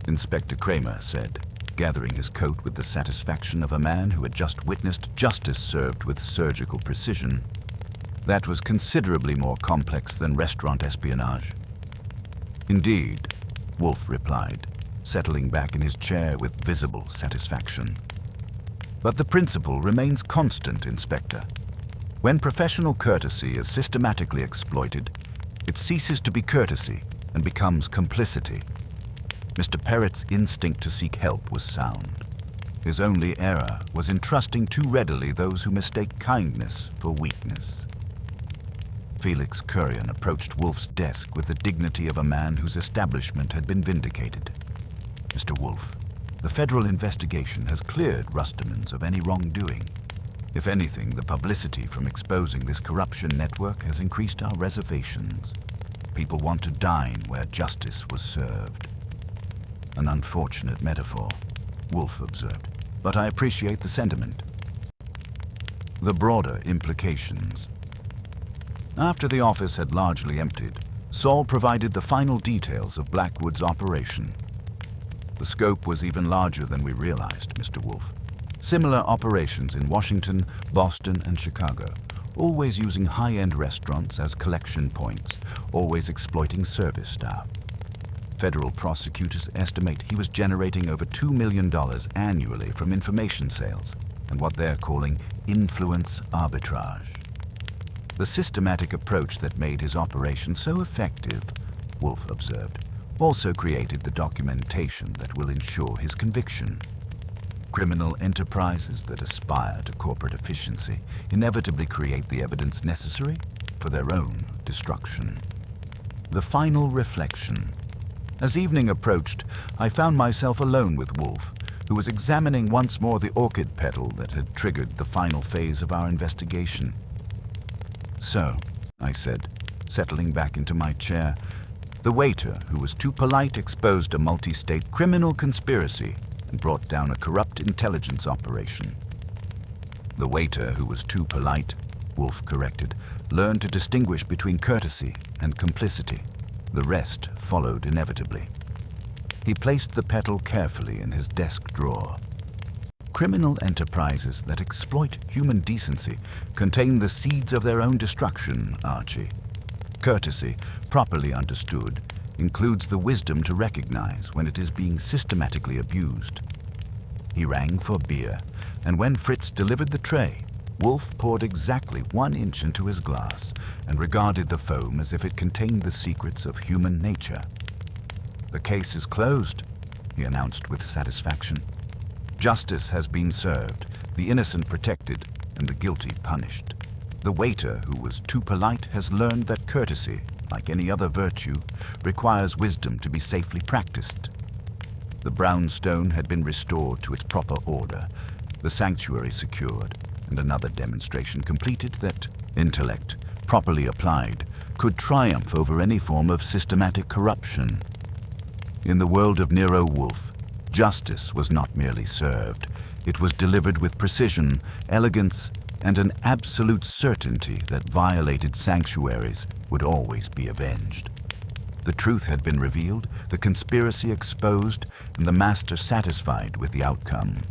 [SPEAKER 1] Inspector Kramer said, gathering his coat with the satisfaction of a man who had just witnessed justice served with surgical precision. That was considerably more complex than restaurant espionage. "Indeed," Wolfe replied, settling back in his chair with visible satisfaction. "But the principle remains constant, Inspector. When professional courtesy is systematically exploited, it ceases to be courtesy and becomes complicity. Mr. Perrett's instinct to seek help was sound. His only error was in trusting too readily those who mistake kindness for weakness." Felix Currion approached Wolfe's desk with the dignity of a man whose establishment had been vindicated. "Mr. Wolfe, the federal investigation has cleared Rustamans of any wrongdoing. If anything, the publicity from exposing this corruption network has increased our reservations. People want to dine where justice was served." "An unfortunate metaphor," Wolfe observed, "but I appreciate the sentiment." The broader implications. After the office had largely emptied, Saul provided the final details of Blackwood's operation. "The scope was even larger than we realized, Mr. Wolfe. Similar operations in Washington, Boston, and Chicago, always using high-end restaurants as collection points, always exploiting service staff. Federal prosecutors estimate he was generating over $2 million annually from information sales and what they're calling influence arbitrage. The systematic approach that made his operation so effective," Wolfe observed, "also created the documentation that will ensure his conviction. Criminal enterprises that aspire to corporate efficiency inevitably create the evidence necessary for their own destruction." The final reflection. As evening approached, I found myself alone with Wolfe, who was examining once more the orchid petal that had triggered the final phase of our investigation. "So," I said, settling back into my chair, "the waiter who was too polite exposed a multi-state criminal conspiracy and brought down a corrupt intelligence operation." "The waiter who was too polite," Wolfe corrected, "learned to distinguish between courtesy and complicity. The rest followed inevitably." He placed the petal carefully in his desk drawer. "Criminal enterprises that exploit human decency contain the seeds of their own destruction, Archie. Courtesy, properly understood, includes the wisdom to recognize when it is being systematically abused." He rang for beer, and when Fritz delivered the tray, Wolfe poured exactly 1 inch into his glass and regarded the foam as if it contained the secrets of human nature. "The case is closed," he announced with satisfaction. "Justice has been served, the innocent protected, and the guilty punished. The waiter who was too polite has learned that courtesy, like any other virtue, requires wisdom to be safely practiced. The brownstone had been restored to its proper order, the sanctuary secured, and another demonstration completed that intellect, properly applied, could triumph over any form of systematic corruption. In the world of Nero Wolfe, justice was not merely served, it was delivered with precision, elegance, and an absolute certainty that violated sanctuaries would always be avenged." The truth had been revealed, the conspiracy exposed, and the master satisfied with the outcome.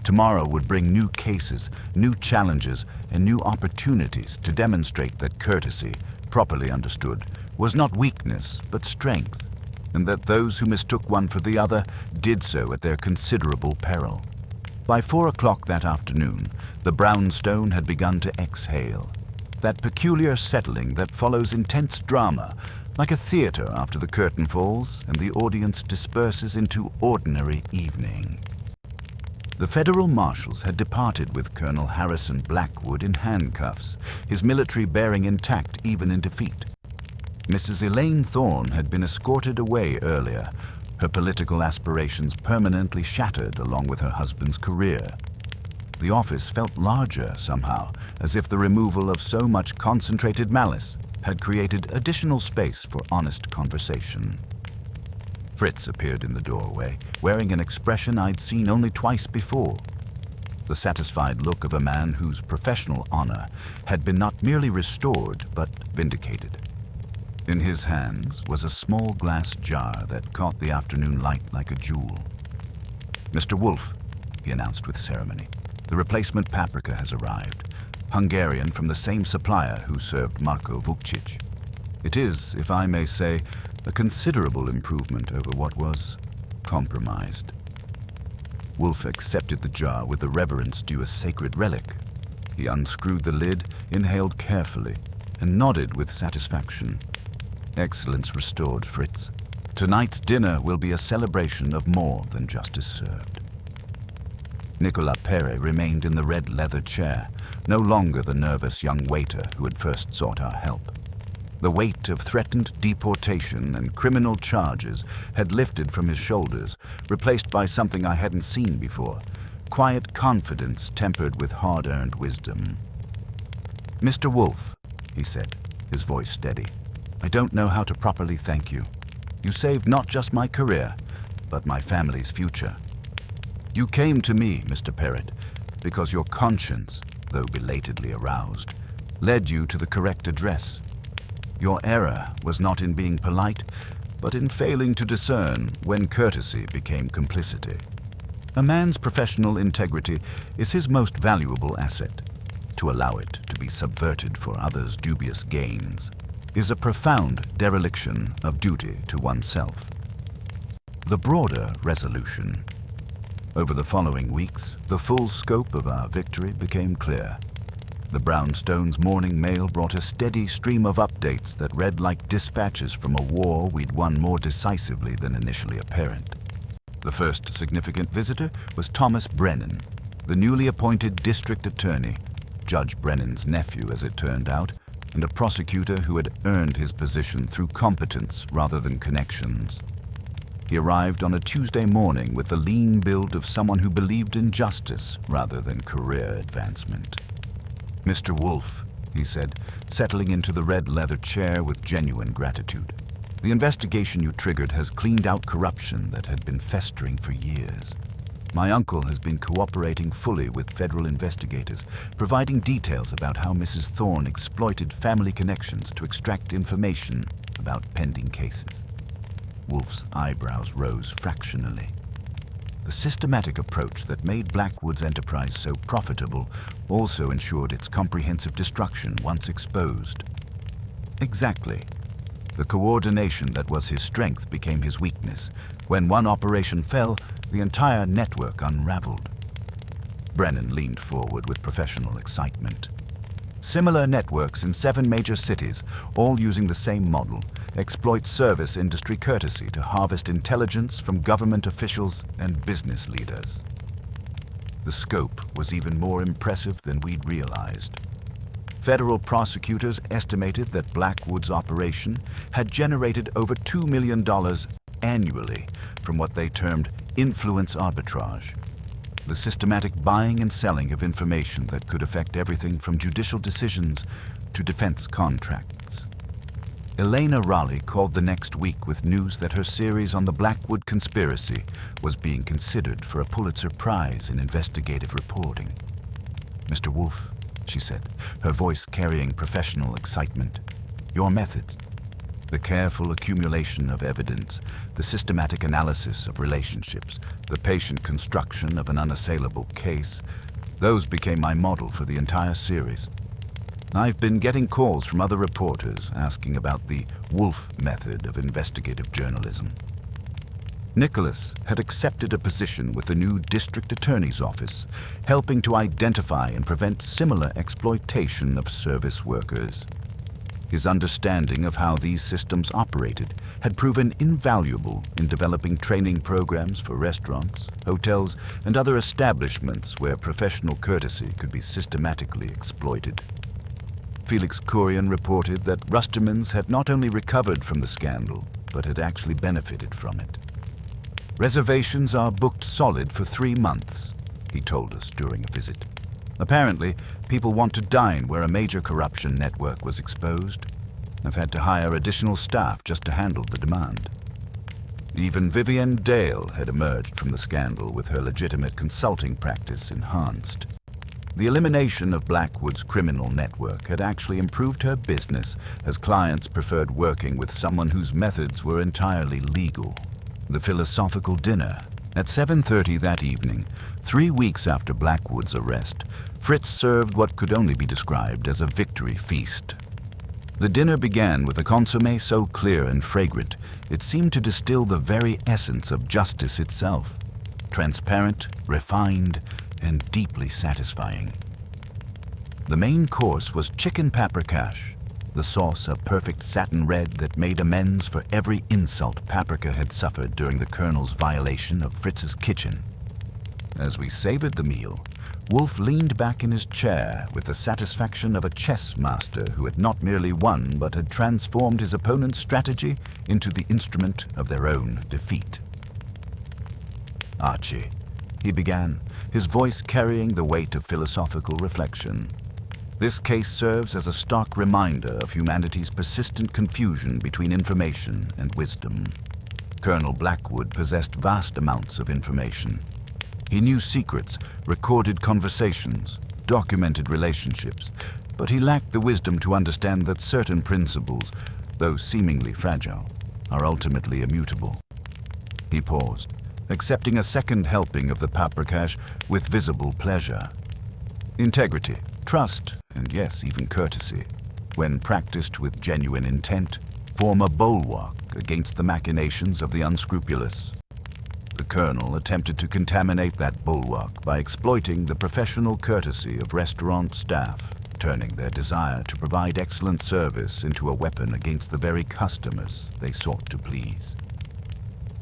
[SPEAKER 1] Tomorrow would bring new cases, new challenges, and new opportunities to demonstrate that courtesy, properly understood, was not weakness but strength, and that those who mistook one for the other did so at their considerable peril. By 4 o'clock that afternoon, the brownstone had begun to exhale, that peculiar settling that follows intense drama, like a theater after the curtain falls and the audience disperses into ordinary evening. The federal marshals had departed with Colonel Harrison Blackwood in handcuffs, his military bearing intact even in defeat. Mrs. Elaine Thorne had been escorted away earlier, her political aspirations permanently shattered along with her husband's career. The office felt larger somehow, as if the removal of so much concentrated malice had created additional space for honest conversation. Fritz appeared in the doorway, wearing an expression I'd seen only twice before. The satisfied look of a man whose professional honor had been not merely restored, but vindicated. In his hands was a small glass jar that caught the afternoon light like a jewel. "Mr. Wolfe," he announced with ceremony, "the replacement paprika has arrived, Hungarian from the same supplier who served Marko Vukcic. It is, if I may say, a considerable improvement over what was compromised." Wolfe accepted the jar with the reverence due a sacred relic. He unscrewed the lid, inhaled carefully, and nodded with satisfaction. "Excellence restored, Fritz. Tonight's dinner will be a celebration of more than justice served." Nicolas Perret remained in the red leather chair, no longer the nervous young waiter who had first sought our help. The weight of threatened deportation and criminal charges had lifted from his shoulders, replaced by something I hadn't seen before, quiet confidence tempered with hard-earned wisdom. "Mr. Wolfe," he said, his voice steady, "I don't know how to properly thank you. You saved not just my career, but my family's future. You came to me, Mr. Perret, because your conscience, though belatedly aroused, led you to the correct address. Your error was not in being polite, but in failing to discern when courtesy became complicity. A man's professional integrity is his most valuable asset. To allow it to be subverted for others' dubious gains is a profound dereliction of duty to oneself." The broader resolution. Over the following weeks, the full scope of our victory became clear. The brownstone's morning mail brought a steady stream of updates that read like dispatches from a war we'd won more decisively than initially apparent. The first significant visitor was Thomas Brennan, the newly appointed district attorney, Judge Brennan's nephew as it turned out, and a prosecutor who had earned his position through competence rather than connections. He arrived on a Tuesday morning with the lean build of someone who believed in justice rather than career advancement. "Mr. Wolfe," he said, settling into the red leather chair with genuine gratitude, "the investigation you triggered has cleaned out corruption that had been festering for years. My uncle has been cooperating fully with federal investigators, providing details about how Mrs. Thorne exploited family connections to extract information about pending cases." Wolfe's eyebrows rose fractionally. The systematic approach that made Blackwood's enterprise so profitable also ensured its comprehensive destruction once exposed. Exactly. The coordination that was his strength became his weakness. When one operation fell, the entire network unraveled. Brennan leaned forward with professional excitement. Similar networks in 7 major cities, all using the same model, exploit service industry courtesy to harvest intelligence from government officials and business leaders. The scope was even more impressive than we'd realized. Federal prosecutors estimated that Blackwood's operation had generated over $2 million annually from what they termed influence arbitrage, the systematic buying and selling of information that could affect everything from judicial decisions to defense contracts. Elena Raleigh called the next week with news that her series on the Blackwood conspiracy was being considered for a Pulitzer Prize in investigative reporting. "Mr. Wolfe," she said, her voice carrying professional excitement, "your methods, The careful accumulation of evidence, the systematic analysis of relationships, the patient construction of an unassailable case, those became my model for the entire series. I've been getting calls from other reporters asking about the Wolfe method of investigative journalism. Nicholas had accepted a position with the new district attorney's office, helping to identify and prevent similar exploitation of service workers. His understanding of how these systems operated had proven invaluable in developing training programs for restaurants, hotels, and other establishments where professional courtesy could be systematically exploited. Felix Kurian reported that Rustermans had not only recovered from the scandal, but had actually benefited from it. Reservations are booked solid for 3 months, he told us during a visit. Apparently, people want to dine where a major corruption network was exposed. I've had to hire additional staff just to handle the demand. Even Vivienne Dale had emerged from the scandal with her legitimate consulting practice enhanced. The elimination of Blackwood's criminal network had actually improved her business, as clients preferred working with someone whose methods were entirely legal. The philosophical dinner. At 7:30 that evening, 3 weeks after Blackwood's arrest, Fritz served what could only be described as a victory feast. The dinner began with a consommé so clear and fragrant, it seemed to distill the very essence of justice itself. Transparent, refined, and deeply satisfying. The main course was chicken paprikash, the sauce a perfect satin red that made amends for every insult Paprika had suffered during the Colonel's violation of Fritz's kitchen. As we savored the meal, Wolfe leaned back in his chair with the satisfaction of a chess master who had not merely won but had transformed his opponent's strategy into the instrument of their own defeat. "Archie," he began, his voice carrying the weight of philosophical reflection. "This case serves as a stark reminder of humanity's persistent confusion between information and wisdom. Colonel Blackwood possessed vast amounts of information. He knew secrets, recorded conversations, documented relationships, but he lacked the wisdom to understand that certain principles, though seemingly fragile, are ultimately immutable." He paused, accepting a second helping of the paprikash with visible pleasure. Integrity, trust, and yes, even courtesy, when practiced with genuine intent, form a bulwark against the machinations of the unscrupulous. The Colonel attempted to contaminate that bulwark by exploiting the professional courtesy of restaurant staff, turning their desire to provide excellent service into a weapon against the very customers they sought to please.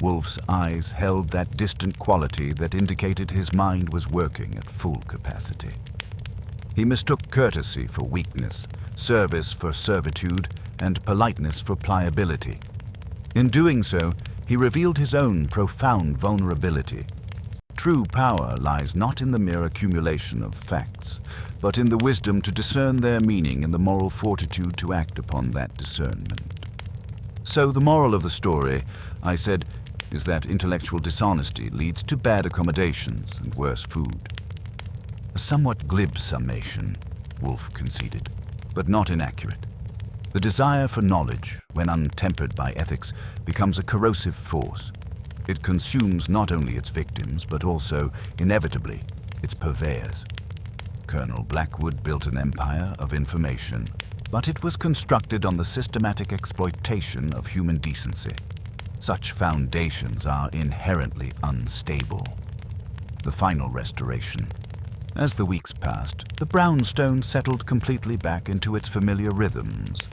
[SPEAKER 1] Wolfe's eyes held that distant quality that indicated his mind was working at full capacity. He mistook courtesy for weakness, service for servitude, and politeness for pliability. In doing so, he revealed his own profound vulnerability. True power lies not in the mere accumulation of facts, but in the wisdom to discern their meaning and the moral fortitude to act upon that discernment. "So the moral of the story," I said, "is that intellectual dishonesty leads to bad accommodations and worse food." A somewhat glib summation, Wolfe conceded, but not inaccurate. The desire for knowledge, when untempered by ethics, becomes a corrosive force. It consumes not only its victims, but also, inevitably, its purveyors. Colonel Blackwood built an empire of information, but it was constructed on the systematic exploitation of human decency. Such foundations are inherently unstable. The final restoration. As the weeks passed, the brownstone settled completely back into its familiar rhythms.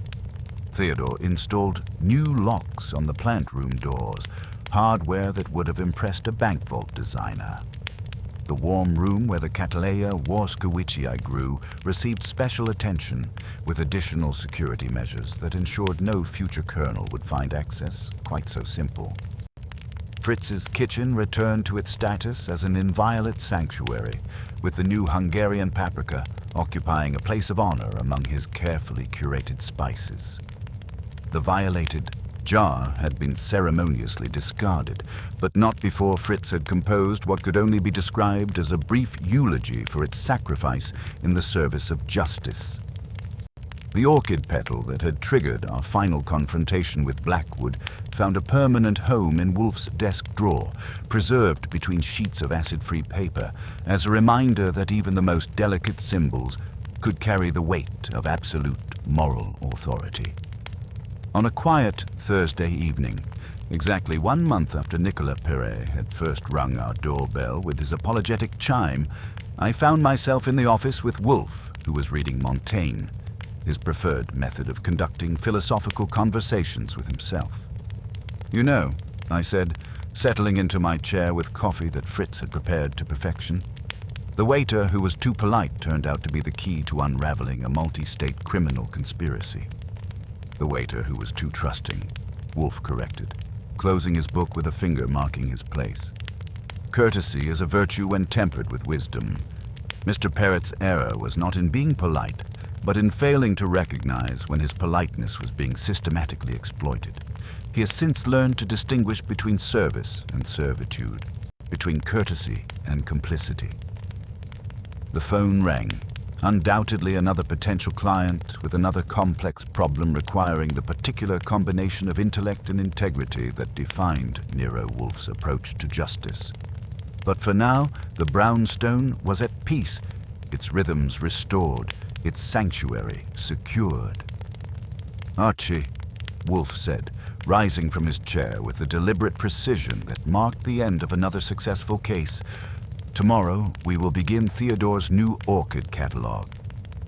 [SPEAKER 1] Theodore installed new locks on the plant room doors, hardware that would have impressed a bank vault designer. The warm room where the Cattleya Warskowicii grew received special attention, with additional security measures that ensured no future colonel would find access quite so simple. Fritz's kitchen returned to its status as an inviolate sanctuary, with the new Hungarian paprika occupying a place of honor among his carefully curated spices. The violated jar had been ceremoniously discarded, but not before Fritz had composed what could only be described as a brief eulogy for its sacrifice in the service of justice. The orchid petal that had triggered our final confrontation with Blackwood found a permanent home in Wolfe's desk drawer, preserved between sheets of acid-free paper, as a reminder that even the most delicate symbols could carry the weight of absolute moral authority. On a quiet Thursday evening, exactly 1 month after Nicolas Perret had first rung our doorbell with his apologetic chime, I found myself in the office with Wolfe, who was reading Montaigne, his preferred method of conducting philosophical conversations with himself. "You know," I said, settling into my chair with coffee that Fritz had prepared to perfection, the waiter who was too polite turned out to be the key to unraveling a multi-state criminal conspiracy. The waiter who was too trusting, Wolfe corrected, closing his book with a finger marking his place. Courtesy is a virtue when tempered with wisdom. Mr. Perret's error was not in being polite, but in failing to recognize when his politeness was being systematically exploited. He has since learned to distinguish between service and servitude, between courtesy and complicity. The phone rang. Undoubtedly another potential client with another complex problem requiring the particular combination of intellect and integrity that defined Nero Wolfe's approach to justice. But for now, the brownstone was at peace, its rhythms restored, its sanctuary secured. "Archie," Wolfe said, rising from his chair with the deliberate precision that marked the end of another successful case, "tomorrow we will begin Theodore's new orchid catalog.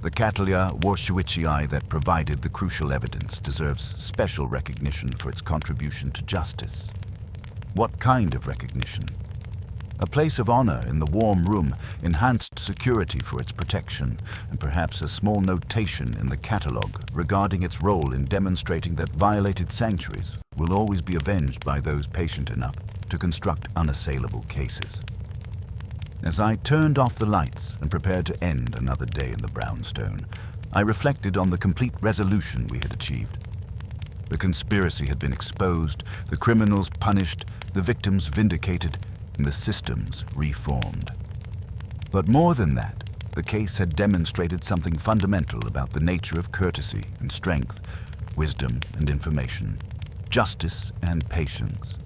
[SPEAKER 1] The Cattleya warscewiczii that provided the crucial evidence deserves special recognition for its contribution to justice." What kind of recognition? A place of honor in the warm room, enhanced security for its protection, and perhaps a small notation in the catalogue regarding its role in demonstrating that violated sanctuaries will always be avenged by those patient enough to construct unassailable cases. As I turned off the lights and prepared to end another day in the brownstone, I reflected on the complete resolution we had achieved. The conspiracy had been exposed, the criminals punished, the victims vindicated, and the systems reformed. But more than that, the case had demonstrated something fundamental about the nature of courtesy and strength, wisdom and information, justice and patience.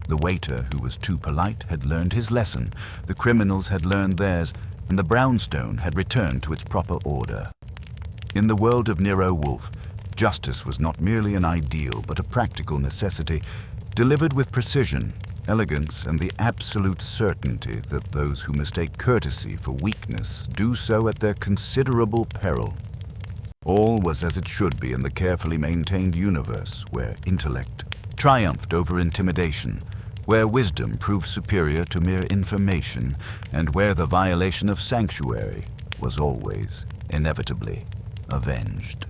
[SPEAKER 1] The waiter who was too polite had learned his lesson, the criminals had learned theirs, and the brownstone had returned to its proper order. In the world of Nero Wolfe, justice was not merely an ideal but a practical necessity, delivered with precision, elegance, and the absolute certainty that those who mistake courtesy for weakness do so at their considerable peril. All was as it should be in the carefully maintained universe where intellect triumphed over intimidation, where wisdom proved superior to mere information, and where the violation of sanctuary was always, inevitably, avenged.